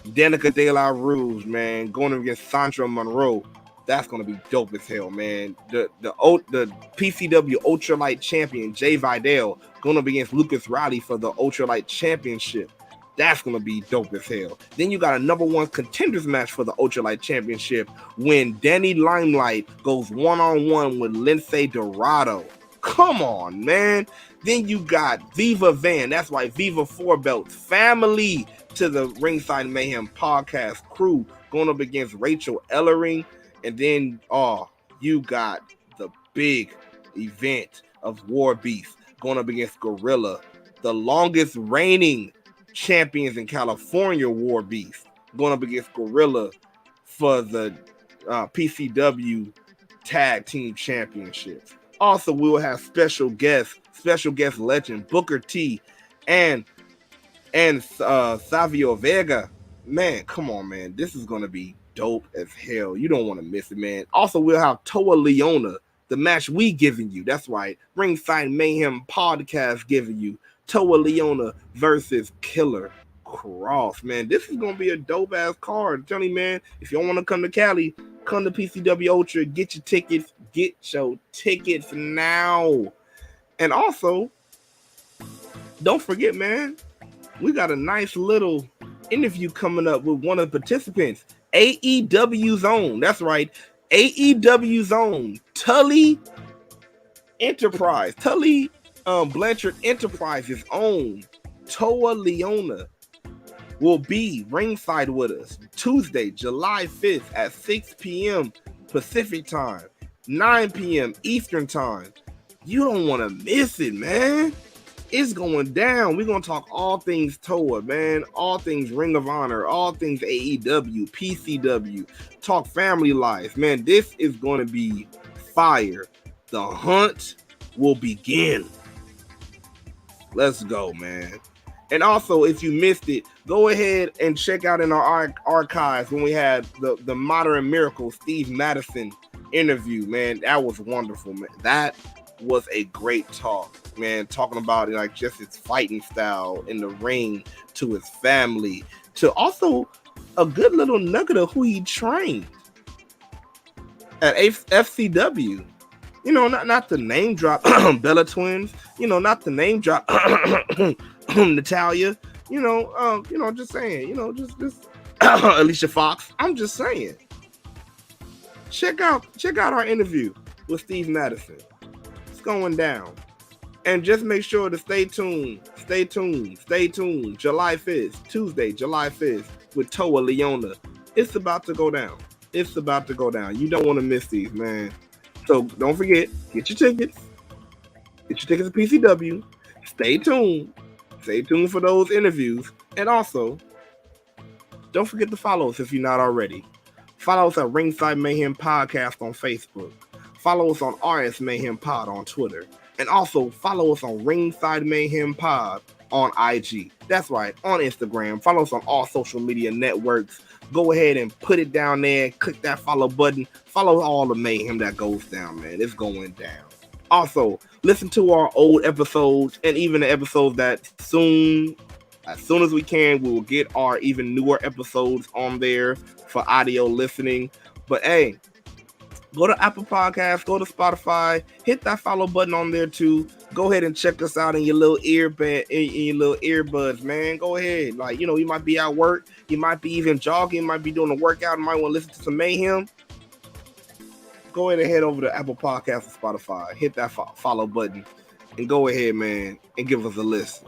Danica De La Ruz, man, going against Sandra Monroe. That's gonna be dope as hell, man. The PCW Ultralight Champion Jay Vidal going up against Lucas Riley for the Ultralight Championship. That's gonna be dope as hell. Then you got a number one contenders match for the Ultralight Championship when Danny Limelight goes one-on-one with Lindsay Dorado. Come on, man. Then you got Viva Van. That's right, Viva 4 Belts family to the Ringside Mayhem podcast crew going up against Rachel Ellering. And then, you got the big event of War Beast going up against Gorilla, the longest reigning champions in California. War Beast going up against Gorilla for the PCW Tag Team Championships. Also, we will have special guest legend Booker T and Savio Vega. Man, come on, man. This is going to be dope as hell. You don't want to miss it, man. Also, we'll have Toa Leona, the match we giving you. That's right. Ringside Mayhem podcast giving you Toa Leona versus Killer Cross. Man, this is going to be a dope ass card. I'm telling you, man, if you don't want to come to Cali, come to PCW Ultra. Get your tickets. Get your tickets now. And also, don't forget, man, we got a nice little interview coming up with one of the participants, AEW's own. That's right, AEW's own Tully Blanchard Enterprises own Toa Leona will be ringside with us Tuesday, July 5th at 6 p.m. Pacific time, 9 p.m. Eastern time. You don't want to miss it, man. It's going down. We're going to talk all things Toa, man. All things Ring of Honor. All things AEW, PCW. Talk family life. Man, this is going to be fire. The hunt will begin. Let's go, man. And also, if you missed it, go ahead and check out in our archives when we had the Modern Miracle Steve Madison interview, man. That was wonderful, man. That was a great talk, man, talking about like just his fighting style in the ring, to his family, to also a good little nugget of who he trained at FCW. You know, not the name drop Bella Twins, you know, not the name drop Natalia, just saying, just Alicia Fox. I'm just saying. Check out our interview with Steve Madison. Going down, and just make sure to stay tuned July 5th, Tuesday, July 5th with Toa Leona. It's about to go down. You don't want to miss these, man. So don't forget, get your tickets at PCW. Stay tuned for those interviews, and also don't forget to follow us if you're not already. Follow us at Ringside Mayhem Podcast on Facebook. Follow us on RS Mayhem Pod on Twitter. And also follow us on Ringside Mayhem Pod on IG. That's right, on Instagram. Follow us on all social media networks. Go ahead and put it down there. Click that follow button. Follow all the mayhem that goes down, man. It's going down. Also, listen to our old episodes and even the episodes that as soon as we can, we will get our even newer episodes on there for audio listening. But hey, go to Apple Podcasts, go to Spotify, hit that follow button on there too. Go ahead and check us out in your little earbuds, man. Go ahead. Like, you might be at work, you might be even jogging, you might be doing a workout, you might want to listen to some mayhem. Go ahead and head over to Apple Podcasts or Spotify, hit that follow button, and go ahead, man, and give us a listen.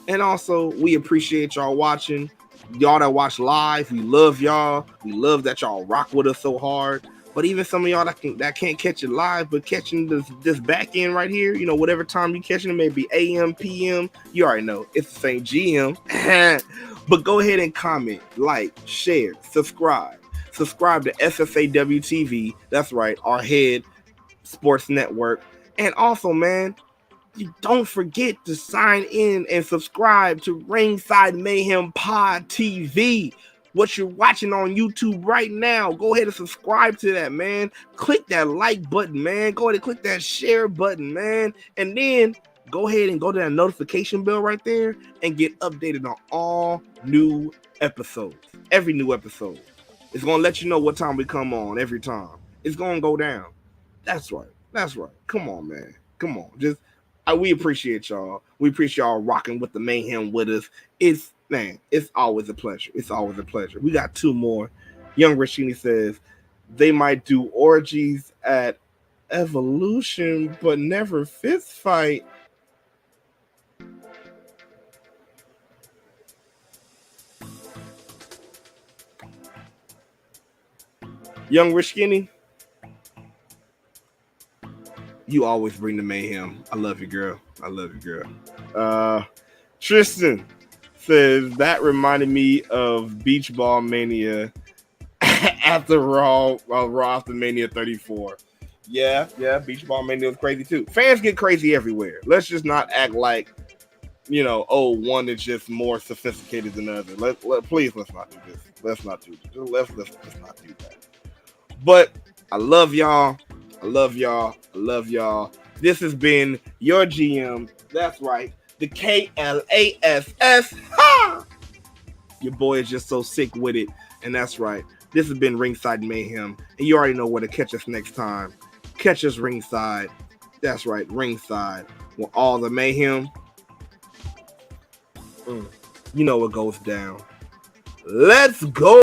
And also, we appreciate y'all watching. Y'all that watch live, we love y'all. We love that y'all rock with us so hard. But even some of y'all that can't catch it live, but catching this back end right here, whatever time you catching it, maybe AM, PM, you already know it's the same GM. But go ahead and comment, like, share, subscribe to SSAW TV. That's right, our head sports network. And also, man, you don't forget to sign in and subscribe to Ringside Mayhem Pod TV. What you're watching on YouTube right now, go ahead and subscribe to that, man. Click that like button, man. Go ahead and click that share button, man. And then go ahead and go to that notification bell right there and get updated on all new episodes. Every new episode. It's going to let you know what time we come on every time. It's going to go down. That's right. Come on, man. Come on. We appreciate y'all. We appreciate y'all rocking with the mayhem with us. It's always a pleasure. We got two more. Young Rashini says they might do orgies at Evolution, but never fist fight. Young Rashini, you always bring the mayhem. I love you, girl. Tristan says that reminded me of Beach Ball Mania after Raw after Mania 34. Yeah, beach ball mania was crazy too. Fans get crazy everywhere. Let's just not act like, one is just more sophisticated than the other. Please, let's not do this. Let's not do this. Let's not do that. But I love y'all. I love y'all. I love y'all. This has been your GM. That's right. The KLASS. Ha! Your boy is just so sick with it. And that's right. This has been Ringside Mayhem. And you already know where to catch us next time. Catch us ringside. That's right. Ringside. With all the mayhem. You know what goes down. Let's go.